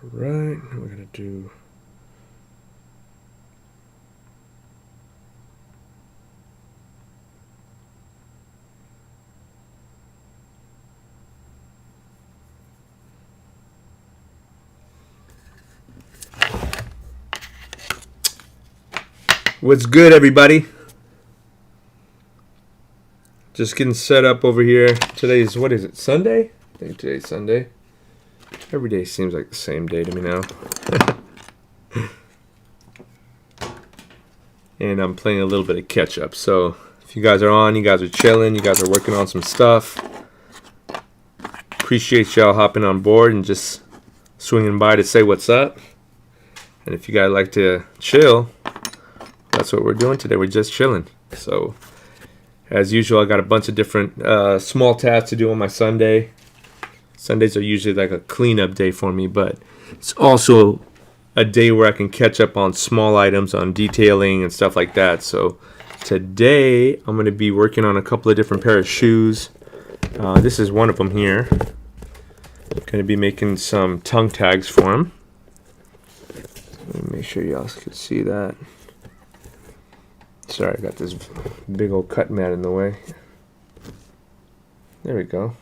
Alright, we're gonna do what's good, everybody? Just getting set up over here. Today's, what is it, Sunday? I think today's Sunday. Every day seems like the same day to me now. And I'm playing a little bit of catch up. So if you guys are on, you guys are chilling, you guys are working on some stuff. Appreciate y'all hopping on board and just swinging by to say what's up. And if you guys like to chill, that's what we're doing today. We're just chilling. So as usual, I got a bunch of different small tasks to do on my Sunday. Sundays are usually like a cleanup day for me, but it's also a day where I can catch up on small items, on detailing and stuff like that. So today I'm going to be working on a couple of different pair of shoes. This is one of them here. I'm going to be making some tongue tags for them. Let me make sure y'all can see that. Sorry, I got this big old cut mat in the way. There we go.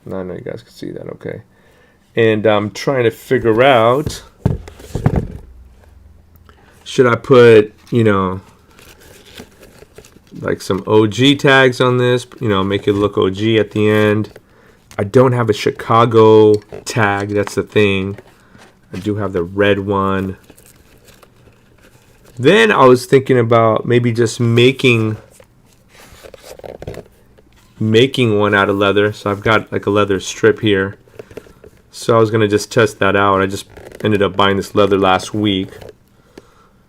Now I know you guys can see that, okay. And I'm trying to figure out, should I put, you know, like some OG tags on this, you know, make it look OG at the end. I don't have a Chicago tag, that's the thing. I do have the red one. Then I was thinking about maybe just making one out of leather. So I've got like a leather strip here. So I was going to just test that out. I just ended up buying this leather last week.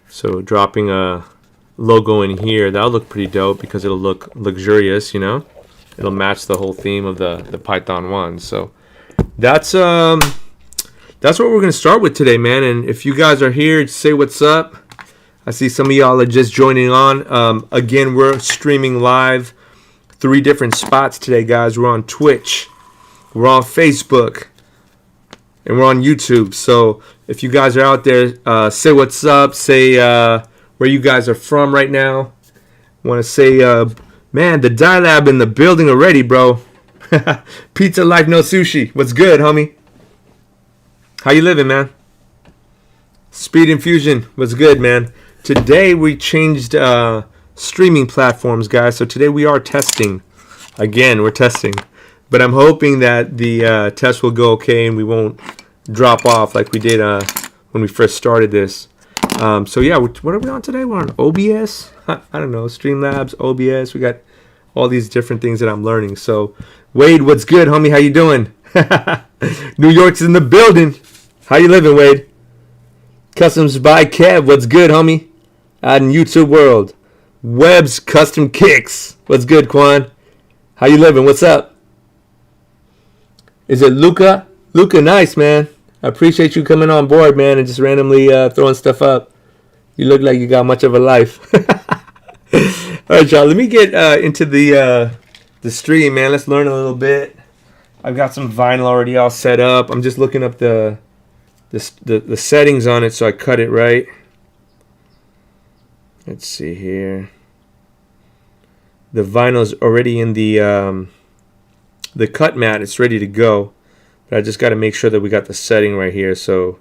So dropping a logo in here, that'll look pretty dope because it'll look luxurious, you know. It'll match the whole theme of the Python one. So that's what we're going to start with today, man. And if you guys are here, say what's up. I see some of y'all are just joining on. Again, we're streaming live 3 different spots today, guys. We're on Twitch, we're on Facebook, and we're on YouTube. So if you guys are out there, say what's up. Say where you guys are from right now. Want to say, man, the Dye Lab in the building already, bro. Pizza Life, no sushi. What's good, homie? How you living, man? Speed Infusion, what's good, man? Today we changed streaming platforms, guys. So today we are testing. Again, we're testing. But I'm hoping that the test will go okay and we won't drop off like we did when we first started this. So yeah, what are we on today? We're on OBS? I don't know, Streamlabs, OBS. We got all these different things that I'm learning. So Wade, what's good, homie? How you doing? New York's in the building. How you living, Wade? Customs by Kev, what's good, homie? Out in YouTube world. Webb's Custom Kicks, what's good, Quan? How you living? What's up? Is it Luca? Luca, nice, man. I appreciate you coming on board, man, and just randomly throwing stuff up. You look like you got much of a life. All right, y'all. Let me get into the stream, man. Let's learn a little bit. I've got some vinyl already all set up. I'm just looking up the settings on it so I cut it right. Let's see here. The vinyl's already in the cut mat. It's ready to go. But I just got to make sure that we got the setting right here. So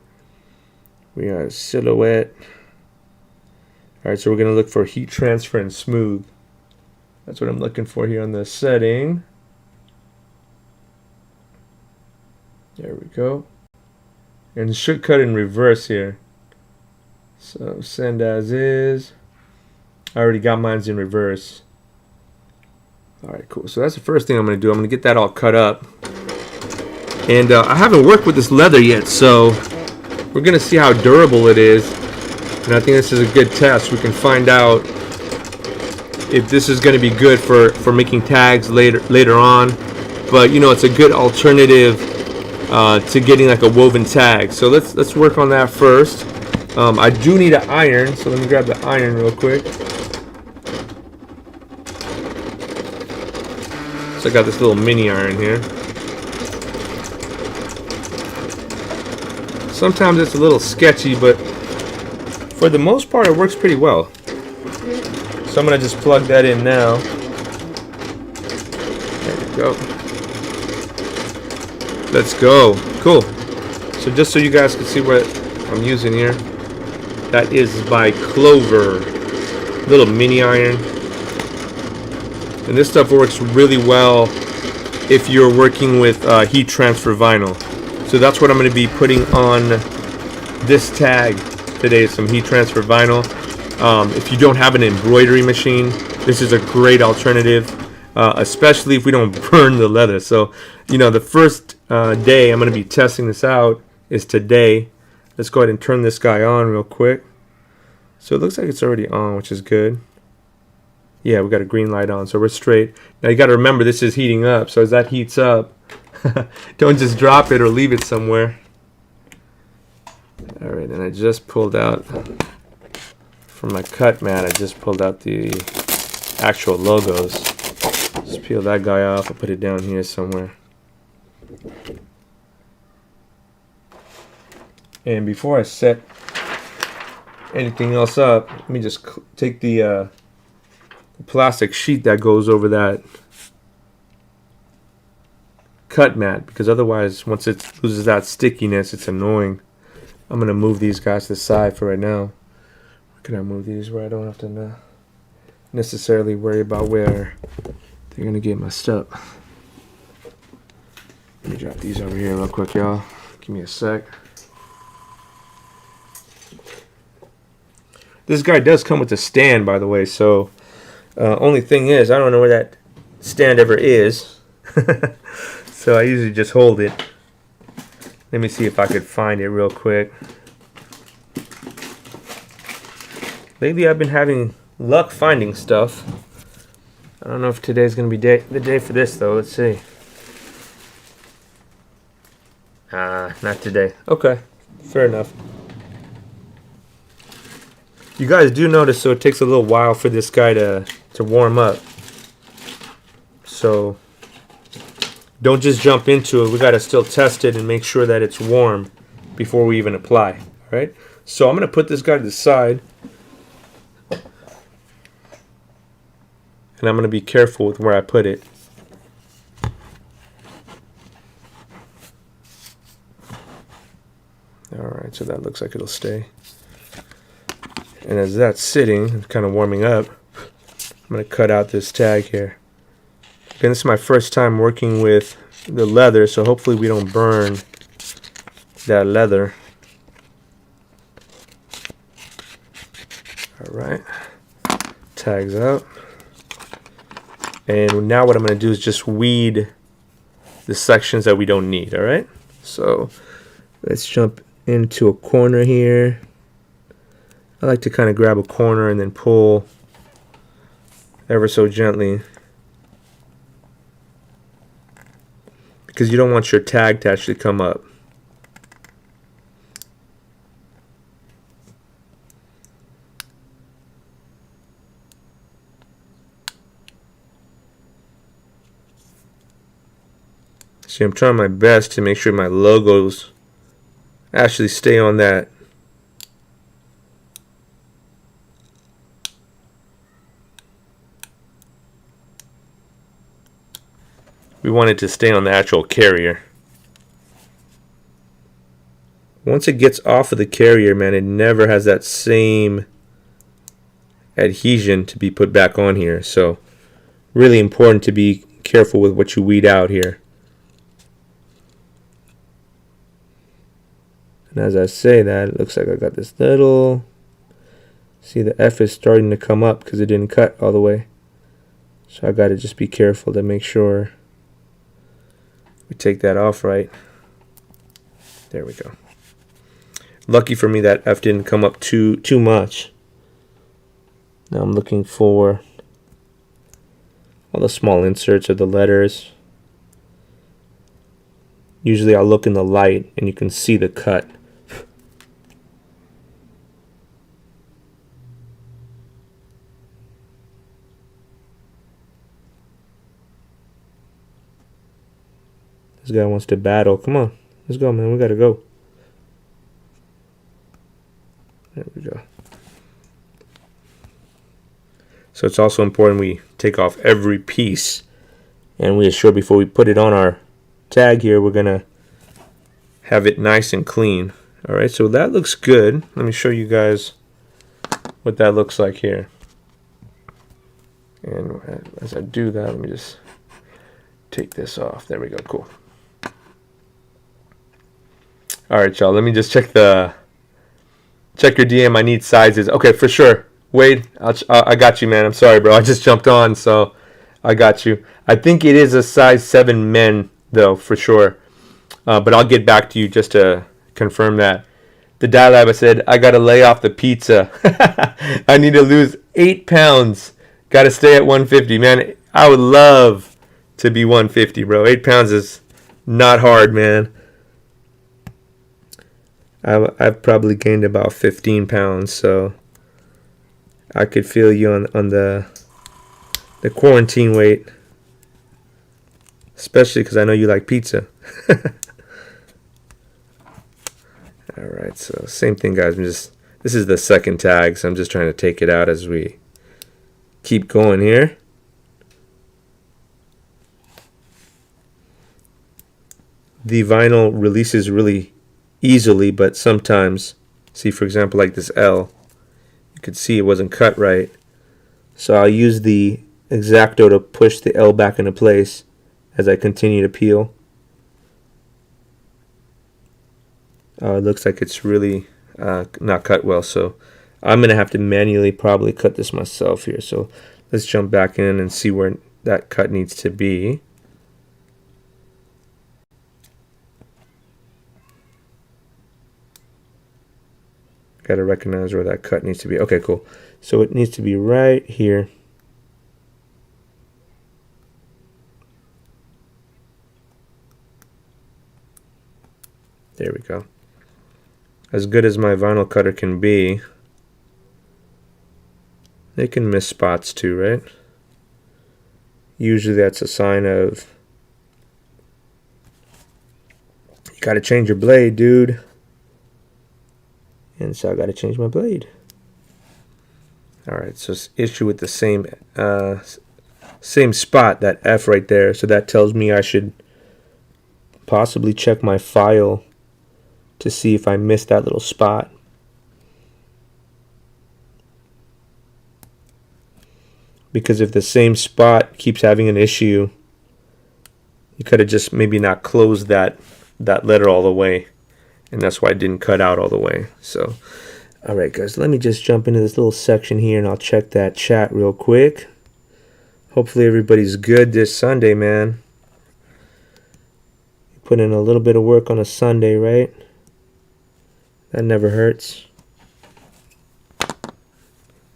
we are silhouette. All right, so we're going to look for heat transfer and smooth. That's what I'm looking for here on the setting. There we go. And it should cut in reverse here. So send as is. I already got mine in reverse. Alright, cool. So that's the first thing I'm going to do. I'm going to get that all cut up. And I haven't worked with this leather yet, so we're going to see how durable it is. And I think this is a good test. We can find out if this is going to be good for making tags later on. But, you know, it's a good alternative to getting like a woven tag. So let's work on that first. I do need an iron, so let me grab the iron real quick. So I got this little mini iron here. Sometimes it's a little sketchy, but for the most part it works pretty well. So I'm going to just plug that in now. There we go. Let's go. Cool. So just so you guys can see what I'm using here, that is by Clover. Little mini iron. And this stuff works really well if you're working with heat transfer vinyl. So that's what I'm going to be putting on this tag today, some heat transfer vinyl. If you don't have an embroidery machine, this is a great alternative, especially if we don't burn the leather. So, you know, the first day I'm going to be testing this out is today. Let's go ahead and turn this guy on real quick. So it looks like it's already on, which is good. Yeah, we got a green light on, so we're straight. Now you got to remember this is heating up, so as that heats up, don't just drop it or leave it somewhere. All right, and I just pulled out from my cut mat. I just pulled out the actual logos. Just peel that guy off. I'll put it down here somewhere. And before I set anything else up, let me just take the plastic sheet that goes over that cut mat, because otherwise once it loses that stickiness it's annoying. I'm going to move these guys to the side for right now. Can I move these where I don't have to necessarily worry about where they're going to get messed up? Let me drop these over here real quick, y'all. Give me a sec. This guy does come with a stand, by the way, so only thing is, I don't know where that stand ever is. So I usually just hold it. Let me see if I could find it real quick. Lately I've been having luck finding stuff. I don't know if today's going to be the day for this, though. Let's see. Not today. Okay, fair enough. You guys do notice, so it takes a little while for this guy to warm up. So don't just jump into it. We got to still test it and make sure that it's warm before we even apply. All right. So I'm going to put this guy to the side. And I'm going to be careful with where I put it. Alright, so that looks like it'll stay. And as that's sitting, kind of warming up, I'm going to cut out this tag here. Again, this is my first time working with the leather, so hopefully we don't burn that leather. Alright, tags out. And now what I'm going to do is just weed the sections that we don't need, alright? So let's jump into a corner here. I like to kind of grab a corner and then pull ever so gently, because you don't want your tag to actually come up. See, I'm trying my best to make sure my logos actually stay on that. We want it to stay on the actual carrier. Once it gets off of the carrier, man, it never has that same adhesion to be put back on here. So really important to be careful with what you weed out here. And as I say that, it looks like I got this little, see the F is starting to come up because it didn't cut all the way. So I got to just be careful to make sure we take that off right. There we go. Lucky for me that F didn't come up too much. Now I'm looking for all the small inserts of the letters. Usually I'll look in the light and you can see the cut. This guy wants to battle. Come on. Let's go, man. We gotta go. There we go. So it's also important we take off every piece, and we assure before we put it on our tag here, we're gonna have it nice and clean. All right, so that looks good. Let me show you guys what that looks like here. And as I do that, let me just take this off. There we go, cool. All right, y'all, let me just check your DM. I need sizes. Okay, for sure. Wade, I got you, man. I'm sorry, bro. I just jumped on, so I got you. I think it is a size 7 men, though, for sure. But I'll get back to you just to confirm that. The Dialab, I said, I got to lay off the pizza. I need to lose 8 pounds. Got to stay at 150. Man, I would love to be 150, bro. 8 pounds is not hard, man. I've probably gained about 15 pounds, so I could feel you on the quarantine weight, especially because I know you like pizza. All right, so same thing, guys. This is the second tag, so I'm just trying to take it out as we keep going here. The vinyl releases really easily, but sometimes, see, for example, like this L, you could see it wasn't cut right. So I'll use the X-Acto to push the L back into place as I continue to peel. It looks like it's really not cut well, so I'm gonna have to manually probably cut this myself here. So let's jump back in and see where that cut needs to be. Got to recognize where that cut needs to be. Okay, cool. So it needs to be right here. There we go. As good as my vinyl cutter can be, they can miss spots too, right? Usually that's a sign of you got to change your blade, dude. And so I got to change my blade. All right, so it's issue with the same spot, that F right there. So that tells me I should possibly check my file to see if I missed that little spot. Because if the same spot keeps having an issue, you could have just maybe not closed that letter all the way. And that's why I didn't cut out all the way. So, all right, guys, let me just jump into this little section here, and I'll check that chat real quick. Hopefully everybody's good this Sunday, man. You put in a little bit of work on a Sunday, right? That never hurts.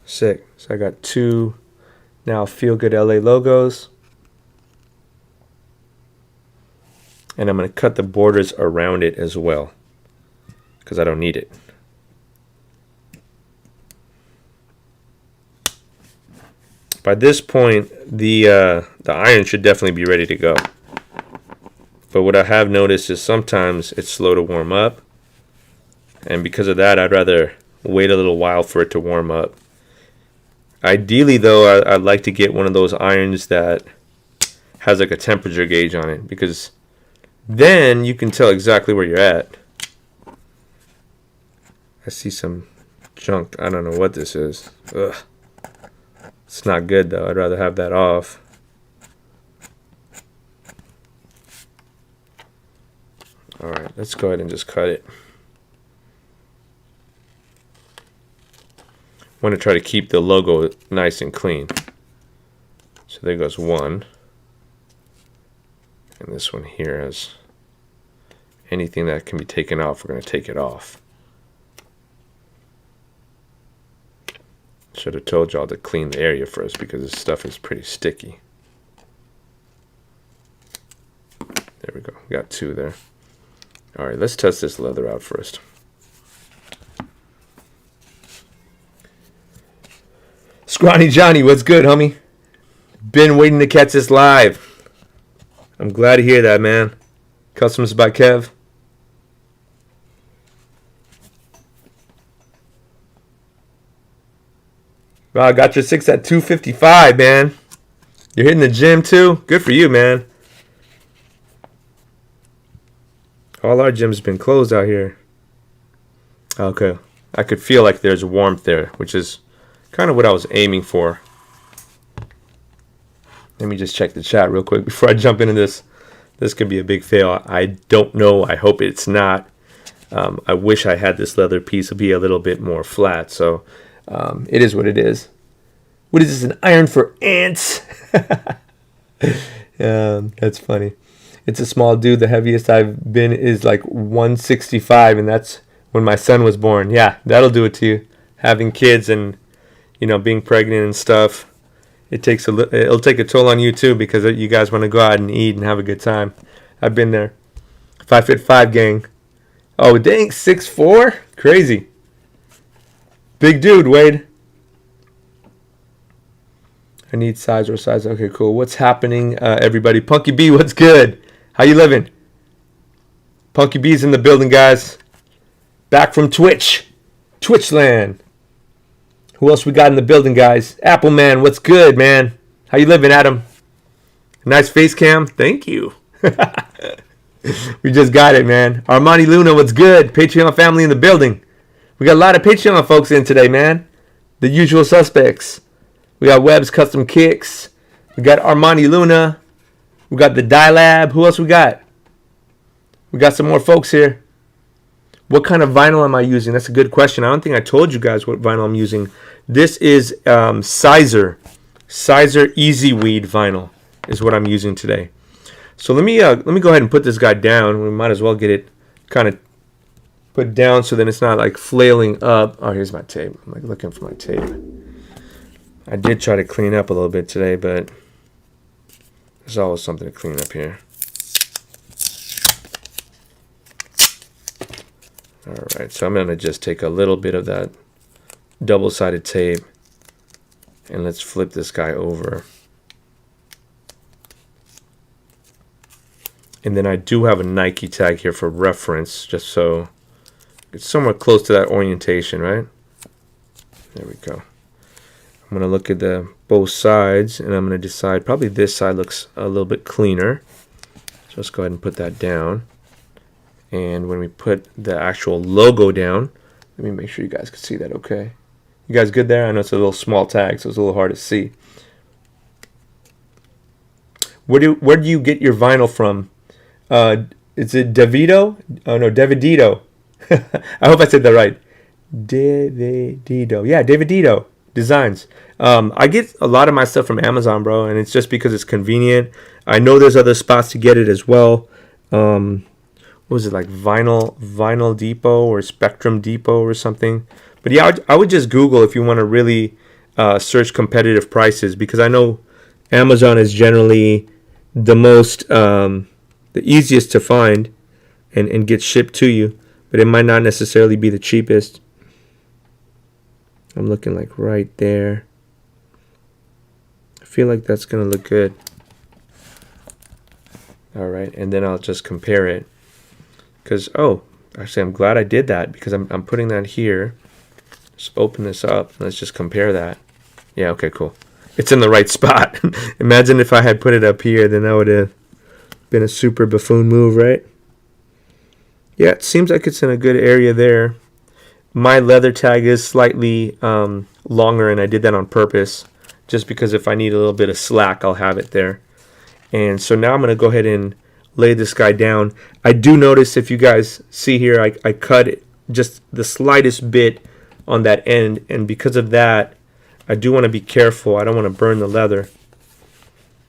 Sick. So I got 2 now Feel Good LA logos. And I'm going to cut the borders around it as well, because I don't need it. By this point, the iron should definitely be ready to go. But what I have noticed is sometimes it's slow to warm up. And because of that, I'd rather wait a little while for it to warm up. Ideally, though, I'd like to get one of those irons that has like a temperature gauge on it, because then you can tell exactly where you're at. I see some junk. I don't know what this is. Ugh. It's not good, though. I'd rather have that off. All right, let's go ahead and just cut it. I want to try to keep the logo nice and clean. So there goes one. And this one here has anything that can be taken off, we're going to take it off. Should have told y'all to clean the area first, because this stuff is pretty sticky. There we go. Got 2 there. All right, let's test this leather out first. Scrawny Johnny, what's good, homie? Been waiting to catch this live. I'm glad to hear that, man. Customs by Kev. Wow, I got your 6 at 255, man. You're hitting the gym too? Good for you, man. All our gyms been closed out here. Okay. I could feel like there's warmth there, which is kind of what I was aiming for. Let me just check the chat real quick before I jump into this. This could be a big fail. I don't know. I hope it's not. I wish I had this leather piece to be a little bit more flat. So it is what it is. What is this, an iron for ants? That's funny. It's a small dude. The heaviest I've been is like 165, and that's when my son was born. Yeah, that'll do it to you. Having kids and, you know, being pregnant and stuff. It'll take a toll on you too, because you guys want to go out and eat and have a good time. I've been there. 5'5" gang. Oh dang, 6'4"? Crazy. Big dude, Wade. I need size or size. Okay, cool. What's happening, everybody? Punky B, what's good? How you living? Punky B's in the building, guys. Back from Twitch. Twitchland. Who else we got in the building, guys? Apple Man, what's good, man? How you living, Adam? Nice face cam. Thank you. We just got it, man. Armani Luna, what's good? Patreon family in the building. We got a lot of Patreon folks in today, man. The usual suspects. We got Webb's Custom Kicks. We got Armani Luna. We got the Dye Lab. Who else we got? We got some more folks here. What kind of vinyl am I using? That's a good question. I don't think I told you guys what vinyl I'm using. This is Sizer Easy Weed vinyl is what I'm using today. So let me go ahead and put this guy down. We might as well get it kind of put down so then it's not like flailing up. Oh, here's my tape. I'm like looking for my tape. I did try to clean up a little bit today, but there's always something to clean up here. Alright, so I'm going to just take a little bit of that double-sided tape and let's flip this guy over. And then I do have a Nike tag here for reference, just so it's somewhere close to that orientation, right? There we go. I'm going to look at both sides, and I'm going to decide probably this side looks a little bit cleaner. So let's go ahead and put that down. And when we put the actual logo down, let me make sure you guys can see that okay. You guys good there? I know it's a little small tag, so it's a little hard to see. Where do you get your vinyl from? Is it Davido? Oh no, Davidito. I hope I said that right. Davidito. Yeah, Davidito Designs. I get a lot of my stuff from Amazon, bro, and it's just because it's convenient. I know there's other spots to get it as well. What was it, like Vinyl Depot or Spectrum Depot or something? But yeah, I would just Google if you want to really search competitive prices, because I know Amazon is generally the most the easiest to find and get shipped to you, but it might not necessarily be the cheapest. I'm looking like right there. I feel like that's gonna look good. All right, and then I'll just compare it. Because, oh, actually I'm glad I did that, because I'm putting that here. Just open this up. Let's just compare that. Yeah, okay, cool. It's in the right spot. Imagine if I had put it up here, then that would have been a super buffoon move, right? Yeah, it seems like it's in a good area there. My leather tag is slightly longer, and I did that on purpose, just because if I need a little bit of slack, I'll have it there. And so now I'm going to go ahead and lay this guy down. I do notice, if you guys see here, I cut it just the slightest bit on that end, and because of that, I do want to be careful. I don't want to burn the leather.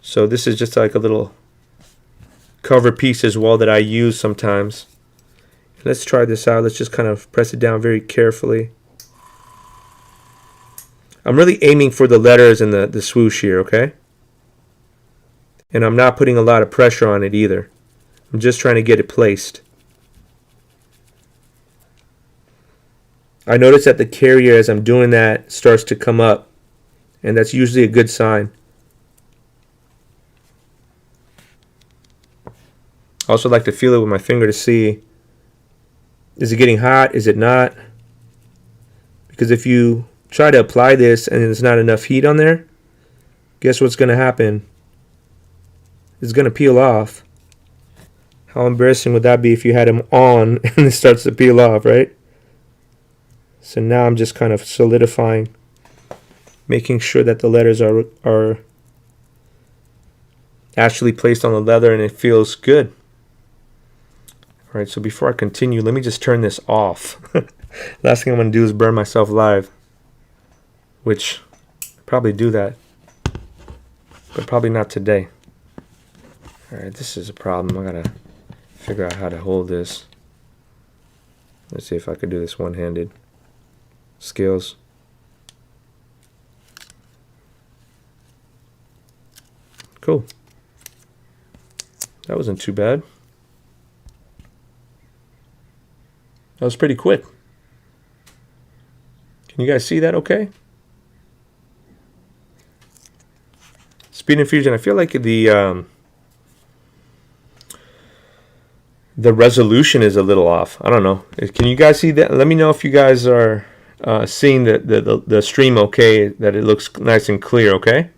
So this is just like a little cover piece as well that I use sometimes. Let's try this out. Let's just kind of press it down very carefully. I'm really aiming for the letters and the swoosh here, okay? And I'm not putting a lot of pressure on it either. I'm just trying to get it placed. I notice that the carrier, as I'm doing that, starts to come up, and that's usually a good sign. I also like to feel it with my finger to see, is it getting hot, is it not? Because if you try to apply this and there's not enough heat on there, guess what's going to happen? It's going to peel off. How embarrassing would that be if you had them on and it starts to peel off, right? So now I'm just kind of solidifying, making sure that the letters are actually placed on the leather and it feels good. All right, so before I continue, let me just turn this off. Last thing I'm going to do is burn myself live, which I probably do that, but probably not today. All right, this is a problem. I got to figure out how to hold this. Let's see if I could do this one-handed. Skills. Cool. That wasn't too bad. That was pretty quick. Can you guys see that okay? Speed infusion, I feel like the resolution is a little off. I don't know. Can you guys see that? Let me know if you guys are seeing the stream okay, that it looks nice and clear, okay?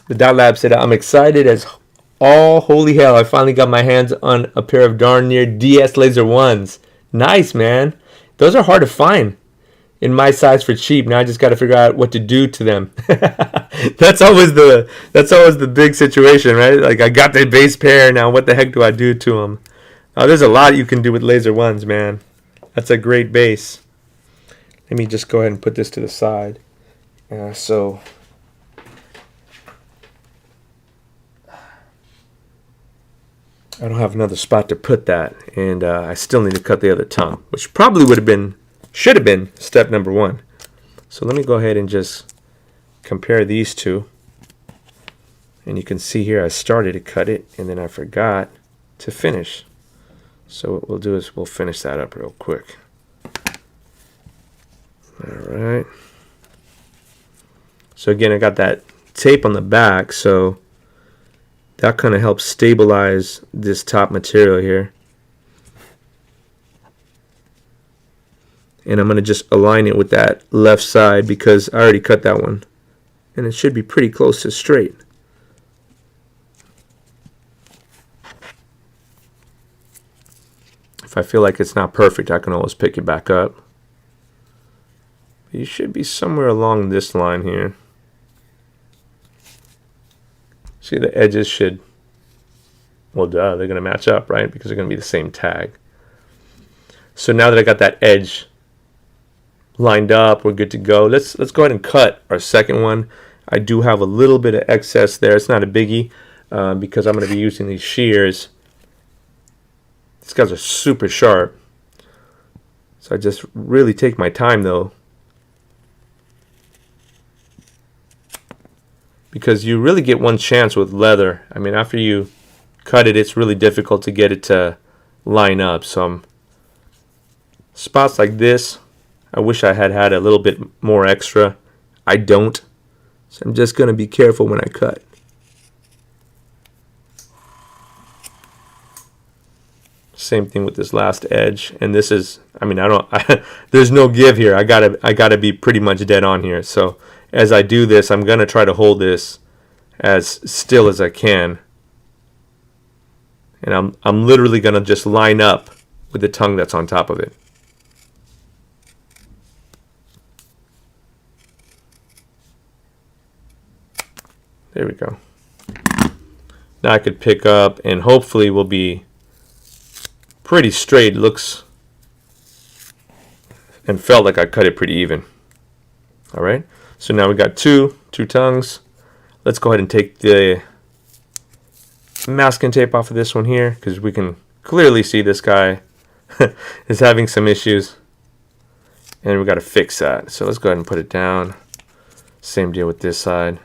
The Dot Lab said, I'm excited as all holy hell. I finally got my hands on a pair of darn near DS Laser 1s. Nice, man. Those are hard to find in my size for cheap. Now I just got to figure out what to do to them. That's always the big situation, right? Like, I got the base pair. Now what the heck do I do to them? Oh, there's a lot you can do with Laser 1s, man. That's a great base. Let me just go ahead and put this to the side. So I don't have another spot to put that, and I still need to cut the other tongue, which probably should have been step number 1. So let me go ahead and just compare these two, and you can see here I started to cut it, and then I forgot to finish. So what we'll do is we'll finish that up real quick. All right. So again, I got that tape on the back, so that kind of helps stabilize this top material here. And I'm going to just align it with that left side because I already cut that one. And it should be pretty close to straight. If I feel like it's not perfect, I can always pick it back up. You should be somewhere along this line here. See, the edges should, well, duh, they're going to match up, right? Because they're going to be the same tag. So now that I got that edge lined up, we're good to go. Let's go ahead and cut our second one. I do have a little bit of excess there. It's not a biggie because I'm going to be using these shears. These guys are super sharp. So I just really take my time, though, because you really get one chance with leather. I mean, after you cut it, it's really difficult to get it to line up. Some spots like this, I wish I had a little bit more extra. I don't. So I'm just going to be careful when I cut. Same thing with this last edge. And this is, I mean, there's no give here. I gotta be pretty much dead on here. So as I do this, I'm going to try to hold this as still as I can. And I'm literally going to just line up with the tongue that's on top of it. There we go. Now I could pick up and hopefully will be pretty straight. Looks and felt like I cut it pretty even. All right. So now we got two tongues. Let's go ahead and take the masking tape off of this one here because we can clearly see this guy is having some issues. And we got to fix that. So let's go ahead and put it down. Same deal with this side.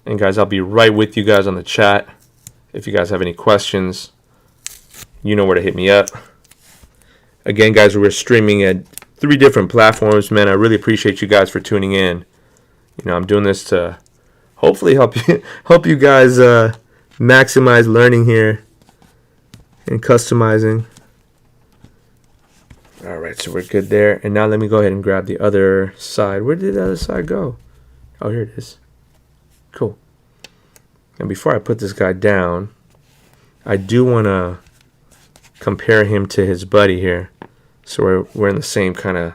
And guys, I'll be right with you guys on the chat. If you guys have any questions, you know where to hit me up. Again, guys, we're streaming at 3 different platforms. Man, I really appreciate you guys for tuning in. You know, I'm doing this to hopefully help you guys maximize learning here and customizing. All right, so we're good there. And now let me go ahead and grab the other side. Where did the other side go? Oh, here it is. Cool. And before I put this guy down, I do want to compare him to his buddy here. So we're in the same kind of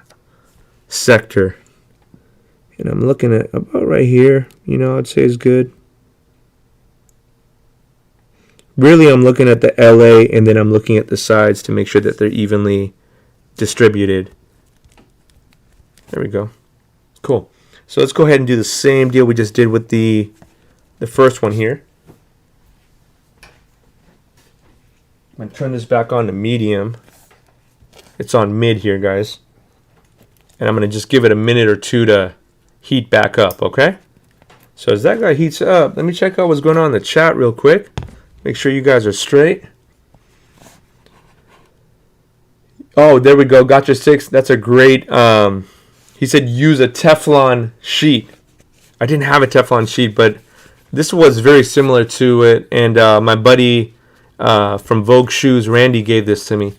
sector. And I'm looking at about right here. You know, I'd say is good. Really, I'm looking at the LA, and then I'm looking at the sides to make sure that they're evenly distributed. There we go. Cool. So let's go ahead and do the same deal we just did with the first one here. I'm going to turn this back on to medium. It's on mid here, guys. And I'm going to just give it a minute or two to heat back up, okay? So as that guy heats up, let me check out what's going on in the chat real quick. Make sure you guys are straight. Oh, there we go. Gotcha 6. That's a great... he said use a Teflon sheet. I didn't have a Teflon sheet, but this was very similar to it. And my buddy from Vogue Shoes, Randy, gave this to me.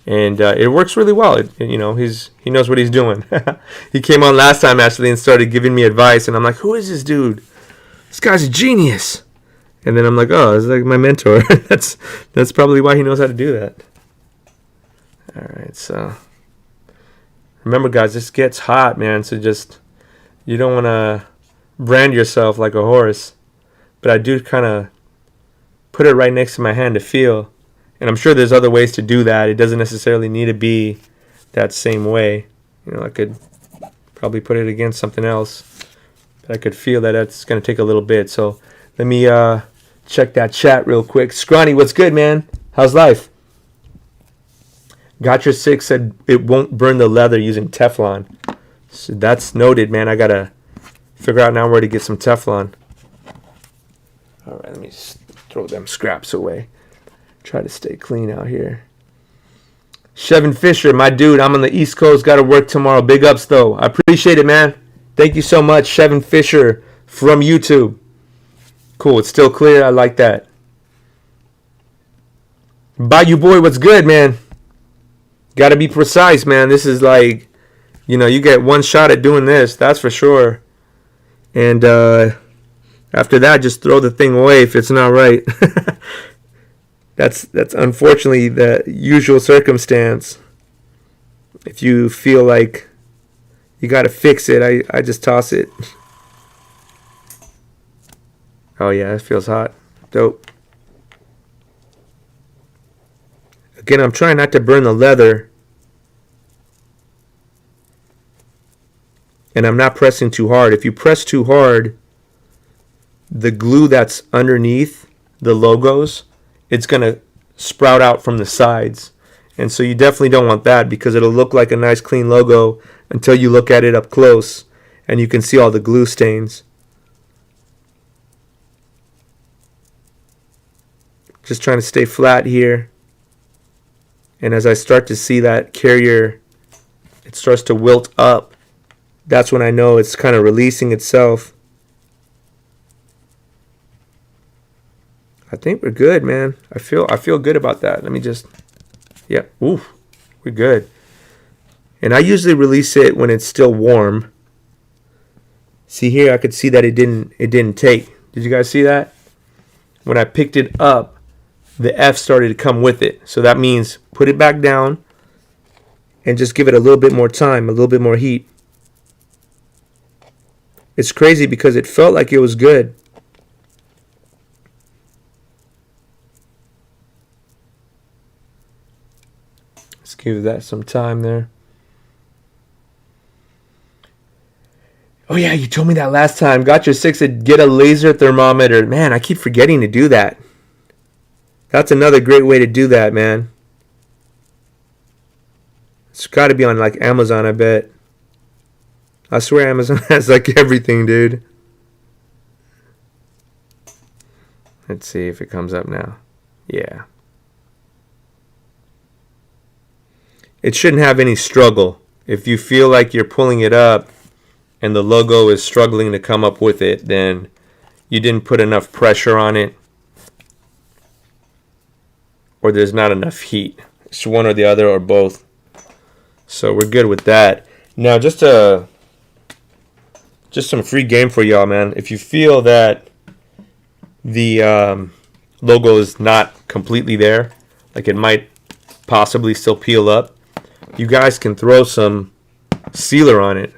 And it works really well. You know, he knows what he's doing. He came on last time, actually, and started giving me advice. And I'm like, who is this dude? This guy's a genius. And then I'm like, oh, it's like my mentor. That's probably why he knows how to do that. All right, so remember, guys, this gets hot, man. So just, you don't want to brand yourself like a horse. But I do kind of put it right next to my hand to feel. And I'm sure there's other ways to do that. It doesn't necessarily need to be that same way. You know, I could probably put it against something else. But I could feel that that's going to take a little bit. So let me check that chat real quick. Scrawny, what's good, man? How's life? Gotcha 6 said it won't burn the leather using Teflon. So that's noted, man. I got to figure out now where to get some Teflon. All right, let me just throw them scraps away. Try to stay clean out here. Chevin Fisher, my dude, I'm on the East Coast. Got to work tomorrow. Big ups, though. I appreciate it, man. Thank you so much, Chevin Fisher from YouTube. Cool. It's still clear. I like that. Bayou Boy, what's good, man? Got to be precise, man. This is like, you know, you get one shot at doing this. That's for sure. And after that, just throw the thing away if it's not right. That's unfortunately the usual circumstance. If you feel like you got to fix it, I just toss it. Oh, yeah, it feels hot. Dope. Again, I'm trying not to burn the leather. And I'm not pressing too hard. If you press too hard, the glue that's underneath the logos, it's going to sprout out from the sides. And so you definitely don't want that because it'll look like a nice clean logo until you look at it up close and you can see all the glue stains. Just trying to stay flat here. And as I start to see that carrier, it starts to wilt up. That's when I know it's kind of releasing itself. I think we're good, man. I feel good about that. Let me just, yeah, oof, we're good. And I usually release it when it's still warm. See here, I could see that it didn't take. Did you guys see that? When I picked it up, the F started to come with it. So that means put it back down and just give it a little bit more time, a little bit more heat. It's crazy because it felt like it was good. Let's give that some time there. Oh yeah, you told me that last time. Got your 6 to get a laser thermometer. Man, I keep forgetting to do that. That's another great way to do that, man. It's got to be on like Amazon, I bet. I swear Amazon has like everything, dude. Let's see if it comes up now. Yeah. It shouldn't have any struggle. If you feel like you're pulling it up and the logo is struggling to come up with it, then you didn't put enough pressure on it, or there's not enough heat. It's one or the other or both. So we're good with that. Now just some free game for y'all, man. If you feel that the logo is not completely there, like it might possibly still peel up, you guys can throw some sealer on it.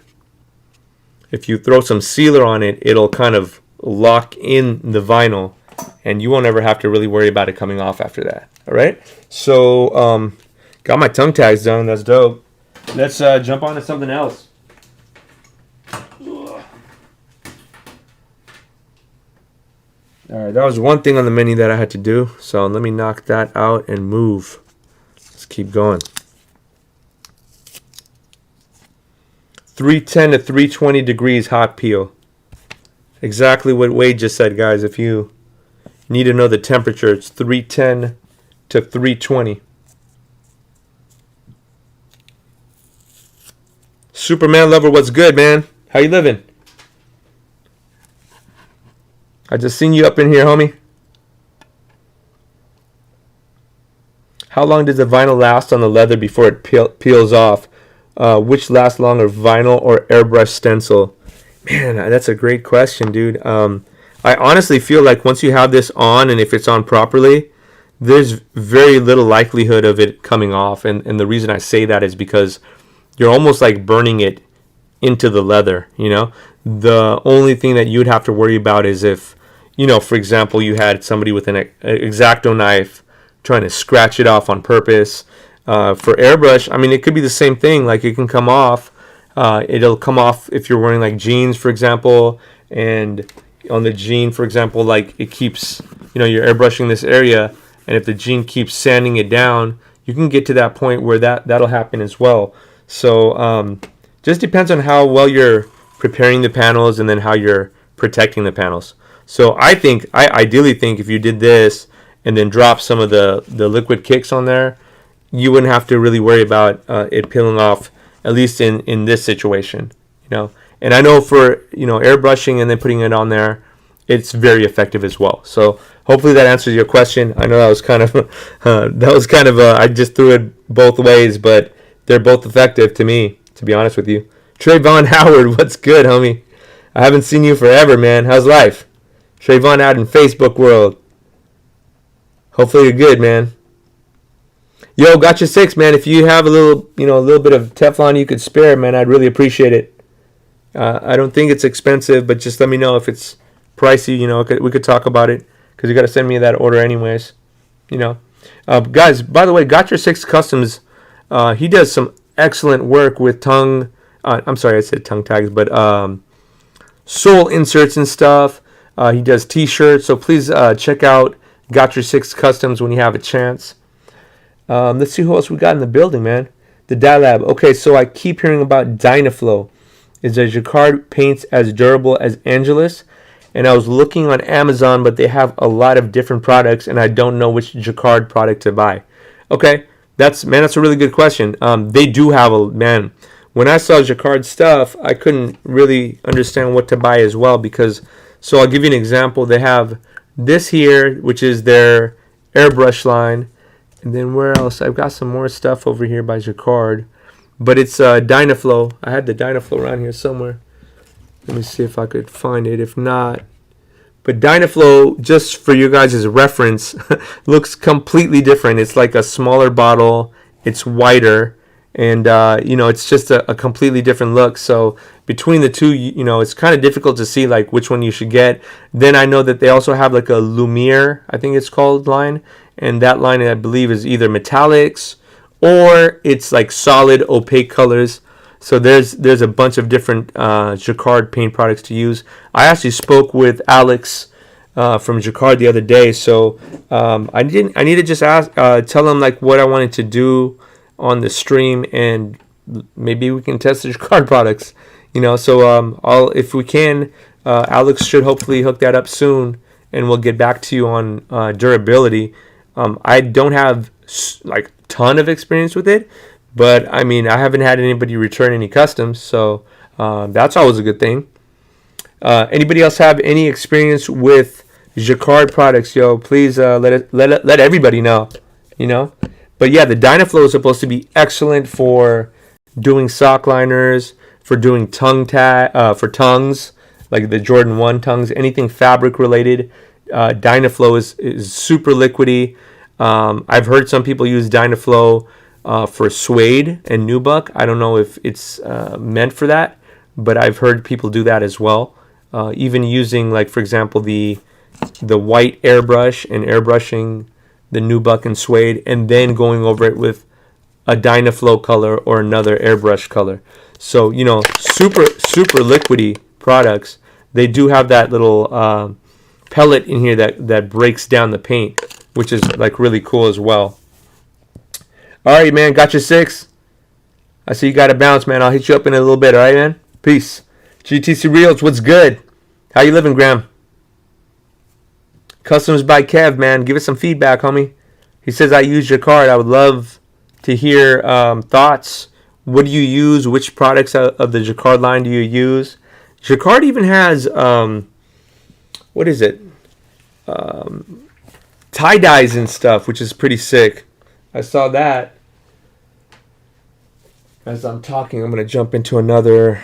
If you throw some sealer on it, it'll kind of lock in the vinyl, and you won't ever have to really worry about it coming off after that. All right. So got my tongue tags done. That's dope. Let's jump on to something else. All right, that was one thing on the menu that I had to do. So let me knock that out and move. Let's keep going. 310 to 320 degrees hot peel. Exactly what Wade just said, guys. If you need to know the temperature, it's 310 to 320. Superman lover, what's good, man? How you living? I just seen you up in here, homie. How long does the vinyl last on the leather before it peels off? Which lasts longer, vinyl or airbrush stencil? Man, that's a great question, dude. I honestly feel like once you have this on, and if it's on properly, there's very little likelihood of it coming off. And the reason I say that is because you're almost like burning it into the leather, you know? The only thing that you'd have to worry about is if, you know, for example, you had somebody with an X-Acto knife trying to scratch it off on purpose. For airbrush, I mean, it could be the same thing. Like, it can come off. It'll come off if you're wearing, like, jeans, for example. And on the jean, for example, like, it keeps, you know, you're airbrushing this area. And if the jean keeps sanding it down, you can get to that point where that'll happen as well. So just depends on how well you're preparing the panels and then how you're protecting the panels. So I ideally think if you did this and then drop some of the liquid kicks on there, you wouldn't have to really worry about it peeling off, at least in this situation, you know. And I know for, you know, airbrushing and then putting it on there, it's very effective as well. So hopefully that answers your question. I know that was kind of I just threw it both ways, but they're both effective to me, to be honest with you. Trayvon Howard, what's good, homie? I haven't seen you forever, man. How's life? Trayvon out in Facebook world. Hopefully you're good, man. Yo, got your 6, man. If you have a little bit of Teflon you could spare, man, I'd really appreciate it. I don't think it's expensive, but just let me know if it's pricey. You know, we could talk about it because you got to send me that order anyways. You know, guys. By the way, got your 6 Customs. He does some excellent work with tongue. I'm sorry, I said tongue tags, but sole inserts and stuff. He does T-shirts, so please check out Got Your 6 Customs when you have a chance. Let's see who else we got in the building, man. The Dye Lab. Okay, so I keep hearing about Dynaflow. Is the Jacquard paints as durable as Angelus? And I was looking on Amazon, but they have a lot of different products, and I don't know which Jacquard product to buy. Okay, that's a really good question. They do have when I saw Jacquard stuff, I couldn't really understand what to buy as well because. So I'll give you an example. They have this here, which is their airbrush line. And then where else? I've got some more stuff over here by Jacquard. But it's Dynaflow. I had the Dynaflow around here somewhere. Let me see if I could find it. If not. But Dynaflow, just for you guys' reference, looks completely different. It's like a smaller bottle. It's whiter. And, it's just a completely different look. So between the two, it's kind of difficult to see like which one you should get. Then I know that they also have like a Lumiere, I think it's called, line. And that line, I believe, is either metallics or it's like solid opaque colors. So there's a bunch of different Jacquard paint products to use. I actually spoke with Alex from Jacquard the other day. So I need to just tell him like what I wanted to do on the stream, and maybe we can test the Jacquard products, so if we can, Alex should hopefully hook that up soon, and we'll get back to you on durability. I don't have like ton of experience with it, but I mean, I haven't had anybody return any customs, so that's always a good thing. Anybody else have any experience with Jacquard products? Yo, please let everybody know, But yeah, the Dynaflow is supposed to be excellent for doing sock liners, for doing for tongues, like the Jordan 1 tongues, anything fabric related. Dynaflow is super liquidy. I've heard some people use Dynaflow for suede and nubuck. I don't know if it's meant for that, but I've heard people do that as well. Even using, like, for example, the white airbrush and airbrushing the nubuck and suede, and then going over it with a Dynaflow color or another airbrush color. So, you know, super liquidy products. They do have that little pellet in here that breaks down the paint, which is like really cool as well. All right, man, got your 6. I see you got to bounce, man. I'll hit you up in a little bit. All right, man. Peace. GTC Reels, what's good? How you living, Graham? Customs by Kev, man. Give us some feedback, homie. He says, I used your card. I would love to hear thoughts. What do you use? Which products of the Jacquard line do you use? Jacquard even has, what is it? Tie-dyes and stuff, which is pretty sick. I saw that. As I'm talking, I'm going to jump into another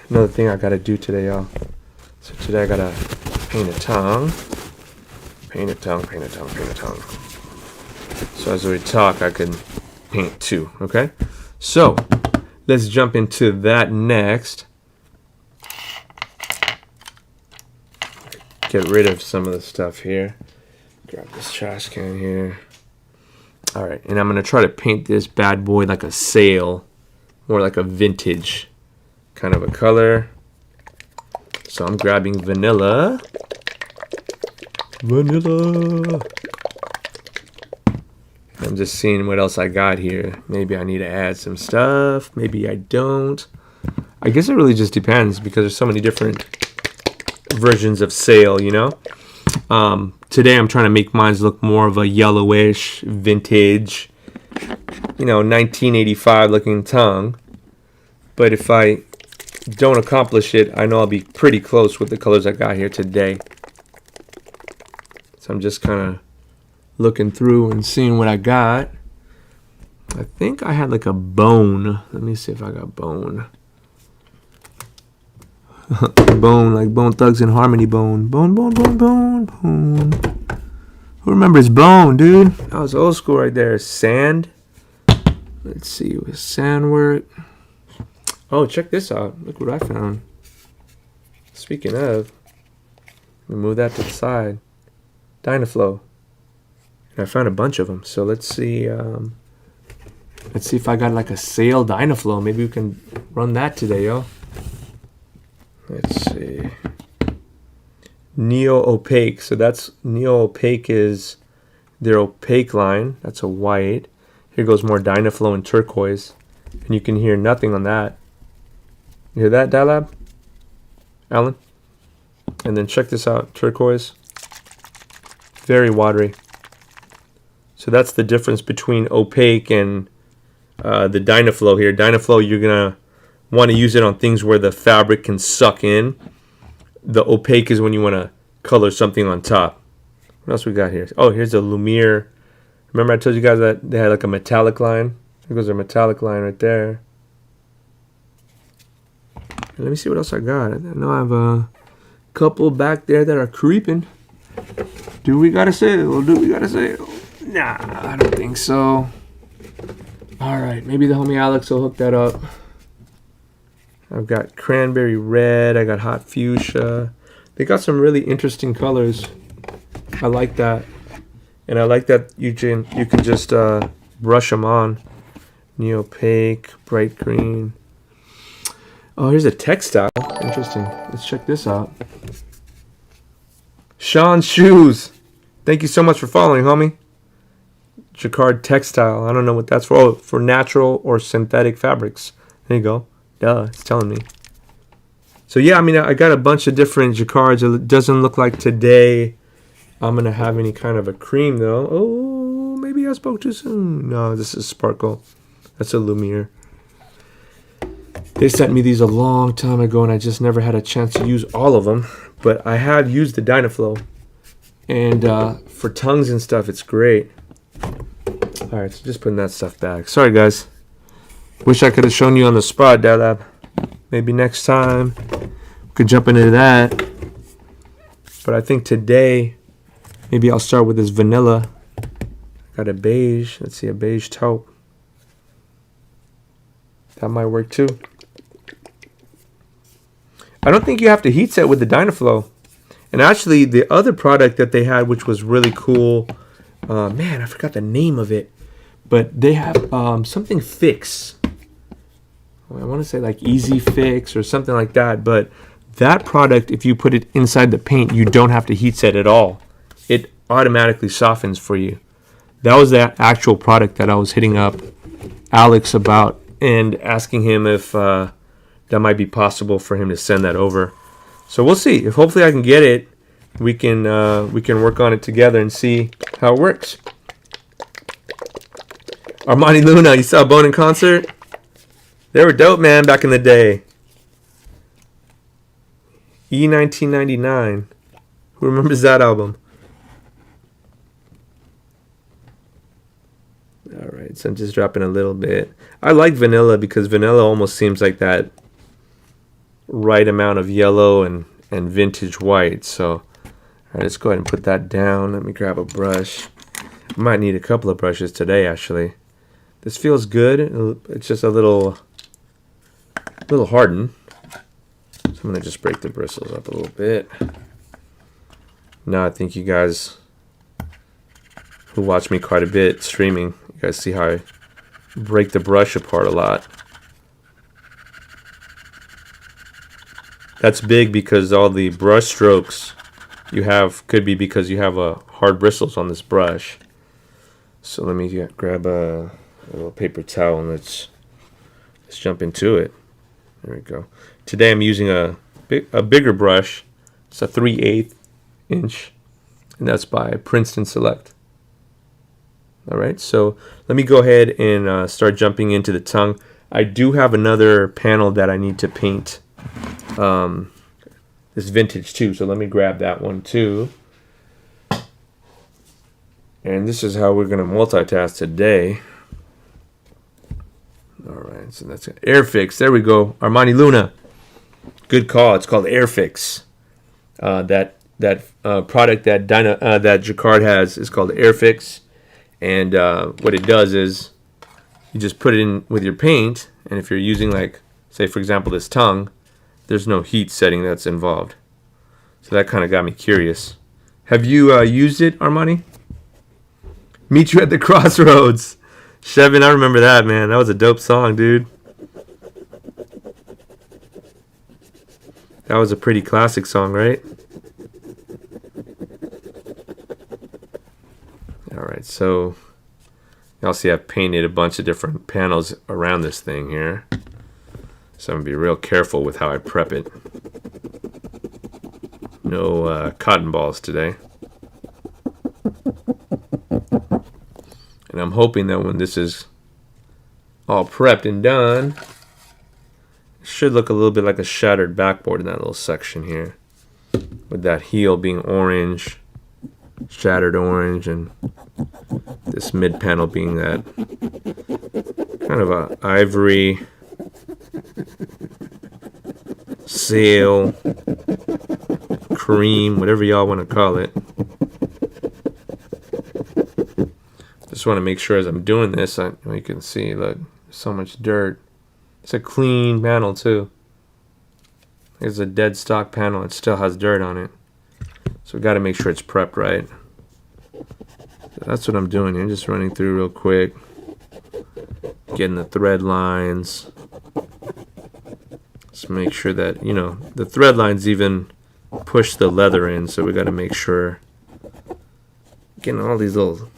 thing I got to do today, y'all. So today I got to paint a tongue. Paint a tongue. So as we talk, I can paint 2, okay? So let's jump into that next. Get rid of some of the stuff here. Grab this trash can here. All right, and I'm going to try to paint this bad boy like a sail, more like a vintage kind of a color. So I'm grabbing vanilla. I'm just seeing what else I got here. Maybe I need to add some stuff. Maybe I don't. I guess it really just depends because there's so many different versions of sail, you know. Today I'm trying to make mine look more of a yellowish, vintage, 1985 looking tongue. But if I don't accomplish it, I know I'll be pretty close with the colors I got here today. So I'm just kind of looking through and seeing what I got. I think I had like a bone. Let me see if I got bone. Bone, like Bone Thugs and Harmony bone. Bone. Who remembers Bone, dude? That was old school right there. Sand. Let's see, with sand work. Oh, check this out. Look what I found. Speaking of, let me move that to the side. Dynaflow. And I found a bunch of them. So let's see. Let's see if I got like a sail Dynaflow. Maybe we can run that today, yo. Let's see. Neo Opaque. So that's Neo Opaque is their opaque line. That's a white. Here goes more Dynaflow and turquoise. And you can hear nothing on that. You hear that, Dilab? Alan? And then check this out. Turquoise. Very watery. So that's the difference between opaque and the Dynaflow here. Dynaflow, you're going to want to use it on things where the fabric can suck in. The opaque is when you want to color something on top. What else we got here? Oh, here's a Lumiere. Remember I told you guys that they had like a metallic line? There goes their metallic line right there. And let me see what else I got. I know I have a couple back there that are creeping. Do we got a sale? Nah, I don't think so. Alright, maybe the homie Alex will hook that up. I've got cranberry red. I got hot fuchsia. They got some really interesting colors. I like that. And I like that you can just brush them on. Neo opaque, bright green. Oh, here's a textile. Interesting. Let's check this out. Sean's Shoes. Thank you so much for following, homie. Jacquard textile. I don't know what that's for. Oh, for natural or synthetic fabrics. There you go. Duh, it's telling me. So yeah, I mean, I got a bunch of different Jacquards. It doesn't look like today I'm going to have any kind of a cream, though. Oh, maybe I spoke too soon. No, this is Sparkle. That's a Lumiere. They sent me these a long time ago, and I just never had a chance to use all of them. But I have used the Dynaflow. And for tongues and stuff, it's great. All right, so just putting that stuff back. Sorry, guys. Wish I could have shown you on the spot, Dalab. Maybe next time we could jump into that. But I think today, maybe I'll start with this vanilla. Got a beige. Let's see, a beige taupe. That might work too. I don't think you have to heat set with the Dynaflow. And actually, the other product that they had, which was really cool, man, I forgot the name of it. But they have something fix. I want to say like Easy Fix or something like that. But that product, if you put it inside the paint, you don't have to heat set at all. It automatically softens for you. That was the actual product that I was hitting up Alex about and asking him if that might be possible for him to send that over. So we'll see. If hopefully I can get it, we can work on it together and see how it works. Armani Luna, you saw Bone in concert? They were dope, man, back in the day. E1999. Who remembers that album? Alright, so I'm just dropping a little bit. I like vanilla because vanilla almost seems like that right amount of yellow and vintage white. So, alright, let's go ahead and put that down. Let me grab a brush. I might need a couple of brushes today, actually. This feels good. It's just a little hardened. So I'm going to just break the bristles up a little bit. Now I think you guys who watch me quite a bit streaming, you guys see how I break the brush apart a lot. That's big because all the brush strokes you have could be because you have hard bristles on this brush. So let me grab a little paper towel and let's jump into it. There we go. Today I'm using a bigger brush. It's a 3/8 inch, and that's by Princeton Select. All right, so let me go ahead and start jumping into the tongue. I do have another panel that I need to paint. This vintage too, so let me grab that one too. And this is how we're going to multitask today. All right, so that's Airfix. There we go. Armani Luna. Good call. It's called Airfix. That product that Jacquard has is called Airfix. And what it does is you just put it in with your paint. And if you're using, like, say, for example, this tongue, there's no heat setting that's involved. So that kind of got me curious. Have you used it, Armani? Meet You at the Crossroads. Chevin, I remember that, man. That was a dope song, dude. That was a pretty classic song, right? Alright, so y'all see I've painted a bunch of different panels around this thing here. So I'm going to be real careful with how I prep it. No cotton balls today. And I'm hoping that when this is all prepped and done, it should look a little bit like a shattered backboard in that little section here. With that heel being orange, shattered orange, and this mid panel being that kind of a ivory sail, cream, whatever y'all want to call it. Just want to make sure as I'm doing this, you can see, look, there's so much dirt. It's a clean panel too. It's a dead stock panel. It still has dirt on it. So we got to make sure it's prepped right. So that's what I'm doing here. Just running through real quick. Getting the thread lines. Just make sure that, you know, the thread lines even push the leather in. So we got to make sure. Getting all these little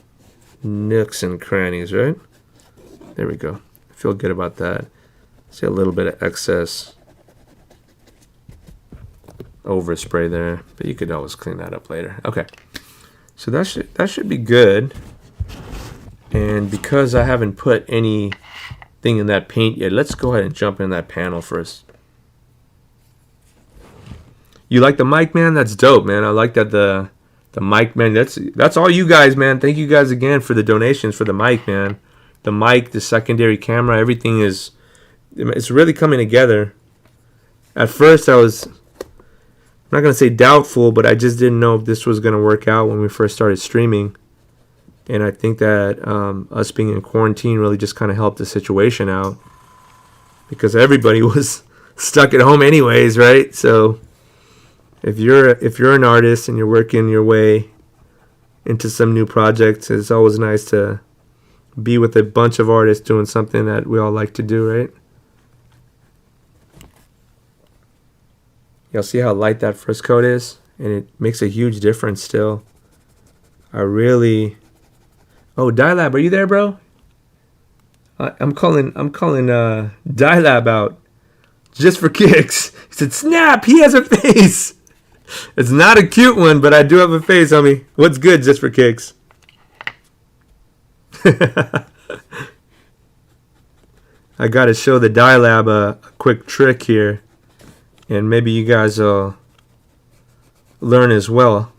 nooks and crannies, right? There we go. I feel good about that. See a little bit of excess overspray there, but you could always clean that up later. Okay, so that should be good. And because I haven't put anything in that paint yet, let's go ahead and jump in that panel first. You like the mic, man? That's dope, man. I like that the mic, man. That's all you guys, man. Thank you guys again for the donations for the mic, man. the mic, the secondary camera, everything it's really coming together. At first I was, I'm not going to say doubtful, but I just didn't know if this was going to work out when we first started streaming. And I think that us being in quarantine really just kind of helped the situation out, because everybody was stuck at home anyways, right? So if you're an artist and you're working your way into some new projects, it's always nice to be with a bunch of artists doing something that we all like to do, right? You'll see how light that first coat is, and it makes a huge difference still. Oh, Dylab, are you there, bro? I'm calling Dylab out just for kicks. He said, snap, he has a face. It's not a cute one, but I do have a face, homie. What's good, just for kicks? I got to show the Dylab a quick trick here, and maybe you guys will learn as well.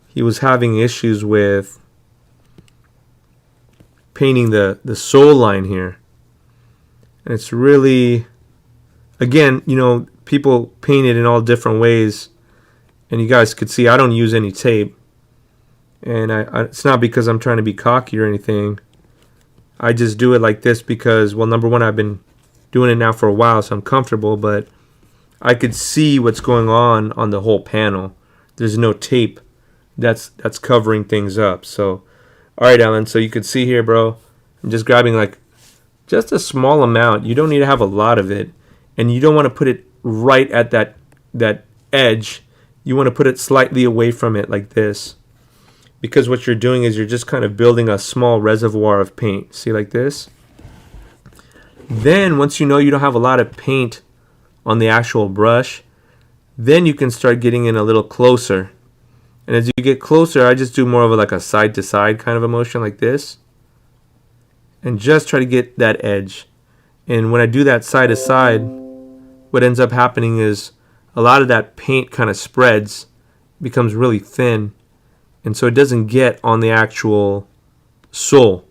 He was having issues with painting the soul line here, and it's really, again, people paint it in all different ways, and you guys could see I don't use any tape, and it's not because I'm trying to be cocky or anything. I just do it like this because, well, number one, I've been doing it now for a while, so I'm comfortable, but I could see what's going on the whole panel. There's no tape that's covering things up. So all right, Alan, so you can see here, bro, I'm just grabbing like just a small amount. You don't need to have a lot of it, and you don't want to put it right at that edge. You want to put it slightly away from it like this, because what you're doing is you're just kind of building a small reservoir of paint. See, like this? Then once you know you don't have a lot of paint on the actual brush, then you can start getting in a little closer. And as you get closer, I just do more of a side to side kind of a motion like this, and just try to get that edge. And when I do that side to side, what ends up happening is a lot of that paint kind of spreads, becomes really thin, and so it doesn't get on the actual sole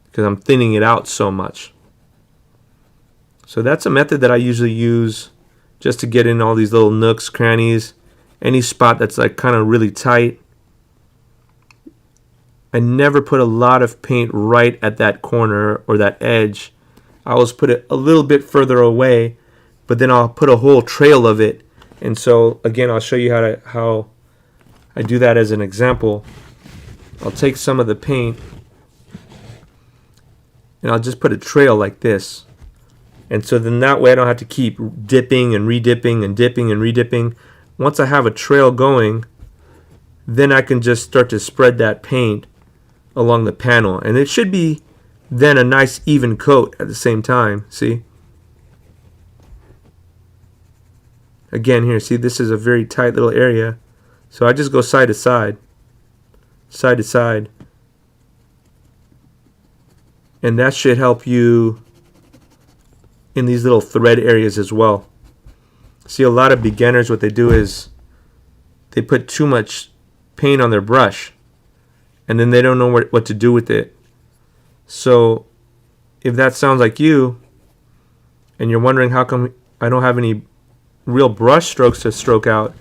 because I'm thinning it out so much. So that's a method that I usually use just to get in all these little nooks, crannies, any spot that's like kind of really tight. I never put a lot of paint right at that corner or that edge. I always put it a little bit further away, but then I'll put a whole trail of it. And so again, I'll show you how I do that as an example. I'll take some of the paint and I'll just put a trail like this. And so then that way I don't have to keep dipping and redipping and dipping and redipping. Once I have a trail going, then I can just start to spread that paint along the panel. And it should be then a nice even coat at the same time. See? Again here, see, this is a very tight little area. So I just go side to side. Side to side. And that should help you in these little thread areas as well. See, a lot of beginners, what they do is they put too much paint on their brush, and then they don't know what to do with it. So if that sounds like you, and you're wondering how come I don't have any real brush strokes to stroke out,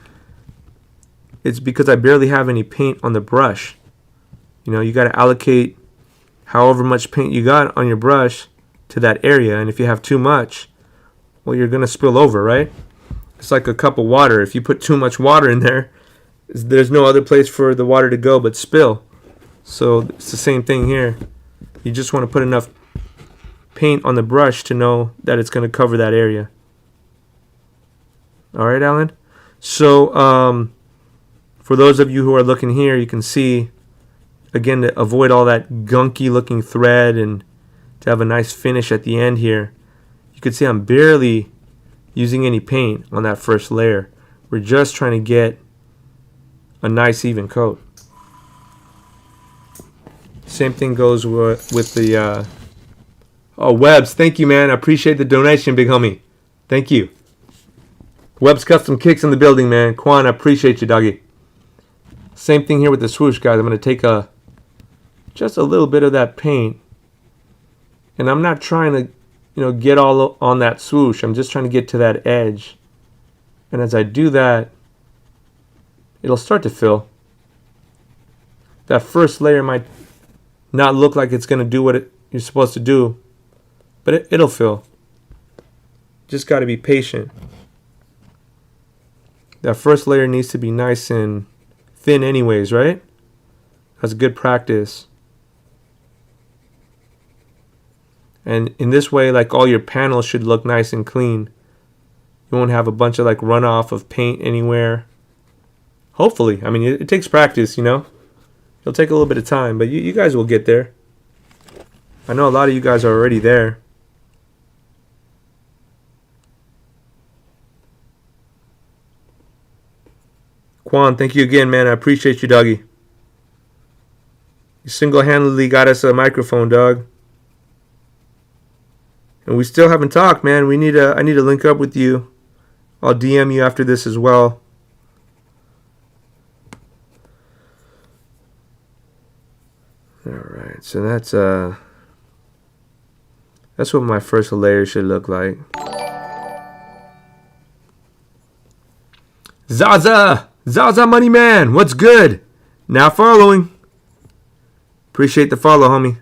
it's because I barely have any paint on the brush. You got to allocate however much paint you got on your brush to that area, and if you have too much, well, you're going to spill over, right? It's like a cup of water. If you put too much water in there, there's no other place for the water to go but spill. So it's the same thing here. You just want to put enough paint on the brush to know that it's going to cover that area. All right, Alan? So for those of you who are looking here, you can see, again, to avoid all that gunky looking thread and to have a nice finish at the end here, you can see I'm barely using any paint on that first layer. We're just trying to get a nice even coat. Same thing goes with the Webbs. Thank you, man. I appreciate the donation, big homie. Thank you. Webbs Custom Kicks in the building, man. Quan, I appreciate you, doggy. Same thing here with the swoosh, guys. I'm going to take just a little bit of that paint And I'm not trying to, get all on that swoosh. I'm just trying to get to that edge. And as I do that, it'll start to fill. That first layer might not look like it's going to do what you're supposed to do, but it'll fill. Just got to be patient. That first layer needs to be nice and thin anyways, right? That's good practice. And in this way, like, all your panels should look nice and clean. You won't have a bunch of like runoff of paint anywhere. Hopefully. I mean, it takes practice, It'll take a little bit of time, but you guys will get there. I know a lot of you guys are already there. Quan, thank you again, man. I appreciate you, doggy. You single-handedly got us a microphone, dog. And we still haven't talked, man. I need to link up with you. I'll DM you after this as well. Alright, so that's what my first layer should look like. Zaza Money Man, what's good? Now following. Appreciate the follow, homie.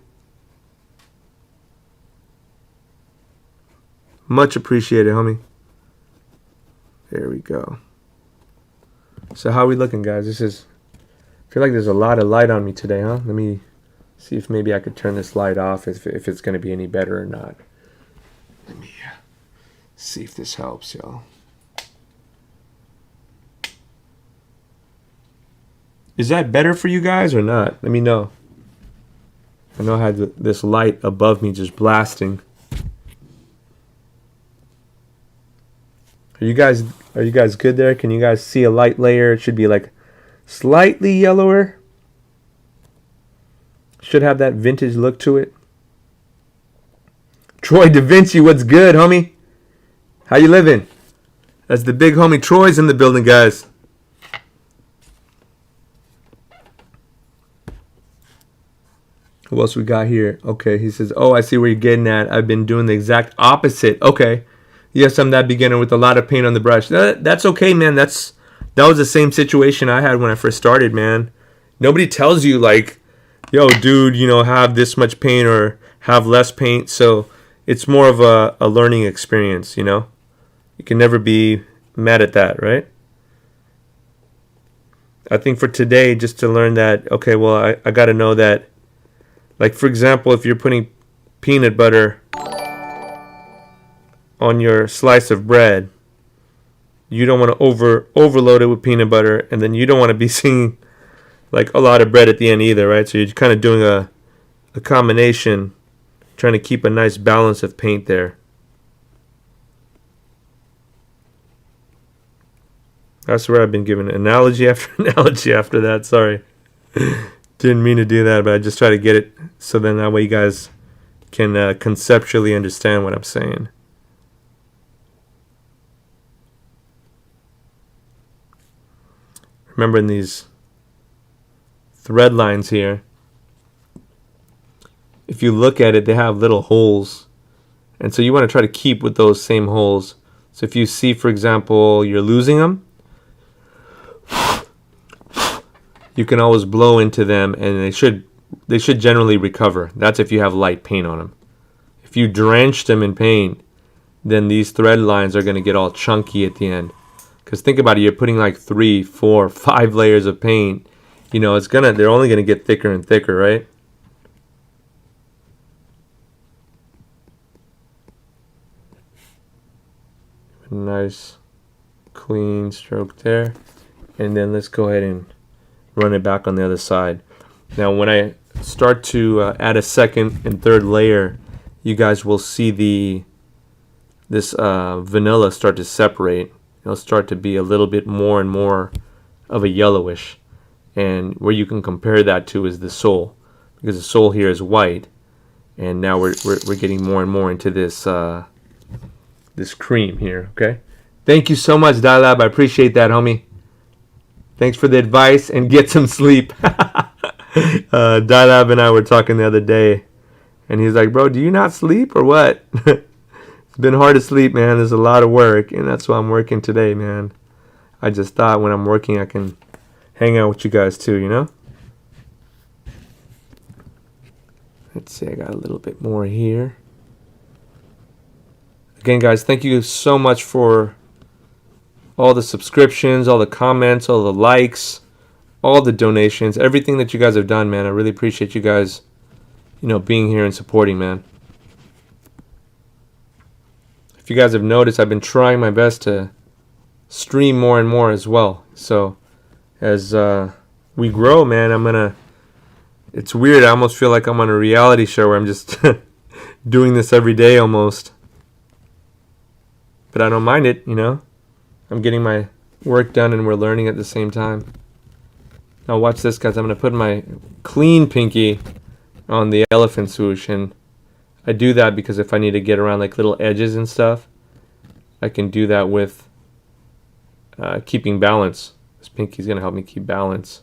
Much appreciated, homie. There we go. So how are we looking, guys? I feel like there's a lot of light on me today, huh? Let me see if maybe I could turn this light off if it's going to be any better or not. Let me see if this helps, y'all. Is that better for you guys or not? Let me know. I know I had this light above me just blasting. Are you guys good there? Can you guys see a light layer? It should be like slightly yellower. Should have that vintage look to it. Troy Da Vinci, what's good, homie? How you living? That's the big homie Troy's in the building, guys. Who else we got here? Okay, he says, oh, I see where you're getting at. I've been doing the exact opposite. Okay. Yes, I'm that beginner with a lot of paint on the brush. That's okay, man. That was the same situation I had when I first started, man. Nobody tells you, like, yo, dude, have this much paint or have less paint. So it's more of a learning experience, You can never be mad at that, right? I think for today, just to learn that, okay, well, I got to know that, like, for example, if you're putting peanut butter on your slice of bread, you don't want to overload it with peanut butter, and then you don't want to be seeing like a lot of bread at the end either, right? So you're kind of doing a combination, trying to keep a nice balance of paint there. That's where I've been given analogy after analogy after that. Sorry. Didn't mean to do that, but I just try to get it so then that way you guys can conceptually understand what I'm saying. Remember, in these thread lines here, if you look at it, they have little holes. And so you want to try to keep with those same holes. So if you see, for example, you're losing them, you can always blow into them and they should generally recover. That's if you have light paint on them. If you drench them in paint, then these thread lines are going to get all chunky at the end. Because think about it, you're putting like 3, 4, 5 layers of paint. They're only gonna get thicker and thicker, right? Nice clean stroke there. And then let's go ahead and run it back on the other side. Now when I start to add a second and third layer, you guys will see this vanilla start to separate. It'll start to be a little bit more and more of a yellowish. And where you can compare that to is the sole, because the sole here is white, and now we're getting more and more into this this cream here. Okay, thank you so much, Dialab. I appreciate that, homie. Thanks for the advice and get some sleep. Dialab and I were talking the other day, And he's like, bro, do you not sleep or what? It's been hard to sleep, man. There's a lot of work, and that's why I'm working today, man. I just thought when I'm working, I can hang out with you guys too, you know? Let's see, I got a little bit more here. Again, guys, thank you so much for all the subscriptions, all the comments, all the likes, all the donations, everything that you guys have done, man. I really appreciate you guys, being here and supporting, man. If you guys have noticed, I've been trying my best to stream more and more as well. So as we grow, man, it's weird. I almost feel like I'm on a reality show where I'm just doing this every day almost. But I don't mind it, I'm getting my work done and we're learning at the same time. Now watch this, guys. I'm going to put my clean pinky on the elephant swoosh, and I do that because if I need to get around like little edges and stuff, I can do that with keeping balance. This pinky is going to help me keep balance.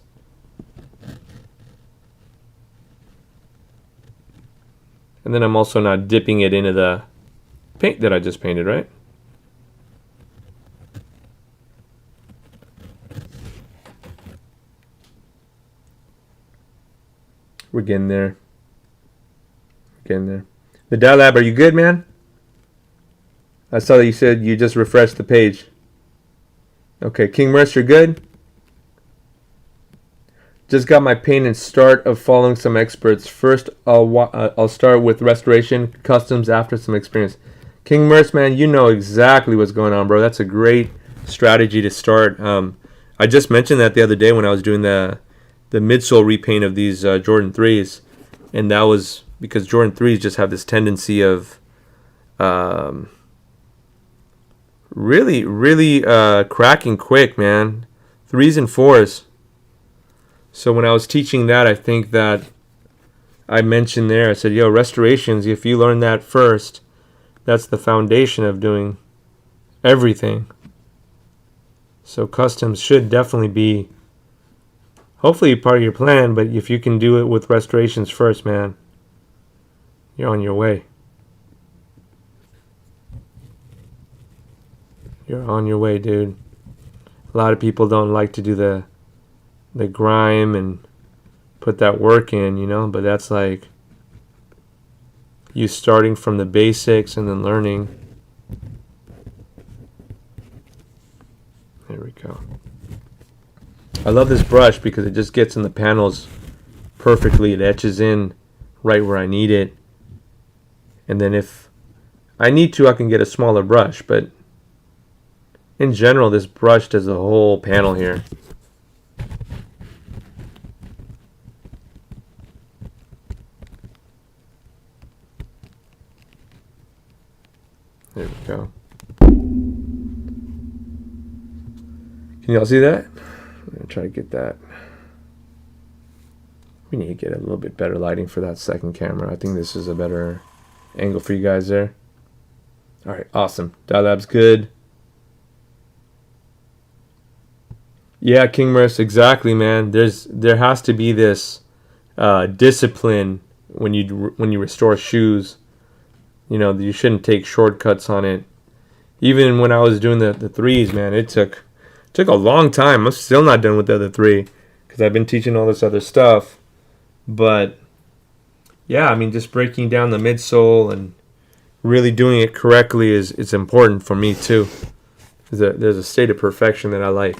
And then I'm also not dipping it into the paint that I just painted, right? We're getting there. The Dad Lab, are you good, man? I saw that you said you just refreshed the page. Okay, King Merce, you're good? Just got my paint and start of following some experts. First, I'll start with restoration, customs after some experience. King Merce, man, you know exactly what's going on, bro. That's a great strategy to start. I just mentioned that the other day when I was doing the midsole repaint of these Jordan 3s, and that was because Jordan 3s just have this tendency of really cracking quick, man. 3s and 4s. So when I was teaching that, I think that I mentioned there, I said, yo, restorations, if you learn that first, that's the foundation of doing everything. So customs should definitely be hopefully part of your plan, but if you can do it with restorations first, man, you're on your way. You're on your way, dude. A lot of people don't like to do the grime and put that work in, but that's like you starting from the basics and then learning. There we go. I love this brush because it just gets in the panels perfectly. It etches in right where I need it. And then if I need to, I can get a smaller brush. But in general, this brush does the whole panel here. There we go. Can y'all see that? I'm going to try to get that. We need to get a little bit better lighting for that second camera. I think this is a better angle for you guys there. All right, awesome. Dye Lab's good. Yeah, King Merce, exactly, man. There has to be this discipline when you restore shoes. You shouldn't take shortcuts on it. Even when I was doing the 3s, man, it took a long time. I'm still not done with the other 3 because I've been teaching all this other stuff. But yeah, I mean, just breaking down the midsole and really doing it correctly is important for me too. There's a state of perfection that I like.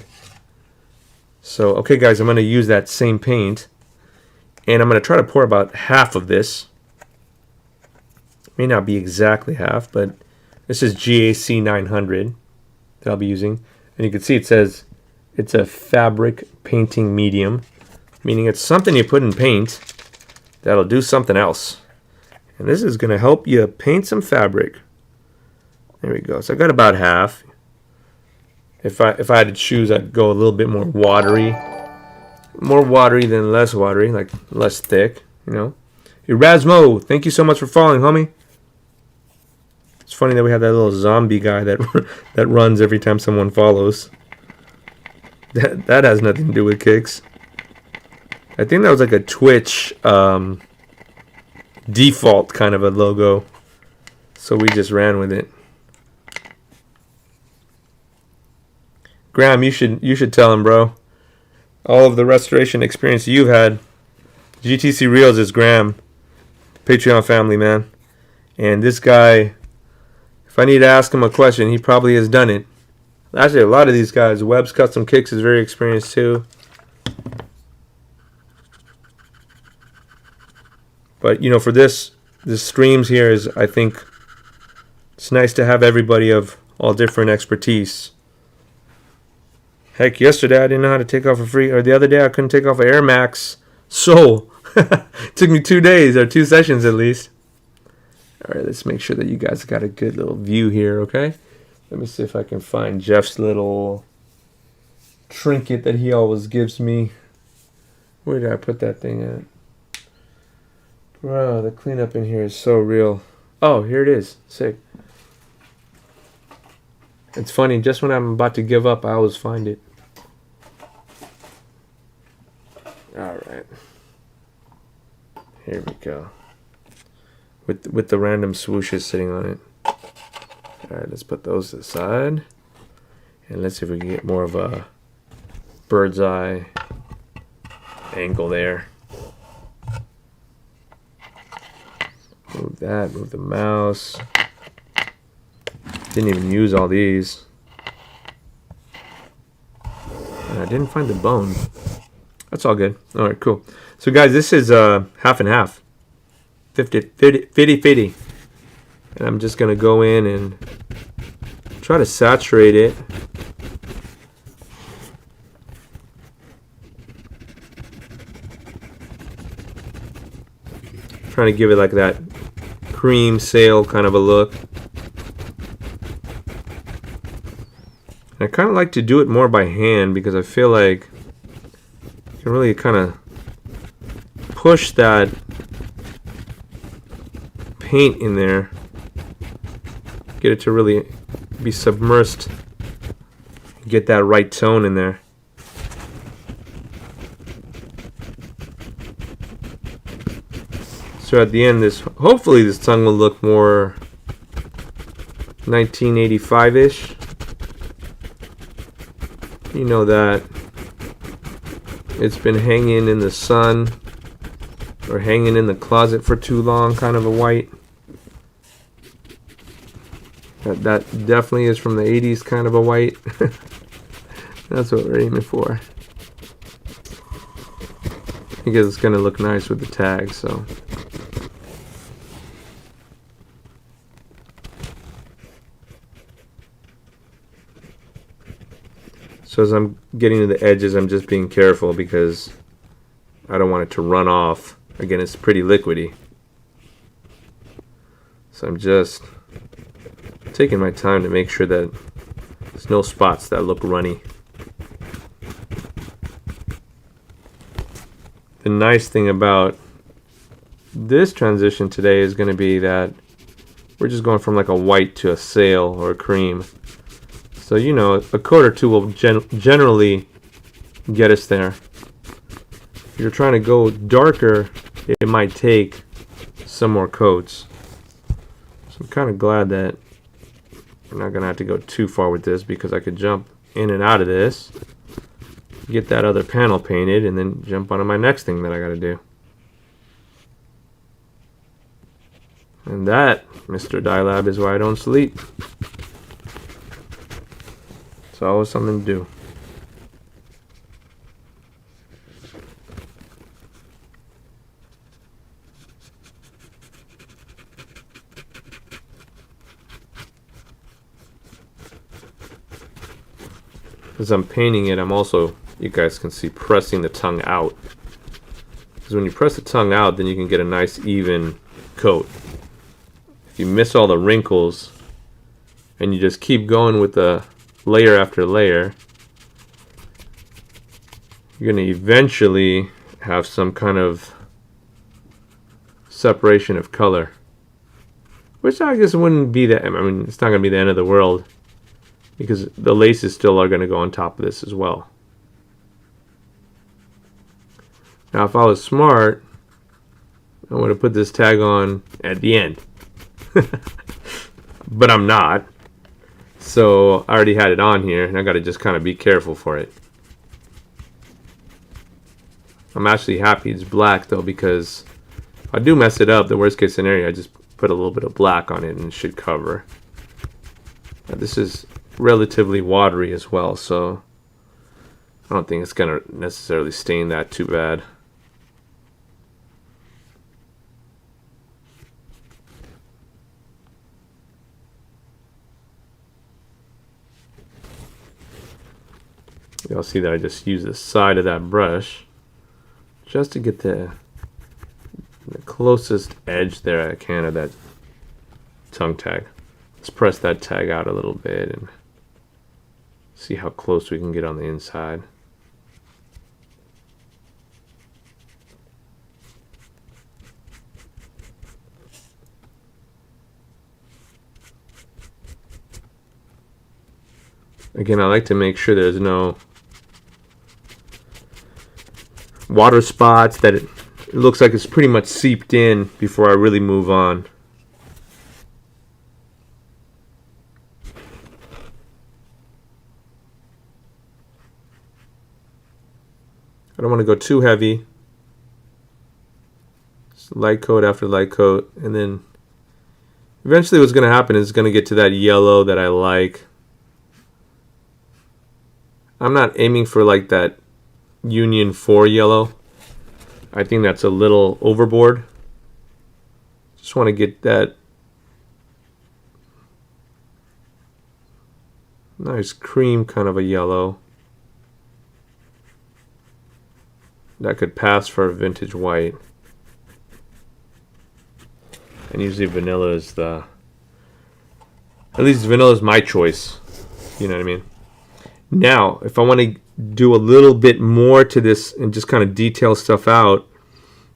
So, okay, guys, I'm going to use that same paint, and I'm going to try to pour about half of this. May not be exactly half, but this is GAC 900 that I'll be using. And you can see it says it's a fabric painting medium, meaning it's something you put in paint that'll do something else. And this is going to help you paint some fabric. There we go. So I got about half. If I had to choose, I'd go a little bit more watery. More watery than less watery, like less thick, Erasmo, thank you so much for following, homie. It's funny that we have that little zombie guy that runs every time someone follows. That has nothing to do with kicks. I think that was like a Twitch default kind of a logo. So we just ran with it. Graham, you should tell him, bro. All of the restoration experience you've had. GTC Reels is Graham, Patreon family, man. And this guy, if I need to ask him a question, he probably has done it. Actually, a lot of these guys. Webb's Custom Kicks is very experienced too. But you know, for this streams here is, I think it's nice to have everybody of all different expertise. Heck, yesterday I didn't know how to take off or the other day I couldn't take off an Air Max sole. It took me 2 days, or 2 sessions at least. Alright, let's make sure that you guys got a good little view here, okay? Let me see if I can find Jeff's little trinket that he always gives me. Where did I put that thing at? Bro, the cleanup in here is so real. Oh, here it is. Sick. It's funny, just when I'm about to give up, I always find it. Alright. Here we go. With the random swooshes sitting on it. Alright, let's put those aside. And let's see if we can get more of a bird's eye angle there. Move that, move the mouse. Didn't even use all these. And I didn't find the bone. That's all good. Alright, cool. So guys, this is half and half. 50-50. And I'm just going to go in and try to saturate it. Trying to give it like that cream sail kind of a look. I kind of like to do it more by hand because I feel like you can really kind of push that paint in there, get it to really be submersed, get that right tone in there. So at the end, hopefully this tongue will look more 1985-ish. You know that it's been hanging in the sun or hanging in the closet for too long, kind of a white. That definitely is from the 80s, kind of a white. That's what we're aiming for. Because it's going to look nice with the tag, so. So as I'm getting to the edges, I'm just being careful because I don't want it to run off. Again, it's pretty liquidy. So I'm just taking my time to make sure that there's no spots that look runny. The nice thing about this transition today is going to be that we're just going from like a white to a sail or a cream. So, you know, a coat or two will generally get us there. If you're trying to go darker, it might take some more coats. So I'm kind of glad that we're not going to have to go too far with this because I could jump in and out of this, get that other panel painted, and then jump onto my next thing that I got to do. And that, Mr. Dylab, is why I don't sleep. It's always something to do. As I'm painting it, I'm also, you guys can see, pressing the tongue out. Because when you press the tongue out, then you can get a nice even coat. If you miss all the wrinkles and you just keep going with the layer after layer, you're going to eventually have some kind of separation of color. Which I guess wouldn't be that, I mean, it's not going to be the end of the world. Because the laces still are going to go on top of this as well. Now if I was smart, I'm going to put this tag on at the end. But I'm not. So I already had it on here, and I got to just kind of be careful for it. I'm actually happy it's black though, because if I do mess it up, the worst case scenario, I just put a little bit of black on it and it should cover. Now, this is relatively watery as well, so I don't think it's going to necessarily stain that too bad. You'll see that I just use the side of that brush just to get the closest edge there I can of that tongue tag. Let's press that tag out a little bit and see how close we can get on the inside. Again, I like to make sure there's no water spots, that it looks like it's pretty much seeped in before I really move on. I don't want to go too heavy. Just light coat after light coat, and then eventually what's going to happen is it's going to get to that yellow that I like. I'm not aiming for like that Union 4 yellow. I think that's a little overboard. Just want to get that nice cream kind of a yellow that could pass for a vintage white. And usually vanilla is at least vanilla is my choice. You know what I mean? Now, if I want to do a little bit more to this and just kind of detail stuff out,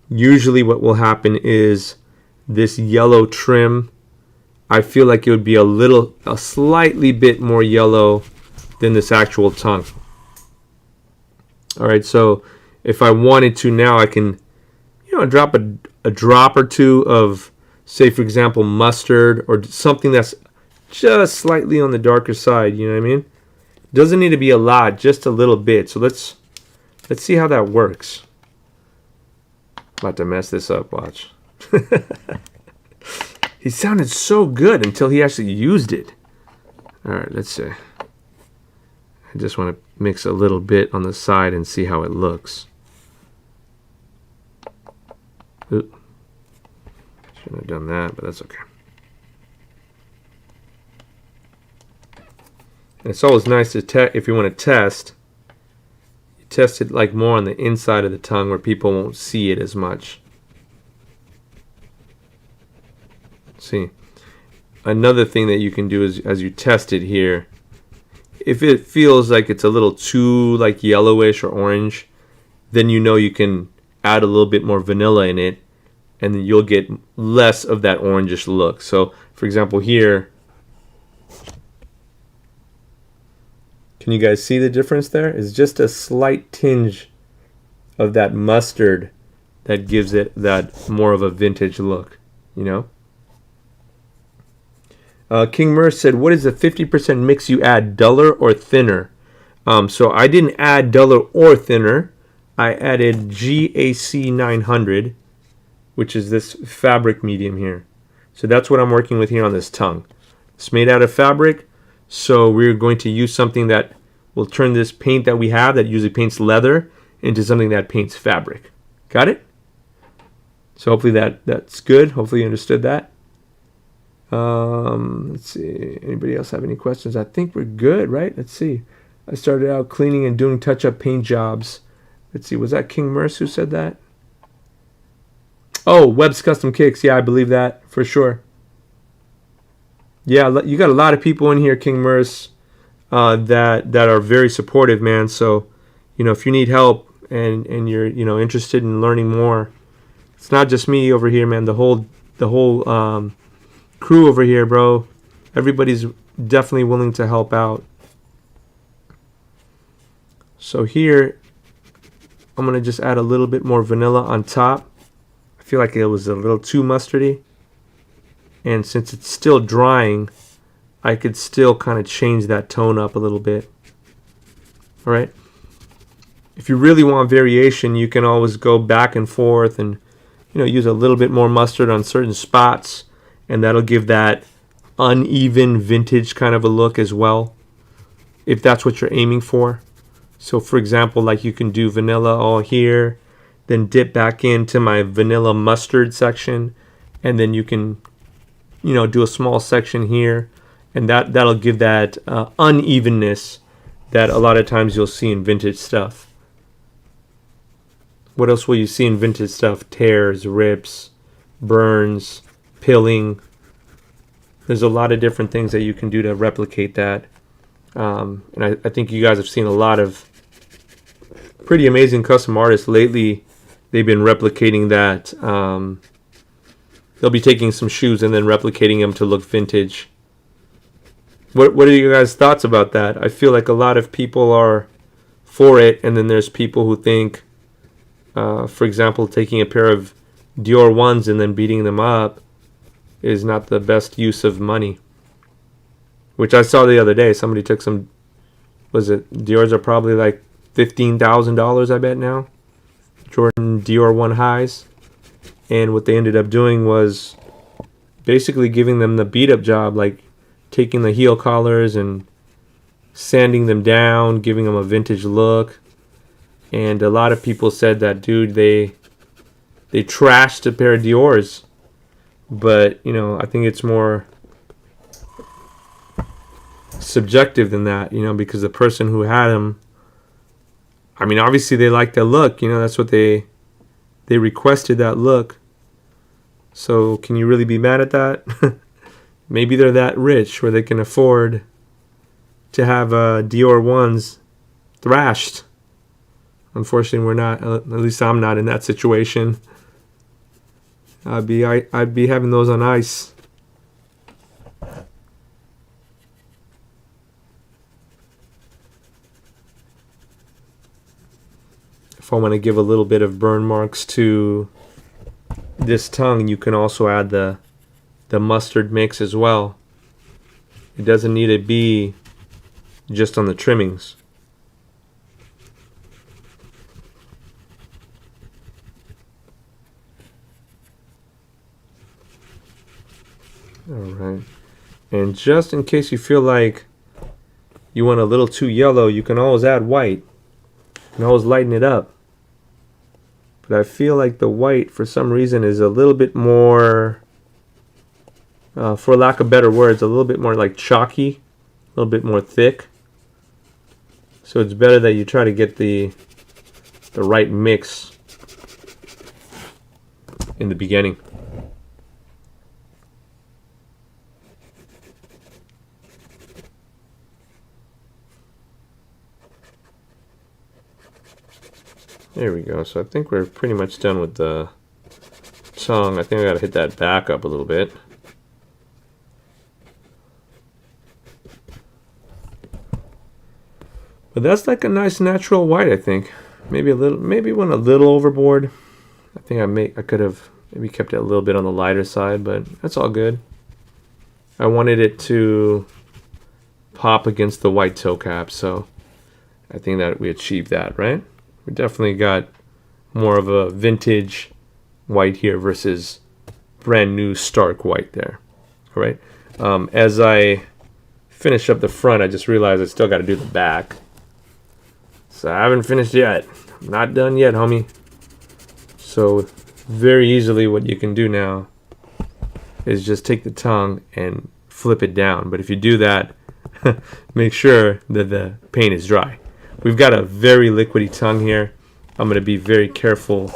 usually what will happen is this yellow trim, I feel like it would be a slightly bit more yellow than this actual tongue. All right, so if I wanted to now, I can, drop a drop or two of, say for example, mustard or something that's just slightly on the darker side. You know what I mean? Doesn't need to be a lot, just a little bit. So let's see how that works. About to mess this up, watch. He sounded so good until he actually used it. All right, let's see. I just want to mix a little bit on the side and see how it looks. Oop. Shouldn't have done that, but that's okay. And it's always nice to if you want to test, you test it like more on the inside of the tongue where people won't see it as much. See, another thing that you can do is as you test it here, if it feels like it's a little too like yellowish or orange, then you can add a little bit more vanilla in it, and then you'll get less of that orangish look. So, for example, here. Can you guys see the difference there? It's just a slight tinge of that mustard that gives it that more of a vintage look, King Mer said, what is the 50% mix you add, duller or thinner? So I didn't add duller or thinner. I added GAC 900, which is this fabric medium here. So that's what I'm working with here on this tongue. It's made out of fabric. So we're going to use something that will turn this paint that we have that usually paints leather into something that paints fabric. Got it? So hopefully that's good. Hopefully you understood that. Let's see. Anybody else have any questions? I think we're good, right? Let's see. I started out cleaning and doing touch-up paint jobs. Let's see. Was that King Merce who said that? Oh, Webb's Custom Kicks. Yeah, I believe that for sure. Yeah, you got a lot of people in here, King Merce, that are very supportive, man. So, if you need help and you're interested in learning more, it's not just me over here, man. The whole crew over here, bro. Everybody's definitely willing to help out. So here, I'm gonna just add a little bit more vanilla on top. I feel like it was a little too mustardy. And since it's still drying, I could still kind of change that tone up a little bit. All right. If you really want variation, you can always go back and forth and, use a little bit more mustard on certain spots, and that'll give that uneven vintage kind of a look as well, if that's what you're aiming for. So for example, like you can do vanilla all here, then dip back into my vanilla mustard section, and then you can, do a small section here, and that'll give that unevenness that a lot of times you'll see in vintage stuff. What else will you see in vintage stuff? Tears, rips, burns, pilling. There's a lot of different things that you can do to replicate that. And I think you guys have seen a lot of pretty amazing custom artists lately. They've been replicating that. They'll be taking some shoes and then replicating them to look vintage. What are you guys' thoughts about that? I feel like a lot of people are for it, and then there's people who think, for example, taking a pair of Dior 1s and then beating them up is not the best use of money. Which I saw the other day. Somebody took some, Dior's are probably like $15,000, I bet now. Jordan Dior 1 highs. And what they ended up doing was basically giving them the beat up job, like taking the heel collars and sanding them down, giving them a vintage look. And a lot of people said that, dude, they trashed a pair of Dior's. But, I think it's more subjective than that, because the person who had them, obviously they liked the look, that's what they requested, that look. So can you really be mad at that? Maybe they're that rich where they can afford to have Dior 1s thrashed. Unfortunately, we're not. At least I'm not in that situation. I'd be having those on ice. If I want to give a little bit of burn marks to this tongue, you can also add the mustard mix as well. It doesn't need to be just on the trimmings. Alright, and just in case you feel like you want a little too yellow, you can always add white. You can always lighten it up. But I feel like the white, for some reason, is a little bit more, for lack of better words, a little bit more like chalky, a little bit more thick. So it's better that you try to get the right mix in the beginning. There we go. So I think we're pretty much done with the tongue. I think I got to hit that back up a little bit. But that's like a nice natural white, I think. Maybe went a little overboard. I think I could have maybe kept it a little bit on the lighter side, but that's all good. I wanted it to pop against the white toe cap, so I think that we achieved that, right? We definitely got more of a vintage white here versus brand new stark white there. All right. As I finish up the front, I just realized I still got to do the back. So I haven't finished yet. I'm not done yet, homie. So very easily what you can do now is just take the tongue and flip it down. But if you do that, make sure that the paint is dry. We've got a very liquidy tongue here. I'm going to be very careful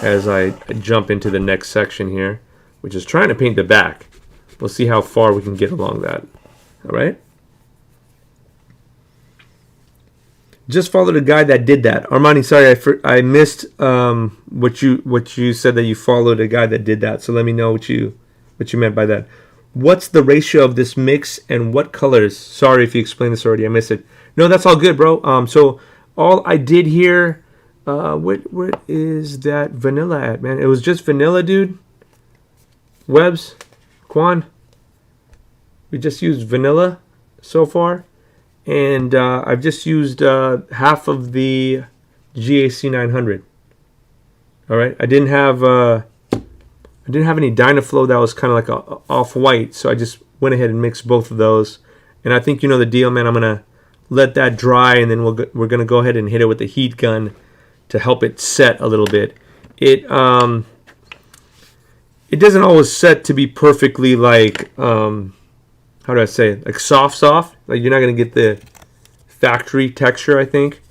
as I jump into the next section here, which is trying to paint the back. We'll see how far we can get along that. All right? Just follow the guy that did that. Armani, sorry, I missed what you said, that you followed a guy that did that. So let me know what you meant by that. What's the ratio of this mix and what colors? Sorry if you explained this already. I missed it. No, that's all good, bro. So all I did here, What is that vanilla at, man? It was just vanilla, dude. Webs, Quan. We just used vanilla so far, and I've just used half of the GAC 900. All right, I didn't have any Dynaflow that was kind of like a off-white, so I just went ahead and mixed both of those. And I think you know the deal, man. I'm gonna let that dry, and then we're gonna go ahead and hit it with the heat gun to help it set a little bit. It doesn't always set to be perfectly like how do I say it? Like soft. Like you're not gonna get the factory texture, I think,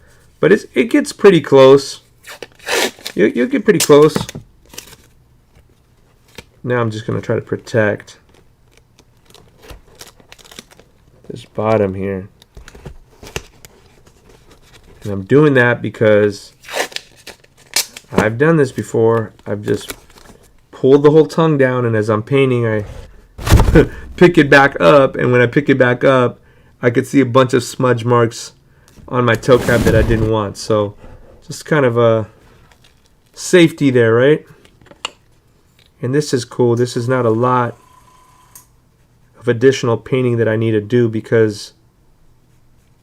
but it gets pretty close. You'll get pretty close. Now I'm just gonna try to protect this bottom here, and I'm doing that because I've done this before. I've just pulled the whole tongue down, and as I'm painting, I pick it back up, and when I pick it back up, I could see a bunch of smudge marks on my toe cap that I didn't want. So just kind of a safety there, right? And this is cool. This is not a lot of additional painting that I need to do because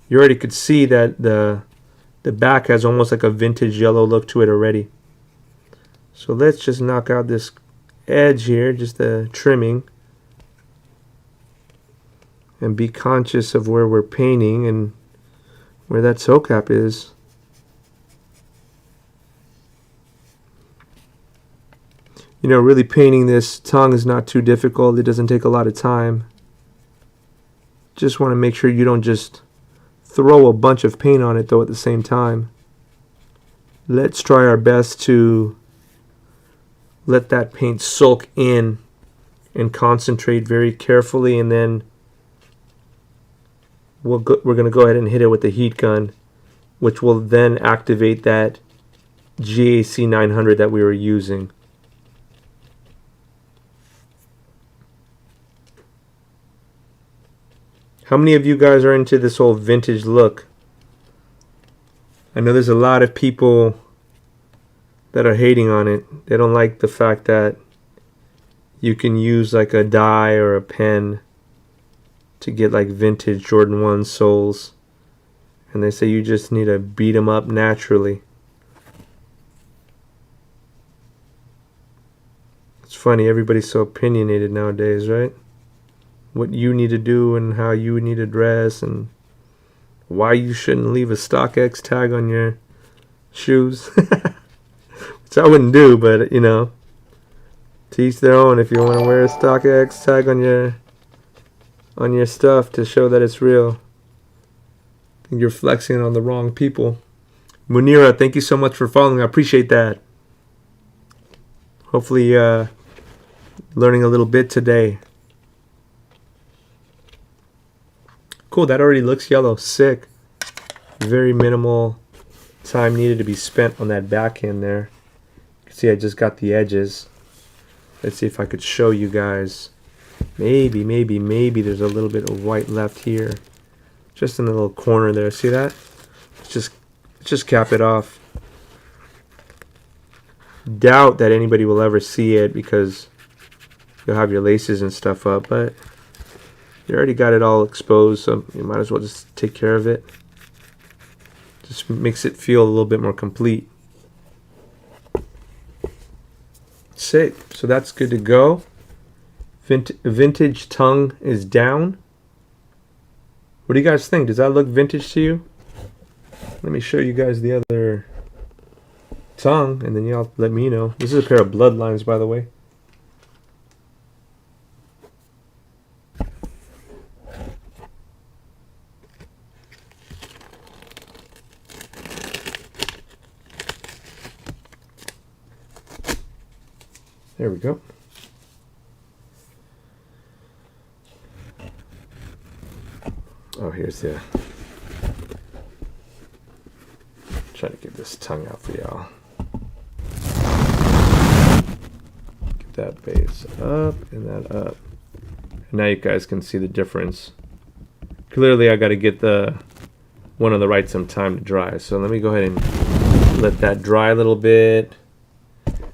you already could see that the back has almost like a vintage yellow look to it already. So let's just knock out this edge here, just the trimming, and be conscious of where we're painting and where that toe cap is. You know, really painting this tongue is not too difficult. It doesn't take a lot of time. Just want to make sure you don't just throw a bunch of paint on it though at the same time. Let's try our best to let that paint soak in and concentrate very carefully, and then we're going to go ahead and hit it with the heat gun, which will then activate that GAC 900 that we were using. How many of you guys are into this whole vintage look? I know there's a lot of people that are hating on it. They don't like the fact that you can use like a dye or a pen to get like vintage Jordan 1 soles. And they say you just need to beat them up naturally. It's funny, everybody's so opinionated nowadays, right? What you need to do and how you need to dress and why you shouldn't leave a StockX tag on your shoes. Which I wouldn't do, but you know, to each their own. If you want to wear a StockX tag on your stuff to show that it's real, I think you're flexing on the wrong people. Munira, thank you so much for following. I appreciate that. Hopefully learning a little bit today. Cool, that already looks yellow. Sick. Very minimal time needed to be spent on that backhand there. You can see I just got the edges. Let's see if I could show you guys. Maybe there's a little bit of white left here. Just in the little corner there. See that? Let's just cap it off. Doubt that anybody will ever see it because you'll have your laces and stuff up, but you already got it all exposed, so you might as well just take care of it. Just makes it feel a little bit more complete. Sick. So that's good to go. Vintage tongue is down. What do you guys think? Does that look vintage to you? Let me show you guys the other tongue, and then y'all let me know. This is a pair of bloodlines, by the way. There we go. Oh, here's the... Try to get this tongue out for y'all. Get that base up and that up. And now you guys can see the difference. Clearly I got to get the one on the right some time to dry. So let me go ahead and let that dry a little bit.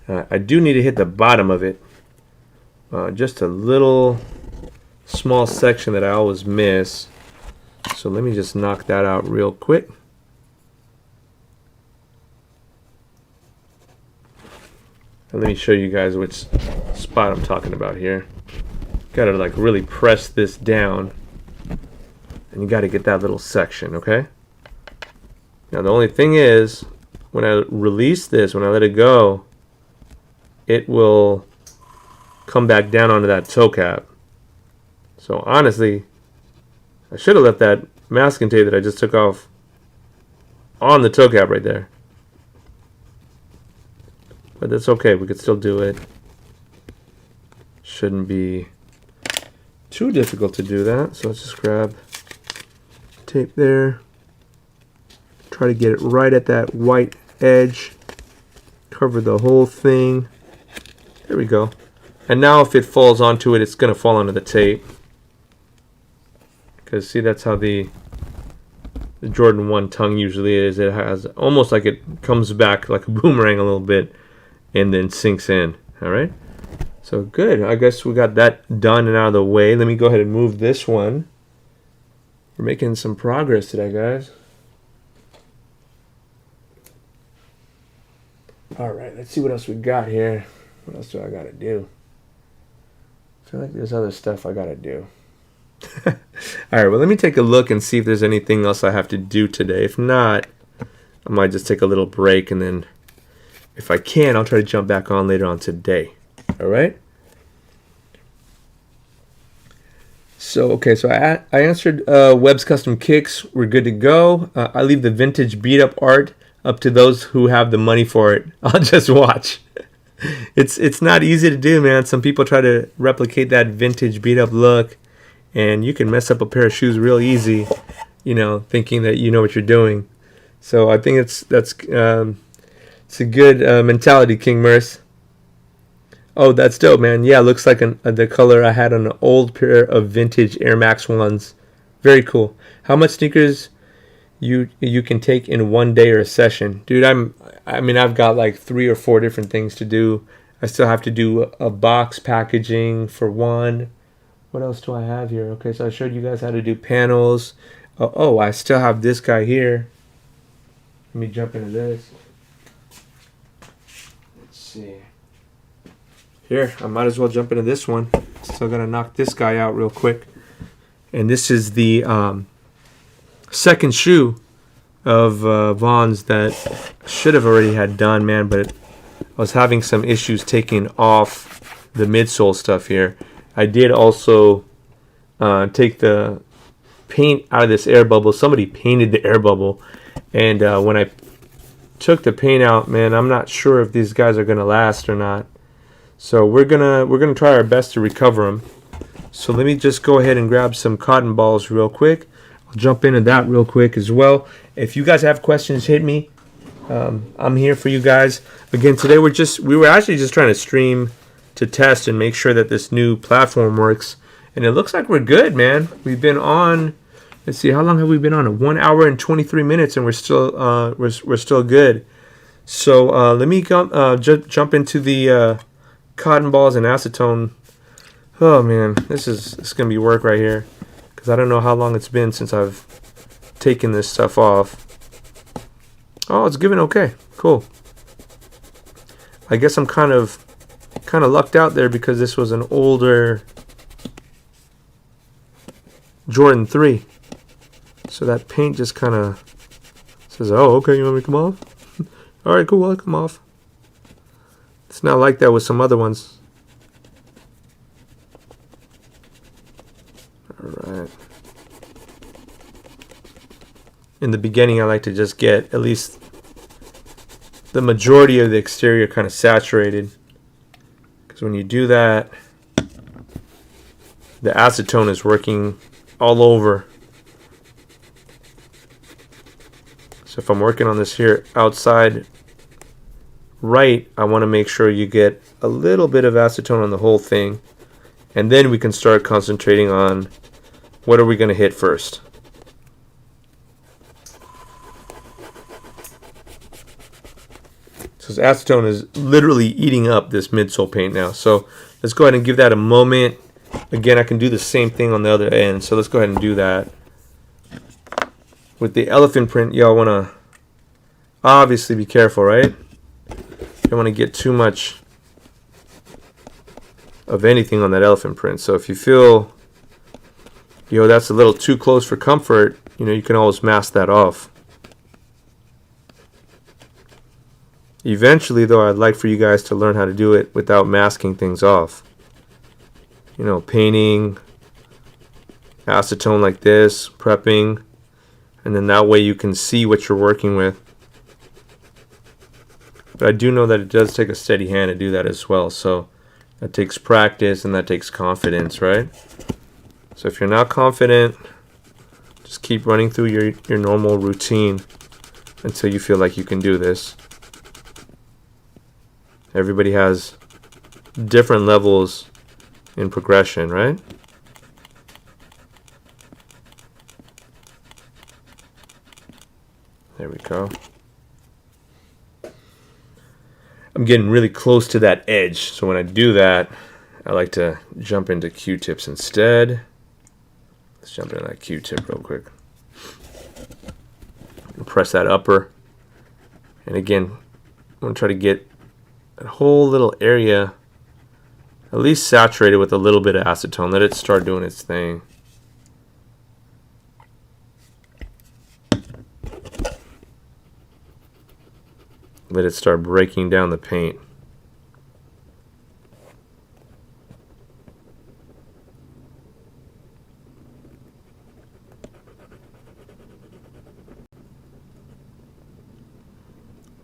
I do need to hit the bottom of it. Just a little small section that I always miss. So let me just knock that out real quick. And let me show you guys which spot I'm talking about here. Gotta like really press this down. And you gotta get that little section, okay? Now the only thing is, when I release this, when I let it go, it will come back down onto that toe cap. So honestly, I should have left that masking tape that I just took off on the toe cap right there. But that's okay, we could still do it. Shouldn't be too difficult to do that. So let's just grab tape there. Try to get it right at that white edge. Cover the whole thing. There we go. And now if it falls onto it, it's going to fall onto the tape. Because see, that's how the Jordan 1 tongue usually is. It has almost like it comes back like a boomerang a little bit and then sinks in. Alright? So good. I guess we got that done and out of the way. Let me go ahead and move this one. We're making some progress today, guys. Alright, let's see what else we got here. What else do I gotta do? I feel like there's other stuff I gotta do. Alright, well let me take a look and see if there's anything else I have to do today. If not, I might just take a little break, and then if I can, I'll try to jump back on later on today. Alright? So, okay, so I answered Webb's Custom Kicks. We're good to go. I leave the vintage beat-up art up to those who have the money for it. I'll just watch. It's not easy to do, man. Some people try to replicate that vintage beat-up look, and you can mess up a pair of shoes real easy, you know, thinking that you know what you're doing. So I think it's a good mentality, King Merce. Oh, that's dope, man. Yeah, looks like the color I had on an old pair of vintage Air Max 1s. Very cool. How much sneakers you can take in one day or a session? Dude, I've got like 3 or 4 different things to do. I still have to do a box packaging for one. What else do I have here? Okay, so I showed you guys how to do panels. Oh, I still have this guy here. Let me jump into this. Let's see. Here, I might as well jump into this one. Still gonna knock this guy out real quick. And this is the second shoe of Vaughn's that should have already had done, man, but I was having some issues taking off the midsole stuff here. I did also take the paint out of this air bubble. Somebody painted the air bubble, and when I took the paint out, man, I'm not sure if these guys are gonna last or not. So we're gonna try our best to recover them. So let me just go ahead and grab some cotton balls real quick. I'll jump into that real quick as well. If you guys have questions, hit me. I'm here for you guys. Again, today we were actually just trying to stream to test and make sure that this new platform works. And it looks like we're good, man. We've been on. Let's see, how long have we been on? 1 hour and 23 minutes, and we're still good. So let me jump into the cotton balls and acetone. Oh man, this is gonna be work right here, because I don't know how long it's been since I've taken this stuff off. Oh, it's giving okay. Cool. I guess I'm kind of lucked out there, because this was an older Jordan 3. So that paint just kind of says, oh, okay, you want me to come off? All right, cool, I'll come off. It's not like that with some other ones. All right. In the beginning, I like to just get at least the majority of the exterior kind of saturated, because when you do that, the acetone is working all over. So if I'm working on this here outside right, I want to make sure you get a little bit of acetone on the whole thing, and then we can start concentrating on what are we going to hit first. So this acetone is literally eating up this midsole paint now. So let's go ahead and give that a moment. Again, I can do the same thing on the other end. So let's go ahead and do that. With the elephant print, y'all want to obviously be careful, right? You don't want to get too much of anything on that elephant print. So if you feel, that's a little too close for comfort, you can always mask that off. Eventually, though, I'd like for you guys to learn how to do it without masking things off. Painting, acetone like this, prepping, and then that way you can see what you're working with. But I do know that it does take a steady hand to do that as well. So that takes practice and that takes confidence, right? So if you're not confident, just keep running through your normal routine until you feel like you can do this. Everybody has different levels in progression, right? There we go. I'm getting really close to that edge, so when I do that, I like to jump into Q-tips instead. Let's jump into that Q-tip real quick. Press that upper. And again, I'm going to try to get that whole little area at least saturated with a little bit of acetone. Let it start doing its thing. Let it start breaking down the paint.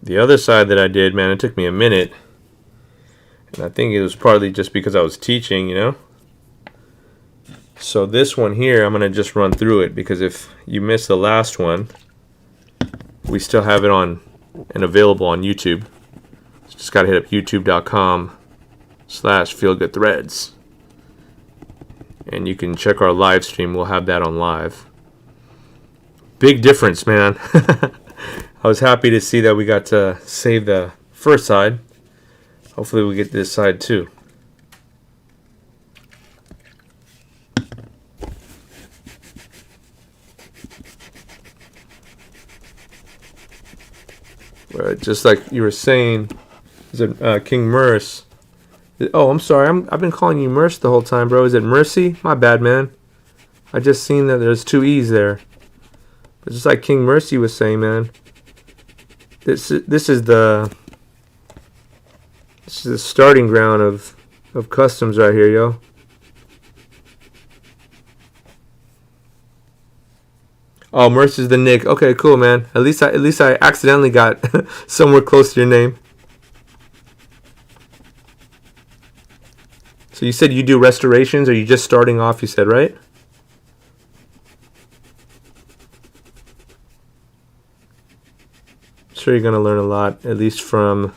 The other side that I did, man, it took me a minute. And I think it was partly just because I was teaching, So this one here, I'm going to just run through it because if you missed the last one, we still have it on and available on YouTube. So just got to hit up youtube.com/feelgoodthreads. And you can check our live stream. We'll have that on live. Big difference, man. I was happy to see that we got to save the first side. Hopefully we get this side too. Just like you were saying, is it King Merce? Oh, I'm sorry. I've been calling you Merce the whole time, bro. Is it Mercy? My bad, man. I just seen that there's 2 E's there. But just like King Mercy was saying, man, this is the starting ground of customs right here, yo. Oh, Merce is the Nick. Okay, cool, man. At least I accidentally got somewhere close to your name. So you said you do restorations, or you just starting off, you said, right? I'm sure you're going to learn a lot, at least from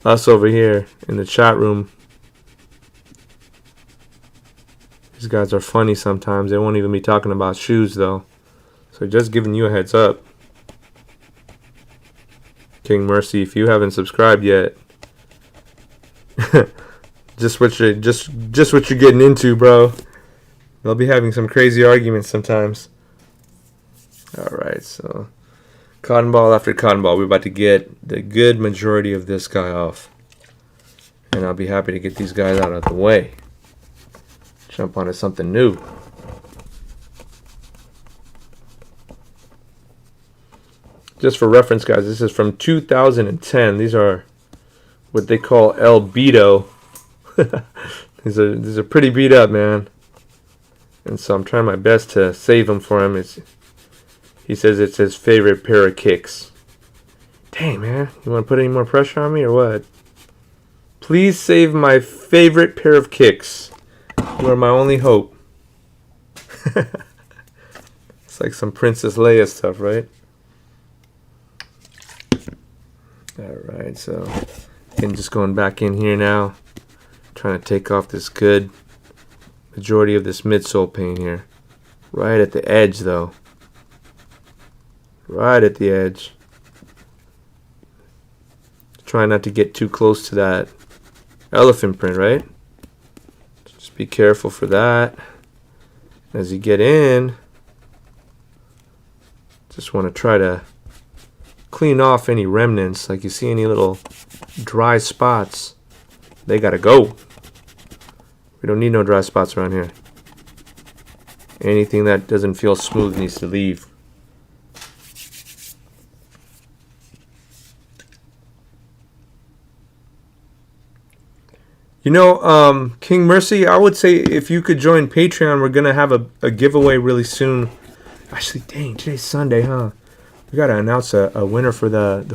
us over here in the chat room. These guys are funny sometimes. They won't even be talking about shoes, though. So just giving you a heads up. King Mercy, if you haven't subscribed yet, just what you're getting into, bro. They'll be having some crazy arguments sometimes. All right, so cotton ball after cotton ball. We're about to get the good majority of this guy off. And I'll be happy to get these guys out of the way. Jump onto something new. Just for reference, guys, this is from 2010. These are what they call El Beto. these are pretty beat up, man. And so I'm trying my best to save them for him. He says it's his favorite pair of kicks. Dang, man. You want to put any more pressure on me or what? Please save my favorite pair of kicks. You are my only hope. It's like some Princess Leia stuff, right? Alright, so again, just going back in here now. Trying to take off this good majority of this midsole paint here. Right at the edge, though. Right at the edge. Try not to get too close to that elephant print, right? Just be careful for that. As you get in, just want to try to clean off any remnants. Like you see any little dry spots, they gotta go. We don't need no dry spots around here. Anything that doesn't feel smooth needs to leave. You know, King Mercy, I would say if you could join Patreon, we're going to have a giveaway really soon. Actually, dang, today's Sunday, huh? We got to announce a winner for the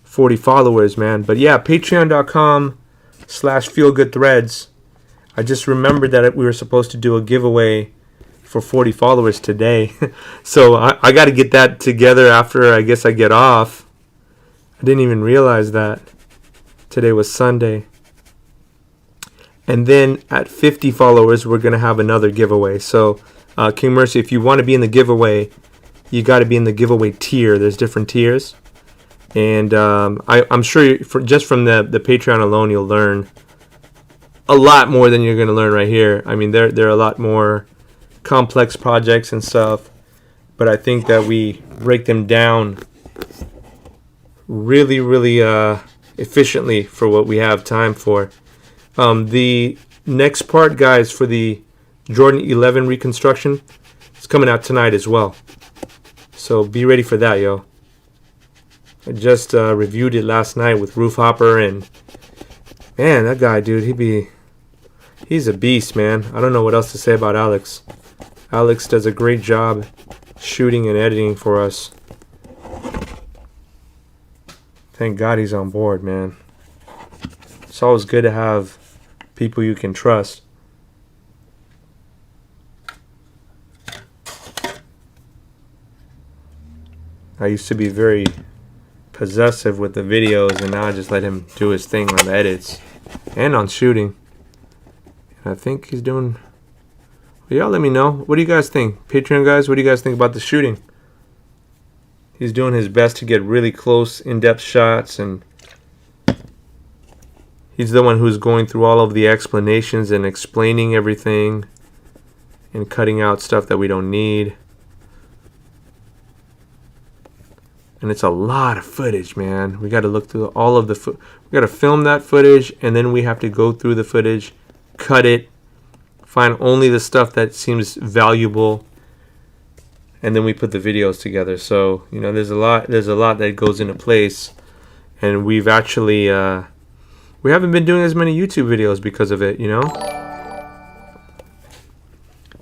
40 followers, man. But yeah, patreon.com/feelgoodthreads. I just remembered that we were supposed to do a giveaway for 40 followers today. So I got to get that together after I guess I get off. I didn't even realize that today was Sunday. And then at 50 followers, we're going to have another giveaway. So, King Mercy, if you want to be in the giveaway, you got to be in the giveaway tier. There's different tiers. And I'm sure just from the Patreon alone, you'll learn a lot more than you're going to learn right here. I mean, there are a lot more complex projects and stuff. But I think that we break them down really, really efficiently for what we have time for. The next part, guys, for the Jordan 11 reconstruction is coming out tonight as well. So be ready for that, yo. I just reviewed it last night with Roof Hopper, and man, that guy, dude, he's a beast, man. I don't know what else to say about Alex. Alex does a great job shooting and editing for us. Thank God he's on board, man. It's always good to have people you can trust. I used to be very possessive with the videos, and now I just let him do his thing on the edits and on shooting. And I think he's doing... Well, y'all let me know. What do you guys think? Patreon guys, what do you guys think about the shooting? He's doing his best to get really close, in-depth shots, and he's the one who's going through all of the explanations and explaining everything and cutting out stuff that we don't need. And it's a lot of footage, man. We got to look through all of the we got to film that footage, and then we have to go through the footage, cut it, find only the stuff that seems valuable, and then we put the videos together. So, you know, there's a lot that goes into place, and we've actually we haven't been doing as many YouTube videos because of it, you know.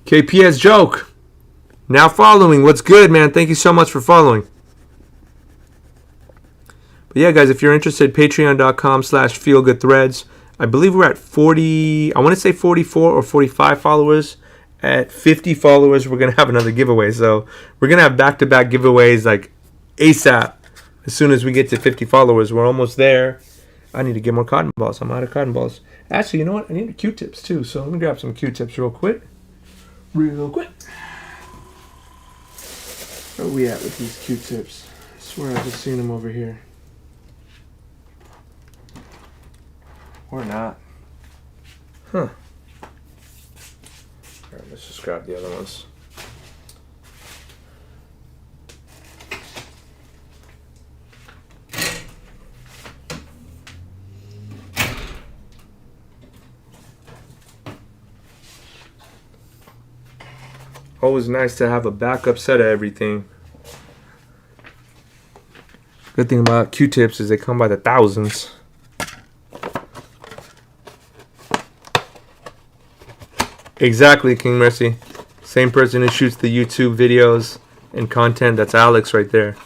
KPS Joke, now following. What's good, man? Thank you so much for following. But yeah, guys, if you're interested, patreon.com/feelgoodthreads. I believe we're at 40, I want to say 44 or 45 followers. At 50 followers, we're going to have another giveaway. So we're going to have back-to-back giveaways like ASAP. As soon as we get to 50 followers, we're almost there. I need to get more cotton balls. I'm out of cotton balls. Actually, you know what? I need Q-tips too. So let me grab some Q-tips real quick. Where are we at with these Q-tips? I swear I've just seen them over here. Or not. Huh. Alright, let's just grab the other ones. Always nice to have a backup set of everything. Good thing about Q-tips is they come by the thousands. Exactly, King Mercy. Same person who shoots the YouTube videos and content. That's Alex right there.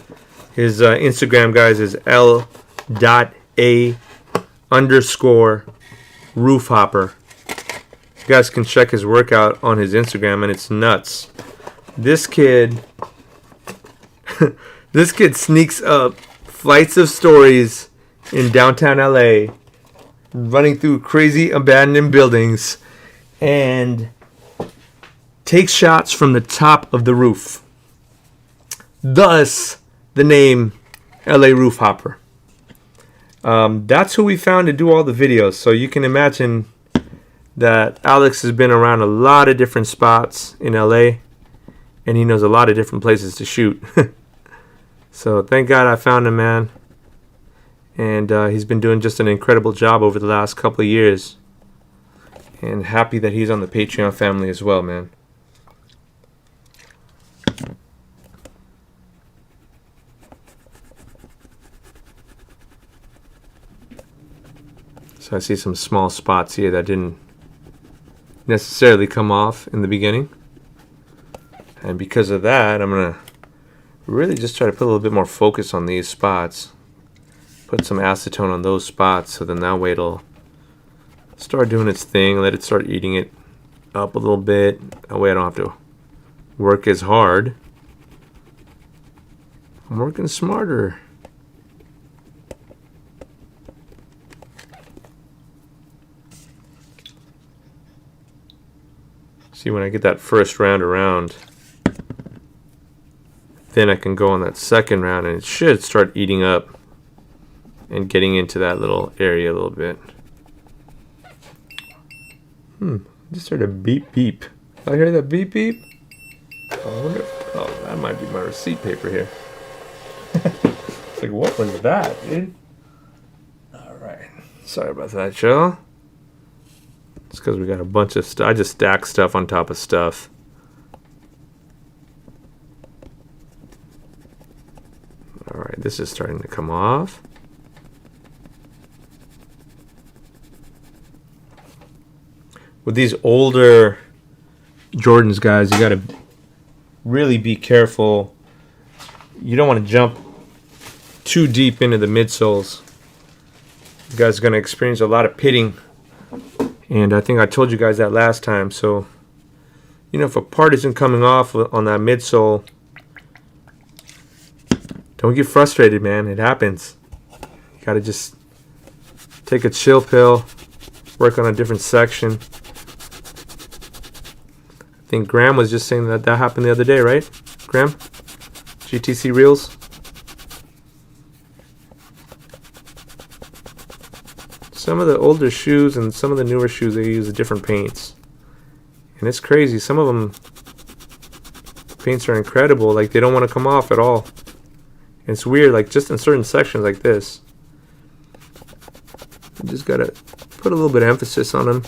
His Instagram, guys, is L.A_roof_hopper. You guys can check his workout on his Instagram, and it's nuts. This kid sneaks up flights of stories in downtown LA, running through crazy abandoned buildings, and takes shots from the top of the roof. Thus, the name LA Roof Hopper. That's who we found to do all the videos. So you can imagine that Alex has been around a lot of different spots in LA, and he knows a lot of different places to shoot. So thank God I found him, man. And he's been doing just an incredible job over the last couple of years. And happy that he's on the Patreon family as well, man. So I see some small spots here that didn't necessarily come off in the beginning. And because of that, I'm going to really just try to put a little bit more focus on these spots. Put some acetone on those spots, so then that way it'll start doing its thing. Let it start eating it up a little bit. That way I don't have to work as hard. I'm working smarter. See, when I get that first round around, then I can go on that second round and it should start eating up and getting into that little area a little bit. Just heard a beep beep. I hear that beep beep? I wonder if, oh, that might be my receipt paper here. It's like, what was that, dude? Alright. Sorry about that, y'all. It's because we got a bunch of stuff. I just stack stuff on top of stuff. Alright, this is starting to come off. With these older Jordans, guys, you got to really be careful. You don't want to jump too deep into the midsoles. You guys are going to experience a lot of pitting. And I think I told you guys that last time. So, you know, if a part isn't coming off on that midsole, don't get frustrated, man. It happens. You got to just take a chill pill, work on a different section. I think Graham was just saying that happened the other day, right? Graham? GTC Reels? Some of the older shoes and some of the newer shoes, they use different paints. And it's crazy. Some of them, paints are incredible. Like, they don't want to come off at all. And it's weird, like, just in certain sections like this. You just got to put a little bit of emphasis on them.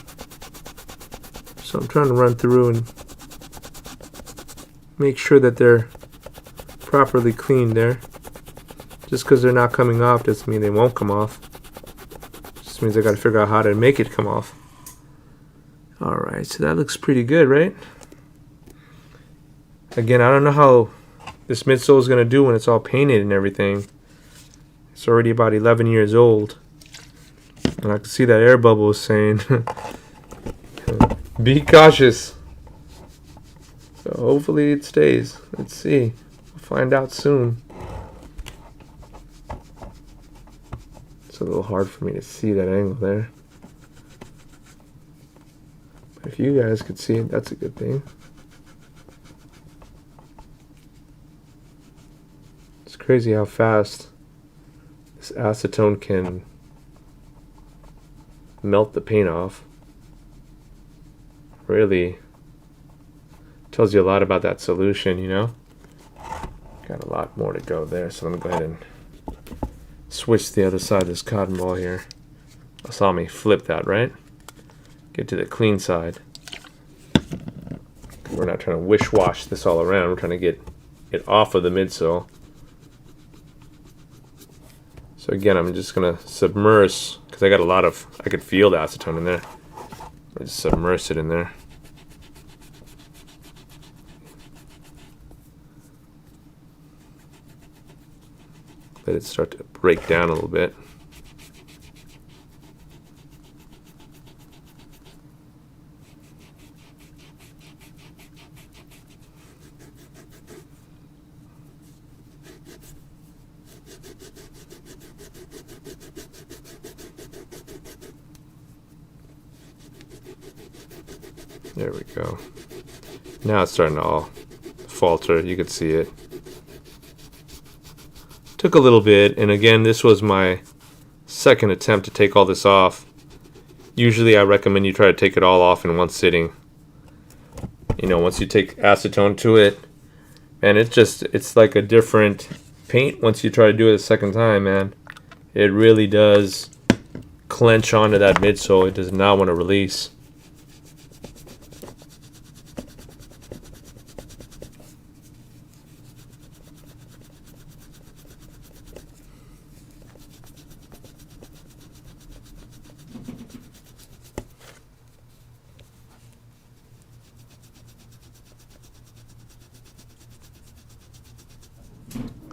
So I'm trying to run through and make sure that they're properly cleaned there. Just because they're not coming off doesn't mean they won't come off. Just means I got to figure out how to make it come off. Alright, so that looks pretty good, right? Again, I don't know how this midsole is going to do when it's all painted and everything. It's already about 11 years old. And I can see that air bubble is saying, be cautious. So hopefully it stays. Let's see. We'll find out soon. It's a little hard for me to see that angle there. But if you guys could see it, that's a good thing. It's crazy how fast this acetone can melt the paint off. Really tells you a lot about that solution, you know. Got a lot more to go there, so let me go ahead and switch to the other side of this cotton ball here. I saw me flip that, right? Get to the clean side. We're not trying to wish-wash this all around. We're trying to get it off of the midsole. So again, I'm just gonna submerge, because I got a lot of, I could feel the acetone in there. I just submerge it in there. Let it start to break down a little bit. There we go. Now it's starting to all falter. You can see it. Took a little bit, and again, this was my second attempt to take all this off. Usually I recommend you try to take it all off in one sitting. You know, once you take acetone to it, and it's like a different paint once you try to do it a second time, man. It really does clench onto that midsole. It does not want to release.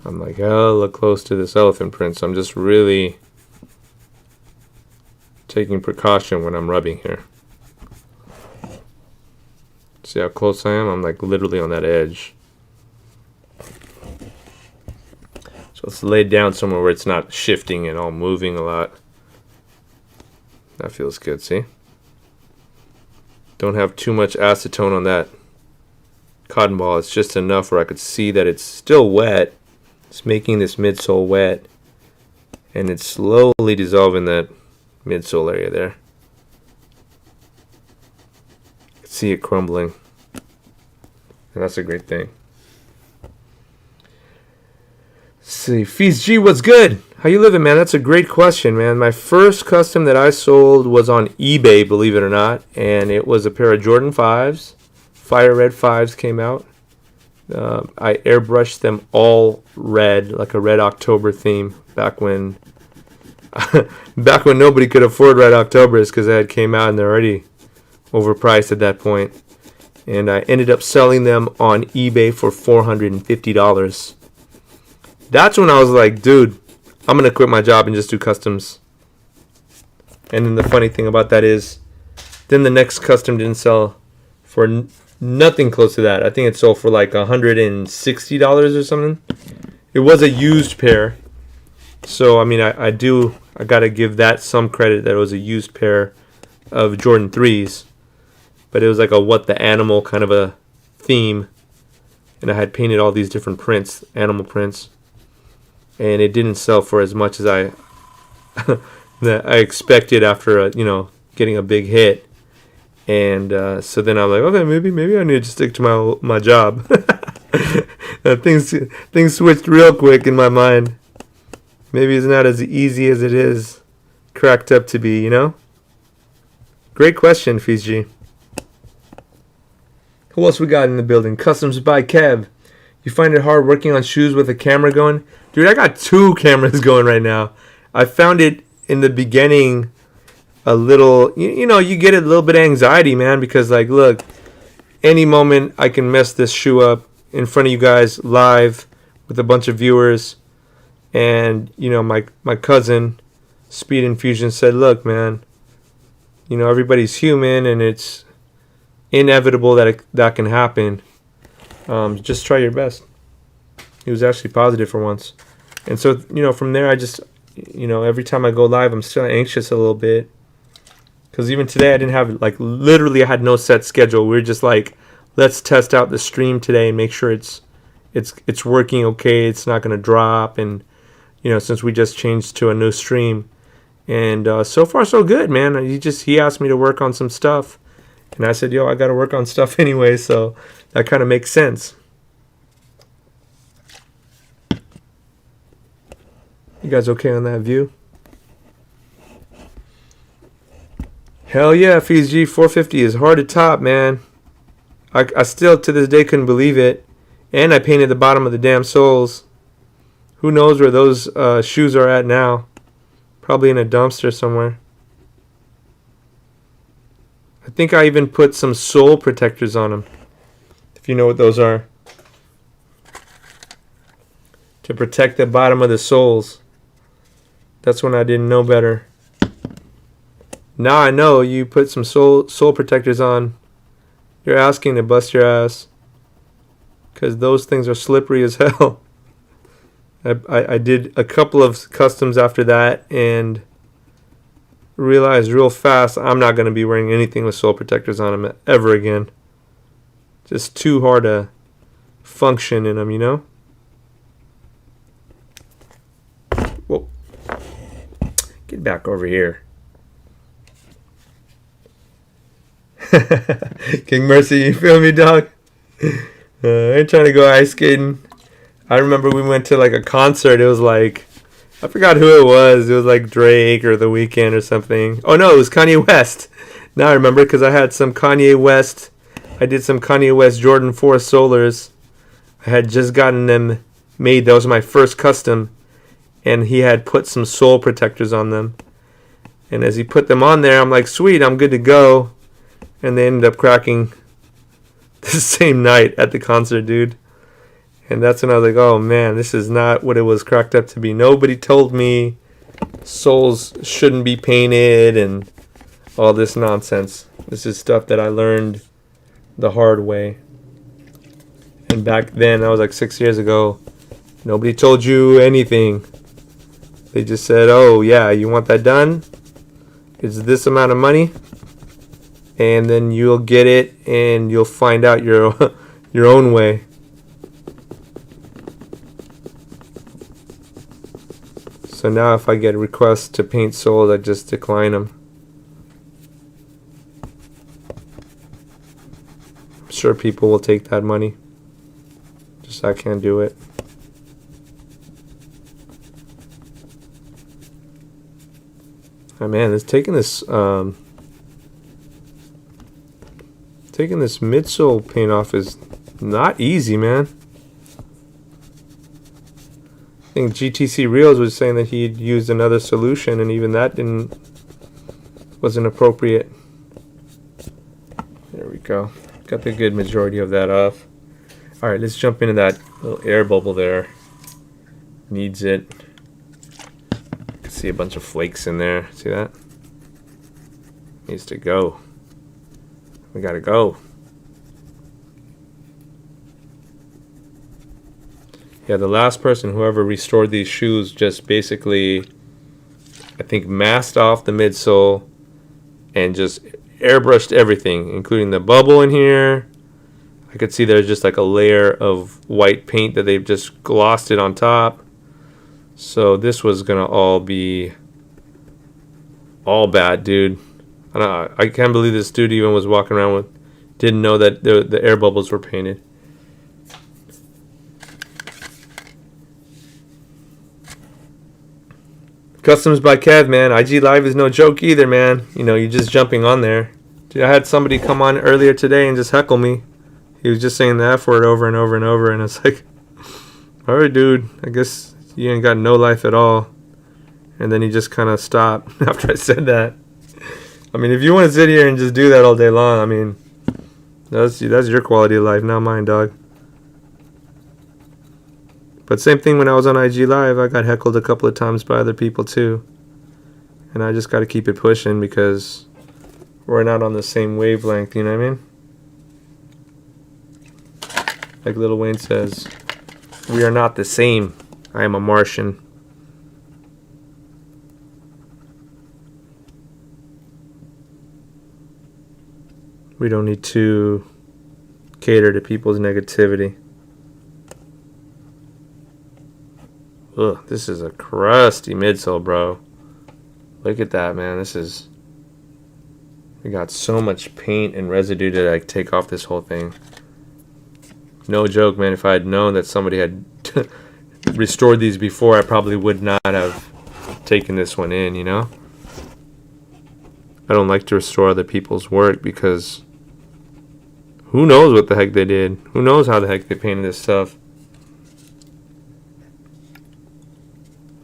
I'm like hella close to this elephant print, so I'm just really taking precaution when I'm rubbing here. See how close I am? I'm like literally on that edge. So let's lay it down somewhere where it's not shifting and all moving a lot. That feels good, see? Don't have too much acetone on that cotton ball. It's just enough where I could see that it's still wet. It's making this midsole wet, and it's slowly dissolving that midsole area there. You can see it crumbling, and that's a great thing. Let's see, Feast G, what's good? How you living, man? That's a great question, man. My first custom that I sold was on eBay, believe it or not, and it was a pair of Jordan 5s. Fire Red 5s came out. I airbrushed them all red, like a Red October theme, back when nobody could afford Red Octobers because they had came out and they're already overpriced at that point. And I ended up selling them on eBay for $450. That's when I was like, dude, I'm gonna quit my job and just do customs. And then the funny thing about that is, then the next custom didn't sell for nothing close to that. I think it sold for like $160 or something. It was a used pair, so I mean, I gotta give that some credit that it was a used pair of Jordan 3s, but it was like a what the animal kind of a theme, and I had painted all these different prints, animal prints, and it didn't sell for as much as I that I expected after getting a big hit. And so then I'm like, okay, maybe I need to stick to my job. Things switched real quick in my mind. Maybe it's not as easy as it is cracked up to be, you know? Great question, Fiji. Who else we got in the building? Customs by Kev. You find it hard working on shoes with a camera going? Dude, I got 2 cameras going right now. I found it in the beginning a little, you get a little bit of anxiety, man, because like, look, any moment I can mess this shoe up in front of you guys live with a bunch of viewers. And, my cousin, Speed Infusion, said, look, man, everybody's human and it's inevitable that can happen. Just try your best. He was actually positive for once. And so, from there, I just, every time I go live, I'm still anxious a little bit. Because even today, I didn't have, literally, I had no set schedule. We were just like, let's test out the stream today and make sure it's working okay. It's not going to drop. And, since we just changed to a new stream. And so far, so good, man. He asked me to work on some stuff. And I said, I got to work on stuff anyway. So that kind of makes sense. You guys okay on that view? Hell yeah, Fiji 450 is hard to top, man. I still to this day couldn't believe it. And I painted the bottom of the damn soles. Who knows where those shoes are at now? Probably in a dumpster somewhere. I think I even put some sole protectors on them. If you know what those are. To protect the bottom of the soles. That's when I didn't know better. Now I know you put some sole protectors on. You're asking to bust your ass. Because those things are slippery as hell. I did a couple of customs after that and realized real fast I'm not going to be wearing anything with sole protectors on them ever again. Just too hard to function in them, Whoa. Get back over here. King Mercy, you feel me, dog? I ain't trying to go ice skating. I remember we went to like a concert. It was like, I forgot who it was. It was like Drake or The Weeknd or something. Oh no, it was Kanye West. Now I remember because I had some Kanye West. I did some Kanye West Jordan 4 Solars. I had just gotten them made. That was my first custom. And he had put some sole protectors on them. And as he put them on there, I'm like, sweet, I'm good to go. And they ended up cracking the same night at the concert, dude. And that's when I was like, oh man, this is not what it was cracked up to be. Nobody told me soles shouldn't be painted and all this nonsense. This is stuff that I learned the hard way. And back then, that was like 6 years ago, nobody told you anything. They just said, oh yeah, you want that done? It's this amount of money. And then you'll get it and you'll find out your own way. So now if I get requests to paint soles, I just decline them. I'm sure people will take that money. Just I can't do it. Oh man, it's taking this midsole paint off is not easy, man. I think GTC Reels was saying that he'd used another solution, and even that wasn't appropriate. There we go. Got the good majority of that off. All right, let's jump into that little air bubble there. Needs it. You can see a bunch of flakes in there. See that? Needs to go. We gotta go. Yeah, the last person, whoever restored these shoes, just basically, I think, masked off the midsole and just airbrushed everything, including the bubble in here. I could see there's just like a layer of white paint that they've just glossed it on top. So this was gonna all be all bad, dude. I can't believe this dude even was walking around with, didn't know that the air bubbles were painted. Customs by Kev, man. IG Live is no joke either, man. You know, you're just jumping on there. Dude, I had somebody come on earlier today and just heckle me. He was just saying the F word over and over and over, and it's like, alright, dude, I guess you ain't got no life at all. And then he just kind of stopped after I said that. I mean, if you want to sit here and just do that all day long, I mean, that's your quality of life, not mine, dog. But same thing when I was on IG Live, I got heckled a couple of times by other people too. And I just got to keep it pushing because we're not on the same wavelength, you know what I mean? Like Lil Wayne says, we are not the same. I am a Martian. We don't need to cater to people's negativity. Ugh, this is a crusty midsole, bro. Look at that, man. We got so much paint and residue to like take off this whole thing. No joke, man. If I had known that somebody had restored these before, I probably would not have taken this one in, you know? I don't like to restore other people's work because who knows what the heck they did? Who knows how the heck they painted this stuff?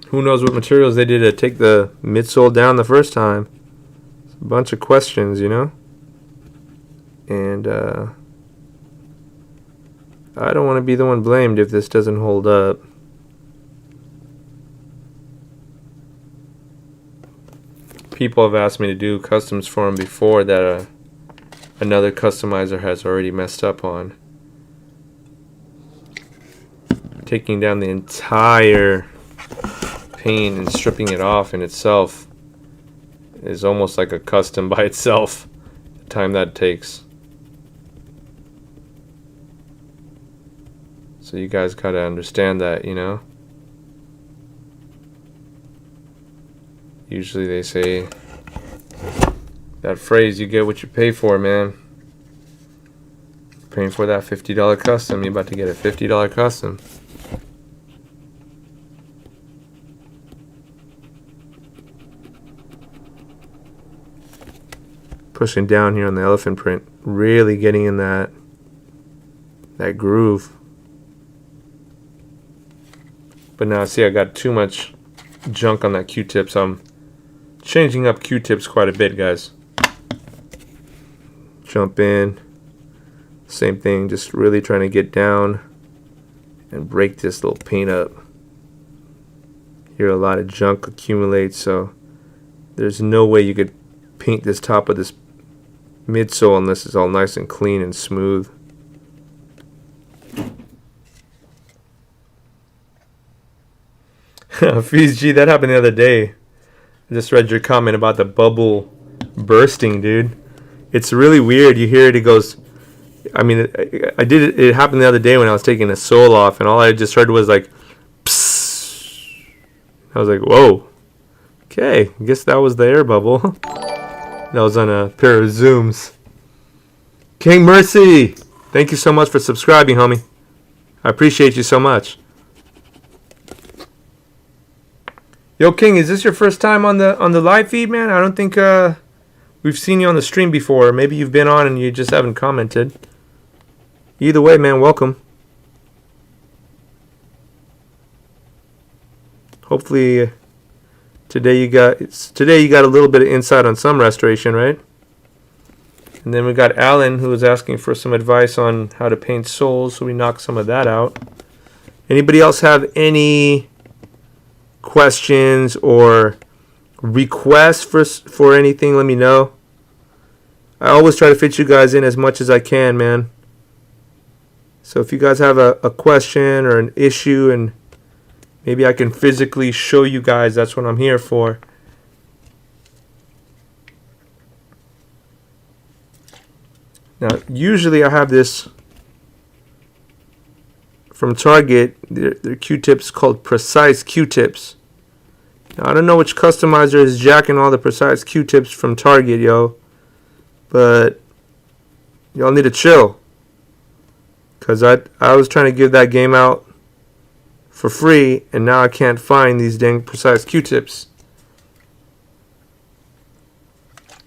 Who knows what materials they did to take the midsole down the first time? It's a bunch of questions, you know? And I don't want to be the one blamed if this doesn't hold up. People have asked me to do customs for them before that another customizer has already messed up on. Taking down the entire paint and stripping it off in itself is almost like a custom by itself, the time that takes. So you guys gotta understand that, you know? Usually they say that phrase, you get what you pay for, man. Paying for that $50 custom, you're about to get a $50 custom. Pushing down here on the elephant print, really getting in that groove. But now see, I got too much junk on that Q-tip, so I'm changing up Q-tips quite a bit, guys. Jump in, same thing, just really trying to get down and break this little paint up. Here a lot of junk accumulates, so there's no way you could paint this top of this midsole unless it's all nice and clean and smooth. Fees G, that happened the other day. I just read your comment about the bubble bursting, dude. It's really weird. You hear it, it goes. I mean, I did it. It happened the other day when I was taking the sole off, and all I just heard was like, psst. I was like, whoa. Okay, I guess that was the air bubble. That was on a pair of Zooms. King Mercy, thank you so much for subscribing, homie. I appreciate you so much. Yo, King, is this your first time on the live feed, man? I don't think we've seen you on the stream before. Maybe you've been on and you just haven't commented. Either way, man, welcome. Hopefully today you got a little bit of insight on some restoration, right? And then we got Alan, who was asking for some advice on how to paint soles, so we knocked some of that out. Anybody else have any questions or requests for anything? Let me know. I always try to fit you guys in as much as I can, man. So if you guys have a question or an issue and maybe I can physically show you guys, that's what I'm here for. Now, usually I have this from Target. They're Q-tips called Precise Q-tips. Now, I don't know which customizer is jacking all the Precise Q-tips from Target, yo. But y'all need to chill. Because I was trying to give that game out for free, and now I can't find these dang Precise Q-tips.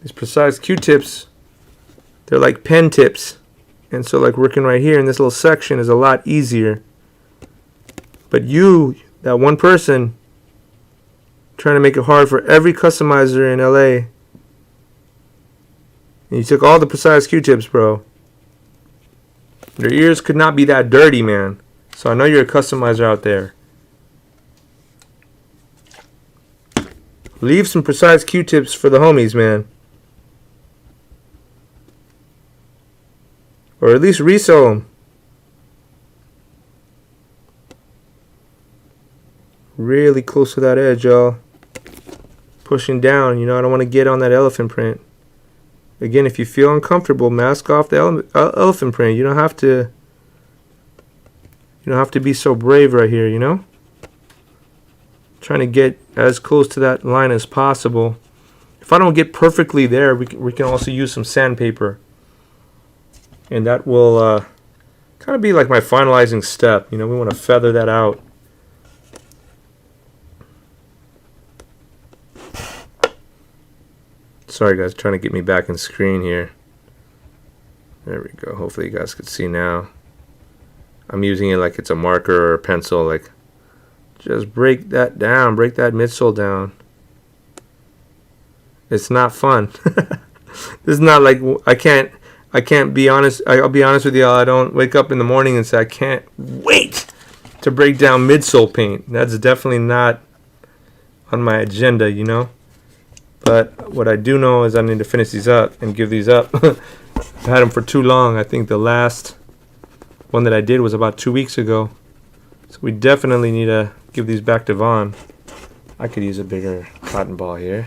These Precise Q-tips, they're like pen tips. And so like working right here in this little section is a lot easier. But you, that one person, trying to make it hard for every customizer in LA. And you took all the Precise Q-tips, bro. Your ears could not be that dirty, man. So I know you're a customizer out there. Leave some Precise Q-tips for the homies, man. Or at least resell them. Really close to that edge, y'all. Pushing down, you know, I don't want to get on that elephant print. Again, if you feel uncomfortable, mask off the elephant print. You don't have to be so brave right here, you know? Trying to get as close to that line as possible. If I don't get perfectly there, we can also use some sandpaper. And that will kind of be like my finalizing step. You know, we want to feather that out. Sorry guys, trying to get me back in screen here. There we go. Hopefully you guys can see now. I'm using it like it's a marker or a pencil. Like, just break that down. Break that midsole down. It's not fun. This is not like, I can't be honest. I'll be honest with y'all. I don't wake up in the morning and say, I can't wait to break down midsole paint. That's definitely not on my agenda, you know. But what I do know is I need to finish these up and give these up. I've had them for too long. I think the last one that I did was about 2 weeks ago. So we definitely need to give these back to Vaughn. I could use a bigger cotton ball here.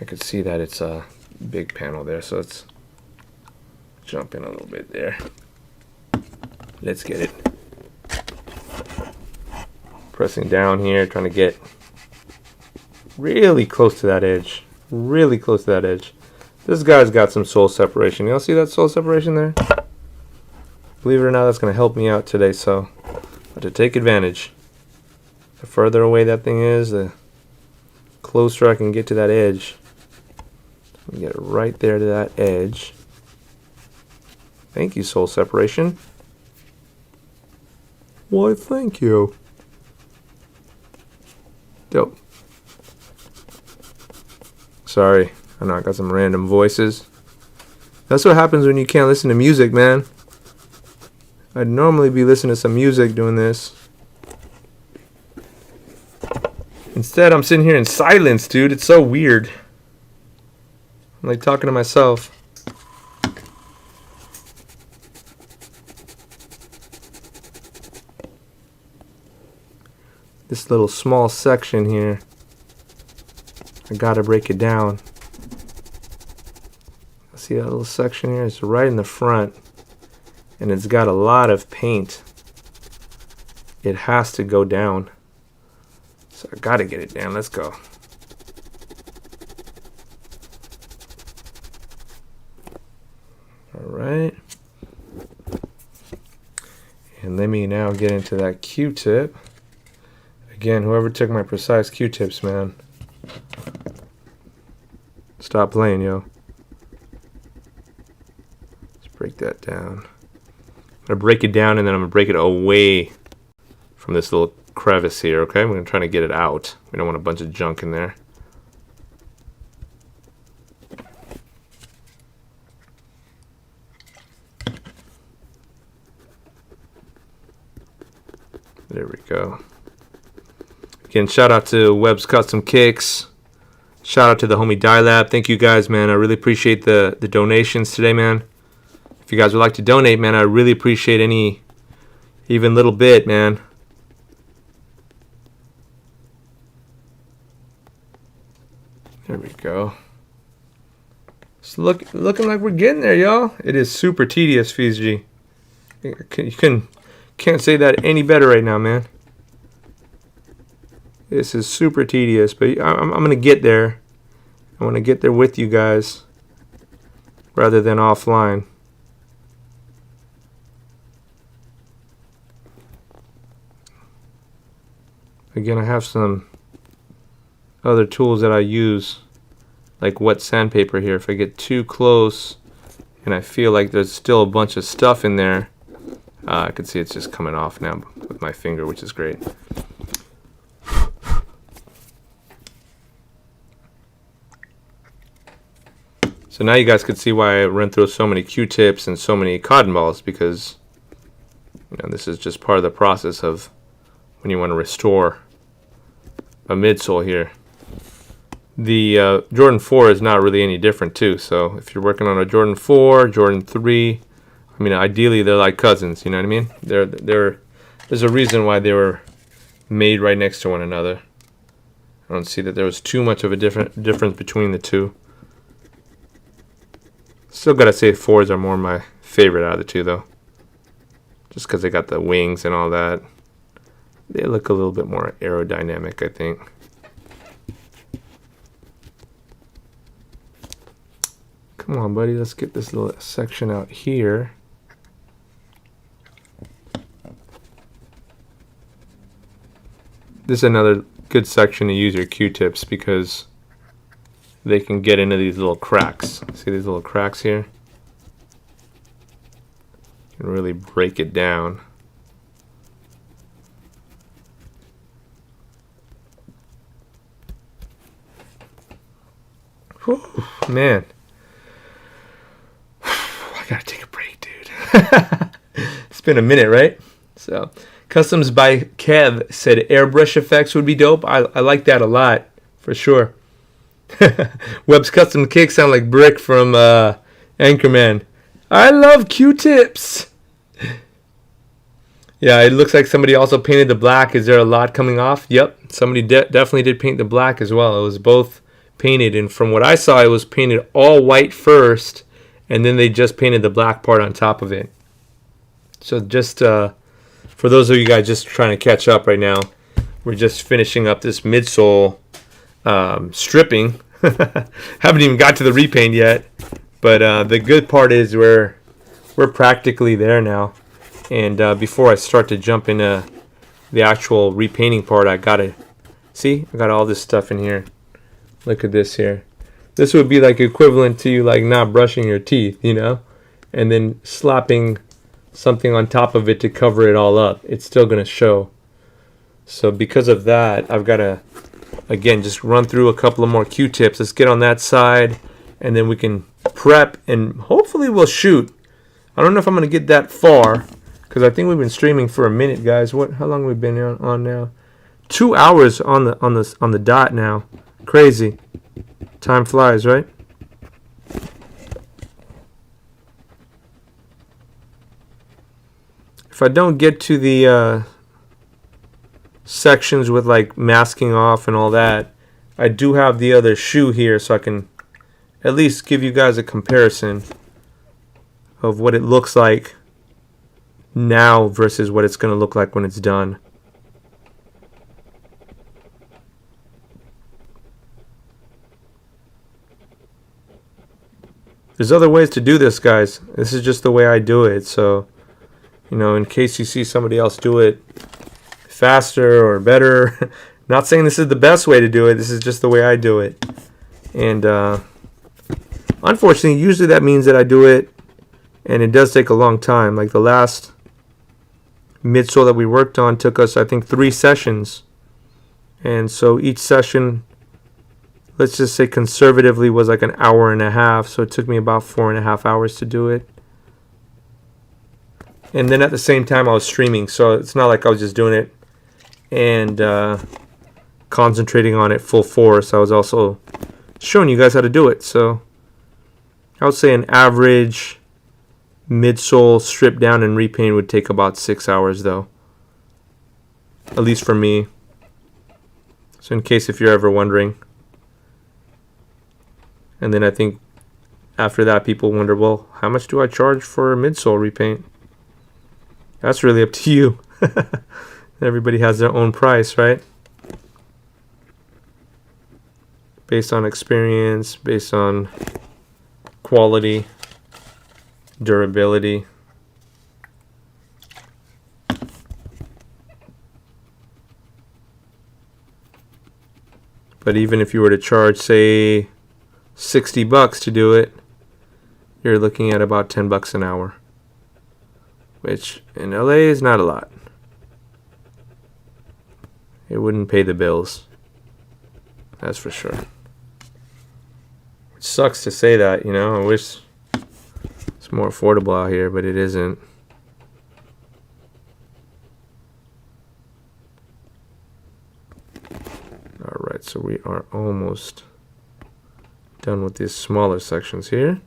I could see that it's a big panel there. So let's jump in a little bit there. Let's get it. Pressing down here, trying to get Really close to that edge. Really close to that edge. This guy's got some soul separation. Y'all see that soul separation there? Believe it or not, that's going to help me out today, so I have to take advantage. The further away that thing is, the closer I can get to that edge. Get it right there to that edge. Thank you, soul separation. Why, thank you. Dope. Sorry, I know I got some random voices. That's what happens when you can't listen to music, man. I'd normally be listening to some music doing this. Instead, I'm sitting here in silence, dude. It's so weird. I'm like talking to myself. This little small section here, I gotta break it down. See that little section here? It's right in the front, and it's got a lot of paint. It has to go down. So I gotta get it down. Let's go. Alright. And let me now get into that Q-tip. Again, whoever took my precise Q-tips, man. Stop playing, yo. Let's break that down. I'm going to break it down, and then I'm going to break it away from this little crevice here, okay? We're going to try to get it out. We don't want a bunch of junk in there. There we go. Again, shout out to Webb's Custom Kicks. Shout out to the homie Dylab. Thank you guys, man. I really appreciate the donations today, man. If you guys would like to donate, man, I really appreciate any, even little bit, man. There we go. It's looking like we're getting there, y'all. It is super tedious, Fiji. You can't say that any better right now, man. This is super tedious, but I'm going to get there. I want to get there with you guys rather than offline. Again, I have some other tools that I use, like wet sandpaper here. If I get too close and I feel like there's still a bunch of stuff in there, I can see it's just coming off now with my finger, which is great. So now you guys can see why I run through so many Q-tips and so many cotton balls, because this is just part of the process of when you want to restore a midsole here. The Jordan 4 is not really any different too. So if you're working on a Jordan 4, Jordan 3, I mean, ideally they're like cousins. You know what I mean? There's a reason why they were made right next to one another. I don't see that there was too much of a difference between the two. Still gotta say 4s are more my favorite out of the two, though. Just because they got the wings and all that. They look a little bit more aerodynamic, I think. Come on, buddy. Let's get this little section out here. This is another good section to use your Q-tips because they can get into these little cracks. See these little cracks here? You can really break it down. Whew, man. I gotta take a break, dude. It's been a minute, right? So, Customs by Kev said airbrush effects would be dope. I like that a lot, for sure. Webb's Custom Kicks sound like Brick from Anchorman. I love Q-tips. Yeah, it looks like somebody also painted the black. Is there a lot coming off? Yep, somebody definitely did paint the black as well. It was both painted, and from what I saw, it was painted all white first, and then they just painted the black part on top of it. So just for those of you guys just trying to catch up right now, we're just finishing up this midsole stripping. Haven't even got to the repaint yet, but the good part is we're practically there now. And before I start to jump into the actual repainting part, I got all this stuff in here. Look at this here. This would be like equivalent to you like not brushing your teeth, you know, and then slapping something on top of it to cover it all up. It's still going to show. So because of that, I've got to, again, just run through a couple of more Q-tips. Let's get on that side, and then we can prep, and hopefully we'll shoot. I don't know if I'm going to get that far, because I think we've been streaming for a minute, guys. How long have we been on now? 2 hours on the dot now. Crazy. Time flies, right? If I don't get to the sections with like masking off and all that, I do have the other shoe here, so I can at least give you guys a comparison of what it looks like now versus what it's going to look like when it's done. There's other ways to do this, guys. This is just the way I do it. So, you know, in case you see somebody else do it faster or better, not saying this is the best way to do it. This is just the way I do it. And unfortunately, usually that means that I do it, and it does take a long time. Like the last midsole that we worked on took us, I think, 3 sessions. And so each session, let's just say conservatively, was like an hour and a half. So it took me about 4.5 hours to do it. And then at the same time I was streaming, so it's not like I was just doing it and concentrating on it full force. I was also showing you guys how to do it. So I would say an average midsole strip down and repaint would take about 6 hours though. At least for me. So in case if you're ever wondering. And then I think after that people wonder, well, how much do I charge for a midsole repaint? That's really up to you. Everybody has their own price, right? Based on experience, based on quality, durability. But even if you were to charge, say, $60 to do it, you're looking at about $10 an hour, which in LA is not a lot. It wouldn't pay the bills, that's for sure. It sucks to say that, you know. I wish it's more affordable out here, but it isn't. Alright, so we are almost done with these smaller sections here.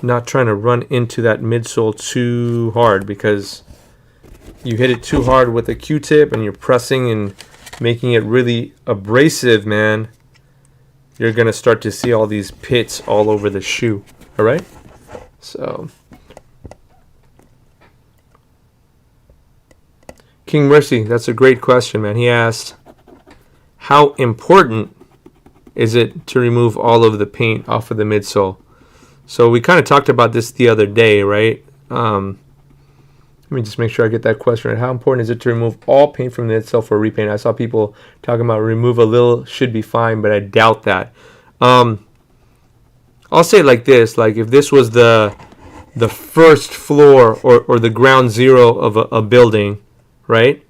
Not trying to run into that midsole too hard, because you hit it too hard with a Q-tip and you're pressing and making it really abrasive, man. You're gonna start to see all these pits all over the shoe. All right, so King Mercy, that's a great question, man. He asked, how important is it to remove all of the paint off of the midsole? So we kind of talked about this the other day, right? Let me just make sure I get that question right. How important is it to remove all paint from the midsole for repaint? I saw people talking about remove a little, should be fine, but I doubt that. I'll say it like this: like if this was the first floor or the ground zero of a building, right?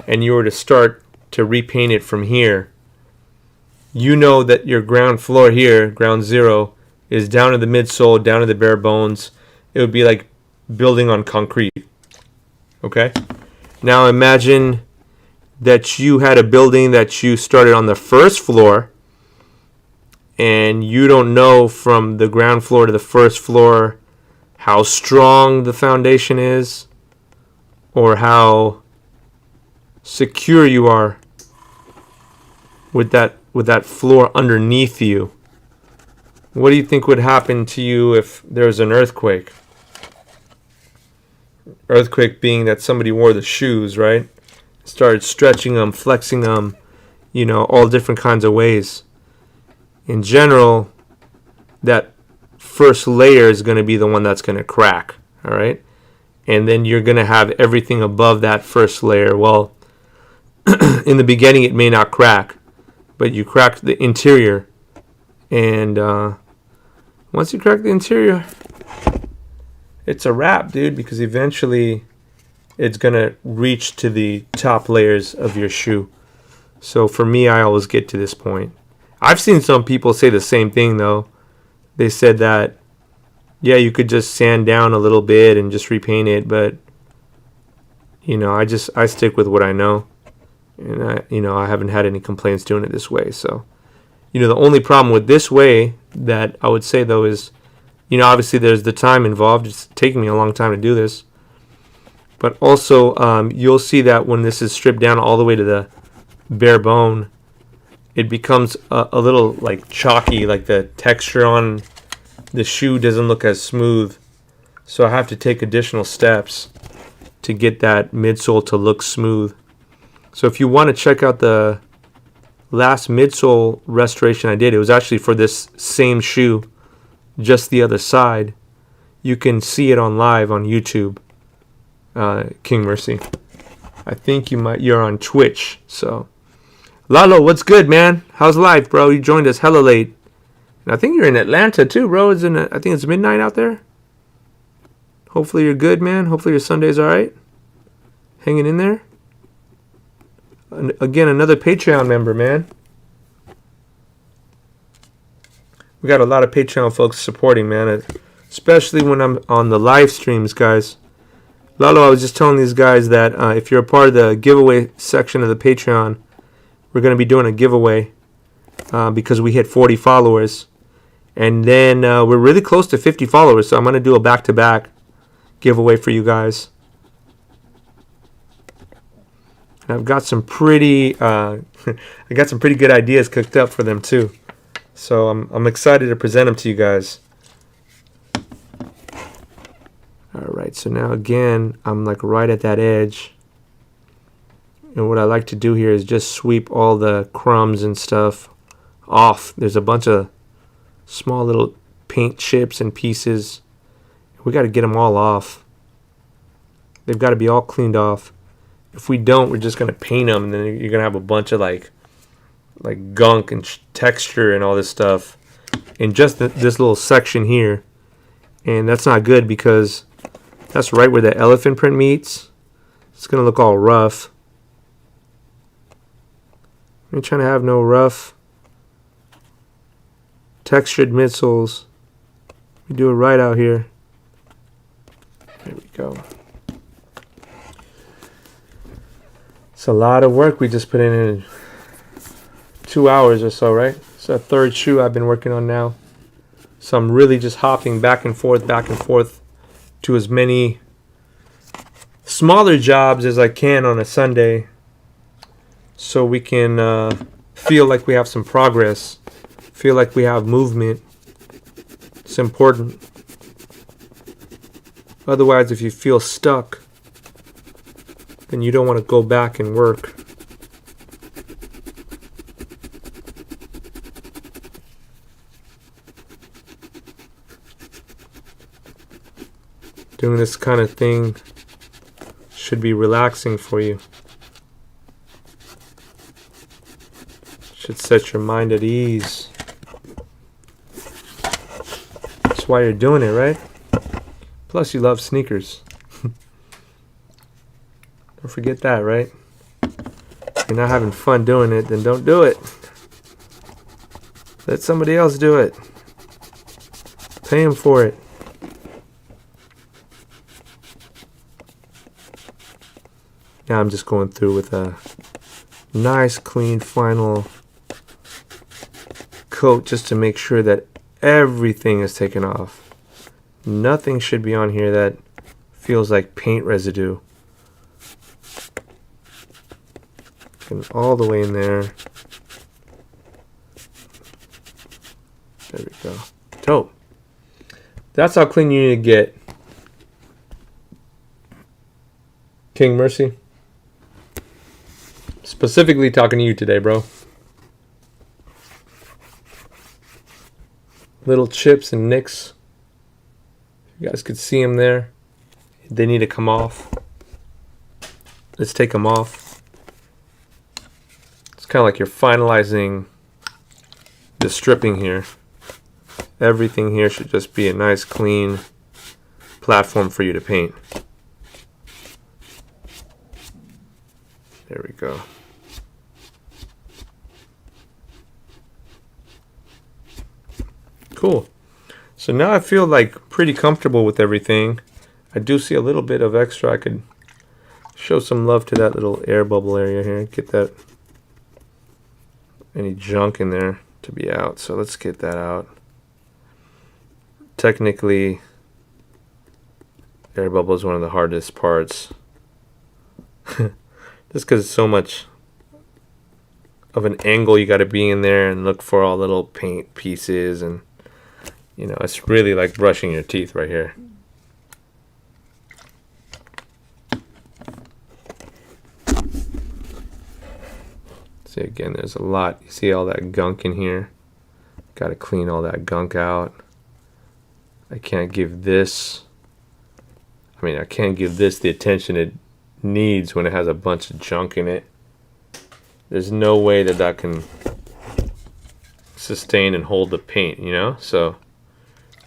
And you were to start to repaint it from here, you know that your ground floor here, ground zero, is down to the midsole, down to the bare bones. It would be like building on concrete. Okay? Now imagine that you had a building that you started on the first floor, and you don't know from the ground floor to the first floor how strong the foundation is or how secure you are with that floor underneath you. What do you think would happen to you if there was an earthquake? Earthquake being that somebody wore the shoes, right? Started stretching them, flexing them, you know, all different kinds of ways. In general, that first layer is going to be the one that's going to crack, all right? And then you're going to have everything above that first layer. Well, in the beginning, it may not crack, but you crack the interior. And once you crack the interior, it's a wrap, dude, because eventually it's going to reach to the top layers of your shoe. So for me, I always get to this point. I've seen some people say the same thing, though. They said that, yeah, you could just sand down a little bit and just repaint it, but, you know, I stick with what I know. And, I haven't had any complaints doing it this way. So, you know, the only problem with this way that I would say, though, is, you know, obviously there's the time involved. It's taking me a long time to do this. But also, you'll see that when this is stripped down all the way to the bare bone, it becomes a little like chalky, like the texture on the shoe doesn't look as smooth. So I have to take additional steps to get that midsole to look smooth. So if you want to check out the last midsole restoration I did, it was actually for this same shoe, just the other side. You can see it on live on YouTube, King Mercy. I think you're on Twitch, so. Lalo, what's good, man? How's life, bro? You joined us hella late. And I think you're in Atlanta, too, bro. I think it's midnight out there. Hopefully you're good, man. Hopefully your Sunday's all right. Hanging in there. And again, another Patreon member, man. We got a lot of Patreon folks supporting, man. Especially when I'm on the live streams, guys. Lalo, I was just telling these guys that if you're a part of the giveaway section of the Patreon, we're going to be doing a giveaway because we hit 40 followers. And then we're really close to 50 followers, so I'm going to do a back-to-back giveaway for you guys. And I've got some pretty good ideas cooked up for them too. So I'm excited to present them to you guys. All right, so now again, I'm like right at that edge. And what I like to do here is just sweep all the crumbs and stuff off. There's a bunch of small little paint chips and pieces. We got to get them all off. They've got to be all cleaned off. If we don't, we're just going to paint them, and then you're going to have a bunch of like gunk and texture and all this stuff in just this little section here. And that's not good because that's right where the elephant print meets. It's going to look all rough. I ain't trying to have no rough, textured midsoles. We do it right out here. There we go. It's a lot of work we just put in 2 hours or so, right? It's a third shoe I've been working on now. So I'm really just hopping back and forth to as many smaller jobs as I can on a Sunday, so we can feel like we have some progress, feel like we have movement. It's important. Otherwise, if you feel stuck, then you don't want to go back and work. Doing this kind of thing should be relaxing for you. Should set your mind at ease. That's why you're doing it, right? Plus, you love sneakers. Don't forget that, right? If you're not having fun doing it, then don't do it. Let somebody else do it. Pay them for it. Now I'm just going through with a nice, clean, final coat just to make sure that everything is taken off. Nothing should be on here that feels like paint residue. And all the way in there. There we go. Dope. That's how clean you need to get. King Mercy. specifically talking to you today, bro. Little chips and nicks. You guys could see them there. They need to come off. Let's take them off. It's kind of like you're finalizing the stripping here. Everything here should just be a nice, clean platform for you to paint. There we go. Cool. So now I feel like pretty comfortable with everything. I do see a little bit of extra. I could show some love to that little air bubble area here. Get that, any junk in there to be out. So let's get that out. Technically, air bubble is one of the hardest parts. Just because it's so much of an angle you got to be in there and look for all little paint pieces, and you know, it's really like brushing your teeth right here. See, again, there's a lot. You see all that gunk in here. Got to clean all that gunk out. I can't give this, I can't give this the attention it needs when it has a bunch of junk in it. There's no way that that can sustain and hold the paint, you know? So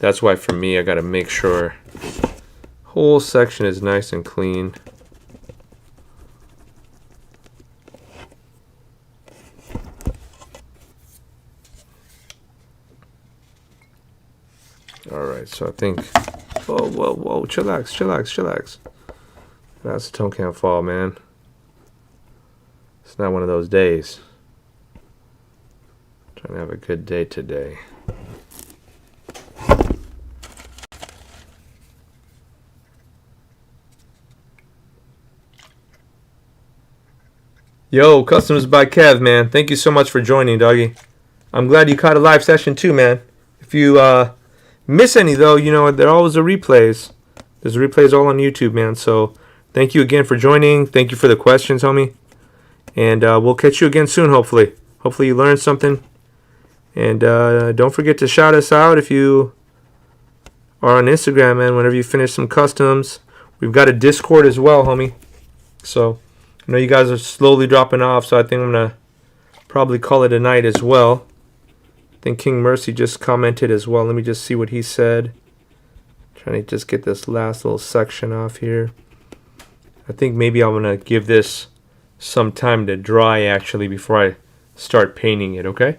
that's why for me, I got to make sure whole section is nice and clean. Alright, so I think, whoa, chillax. That's the tone can't fall, man. It's not one of those days. I'm trying to have a good day today. Yo, Customs by Kev, man. Thank you so much for joining, doggy. I'm glad you caught a live session too, man. If you miss any, though, you know, there are always the replays. There's replays all on YouTube, man. So thank you again for joining. Thank you for the questions, homie. And we'll catch you again soon, hopefully. Hopefully you learned something. And don't forget to shout us out if you are on Instagram, man, whenever you finish some customs. We've got a Discord as well, homie. So I know you guys are slowly dropping off, so I think I'm going to probably call it a night as well. I think King Mercy just commented as well. Let me just see what he said. Trying to just get this last little section off here. I think maybe I'm going to give this some time to dry, actually, before I start painting it, okay?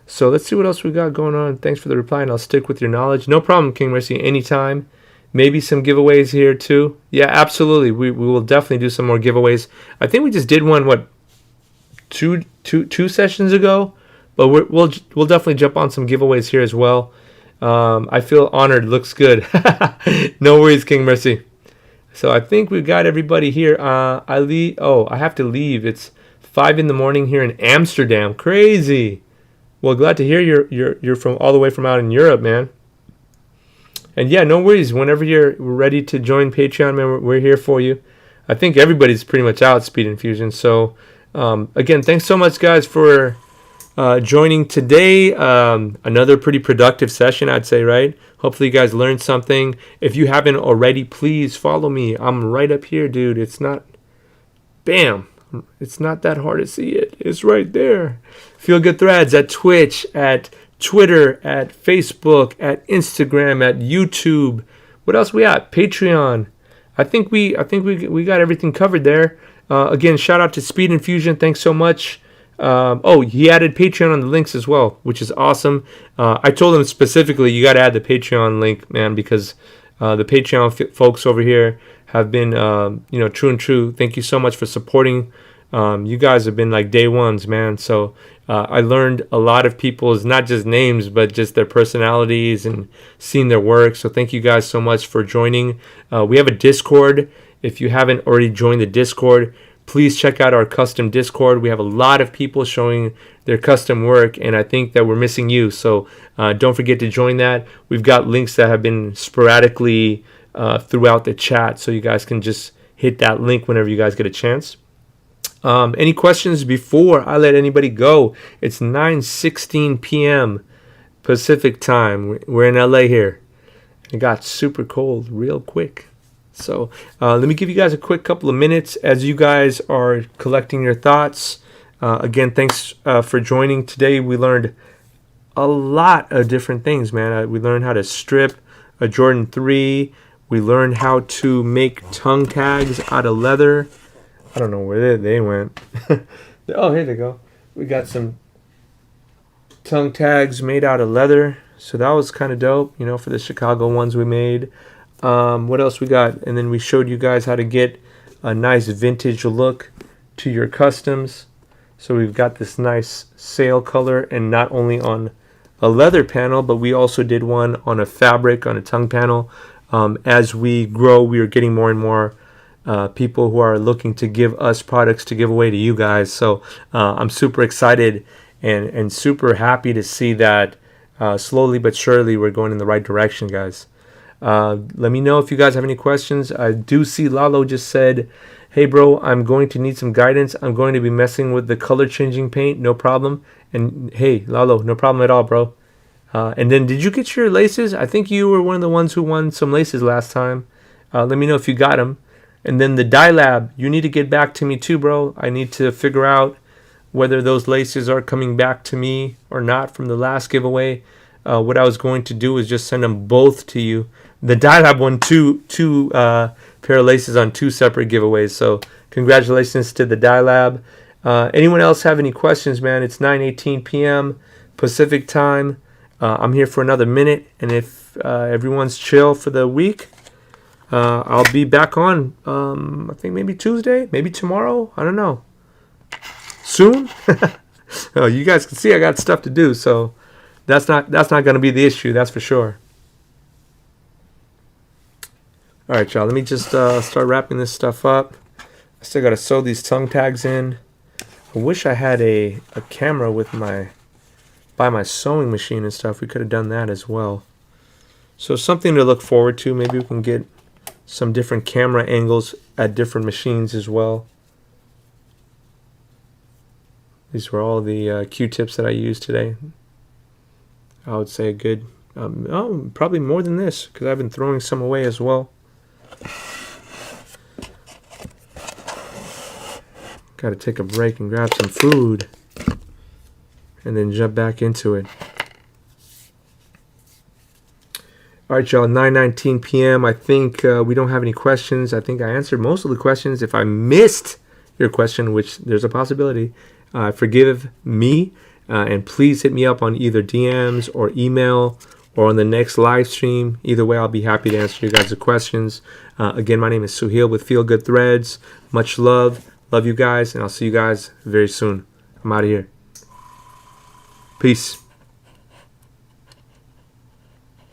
So let's see what else we got going on. Thanks for the reply, and I'll stick with your knowledge. No problem, King Mercy, anytime. Maybe some giveaways here, too. Yeah, absolutely. We will definitely do some more giveaways. I think we just did one, what, two sessions ago? But we'll definitely jump on some giveaways here as well. I feel honored. Looks good. No worries, King Mercy. So I think we've got everybody here. I have to leave. It's 5 in the morning here in Amsterdam. Crazy. Well, glad to hear you're from all the way from out in Europe, man. And yeah, no worries. Whenever you're ready to join Patreon, man, we're here for you. I think everybody's pretty much out, Speed Infusion. So again, thanks so much, guys, for joining today. Another pretty productive session, I'd say, right? Hopefully you guys learned something. If you haven't already, please follow me. I'm right up here, dude. It's not, bam. It's not that hard to see it. It's right there. Feel Good Threads at Twitch, at Twitter, at Facebook, at Instagram, at YouTube. What else we got? Patreon. I think we got everything covered there. Again, shout out to Speed Infusion. Thanks so much. He added Patreon on the links as well, which is awesome. I told him specifically, you got to add the Patreon link, man, because the Patreon folks over here have been, true and true. Thank you so much for supporting. You guys have been like day ones, man. So I learned a lot of people's, not just names, but just their personalities and seeing their work. So thank you guys so much for joining. We have a Discord. If you haven't already joined the Discord, please check out our custom Discord. We have a lot of people showing their custom work, and I think that we're missing you. So don't forget to join that. We've got links that have been sporadically throughout the chat, so you guys can just hit that link whenever you guys get a chance. Any questions before I let anybody go? It's 9:16 p.m. Pacific time. We're in LA here. It got super cold real quick. So let me give you guys a quick couple of minutes as you guys are collecting your thoughts. Again, thanks for joining. Today we learned a lot of different things, man. We learned how to strip a Jordan 3. We learned how to make tongue tags out of leather. I don't know where they went. Oh, here they go. We got some tongue tags made out of leather. So that was kind of dope, you know, for the Chicago ones we made. What else we got? And then we showed you guys how to get a nice vintage look to your customs. So we've got this nice sail color, and not only on a leather panel, but we also did one on a fabric, on a tongue panel. As we grow, we are getting more and more people who are looking to give us products to give away to you guys. So I'm super excited and super happy to see that slowly but surely we're going in the right direction, guys. Let me know if you guys have any questions. I do see Lalo just said, hey bro, I'm going to need some guidance. I'm going to be messing with the color changing paint. No problem. And hey, Lalo, no problem at all, bro. And then did you get your laces? I think you were one of the ones who won some laces last time. Let me know if you got them. And then the dye lab, you need to get back to me too, bro. I need to figure out whether those laces are coming back to me or not from the last giveaway. What I was going to do is just send them both to you. The dye lab won two pair of laces on 2 separate giveaways. So congratulations to the dye lab. Anyone else have any questions, man? It's 9:18 p.m. Pacific time. I'm here for another minute. And if everyone's chill for the week, I'll be back on, I think maybe Tuesday, maybe tomorrow. I don't know. Soon. Oh, you guys can see I got stuff to do, so that's not going to be the issue. That's for sure. All right, y'all. Let me just start wrapping this stuff up. I still got to sew these tongue tags in. I wish I had a camera with by my sewing machine and stuff. We could have done that as well. So something to look forward to. Maybe we can get some different camera angles at different machines as well. These were all the Q-tips that I used today. I would say a good, probably more than this, because I've been throwing some away as well. Got to take a break and grab some food, and then jump back into it. All right, y'all, 9:19 p.m. I think we don't have any questions. I think I answered most of the questions. If I missed your question, which there's a possibility, forgive me, and please hit me up on either DMs or email or on the next live stream. Either way, I'll be happy to answer you guys' questions. Again, my name is Suhail with Feel Good Threads. Much love. Love you guys, and I'll see you guys very soon. I'm out of here. Peace.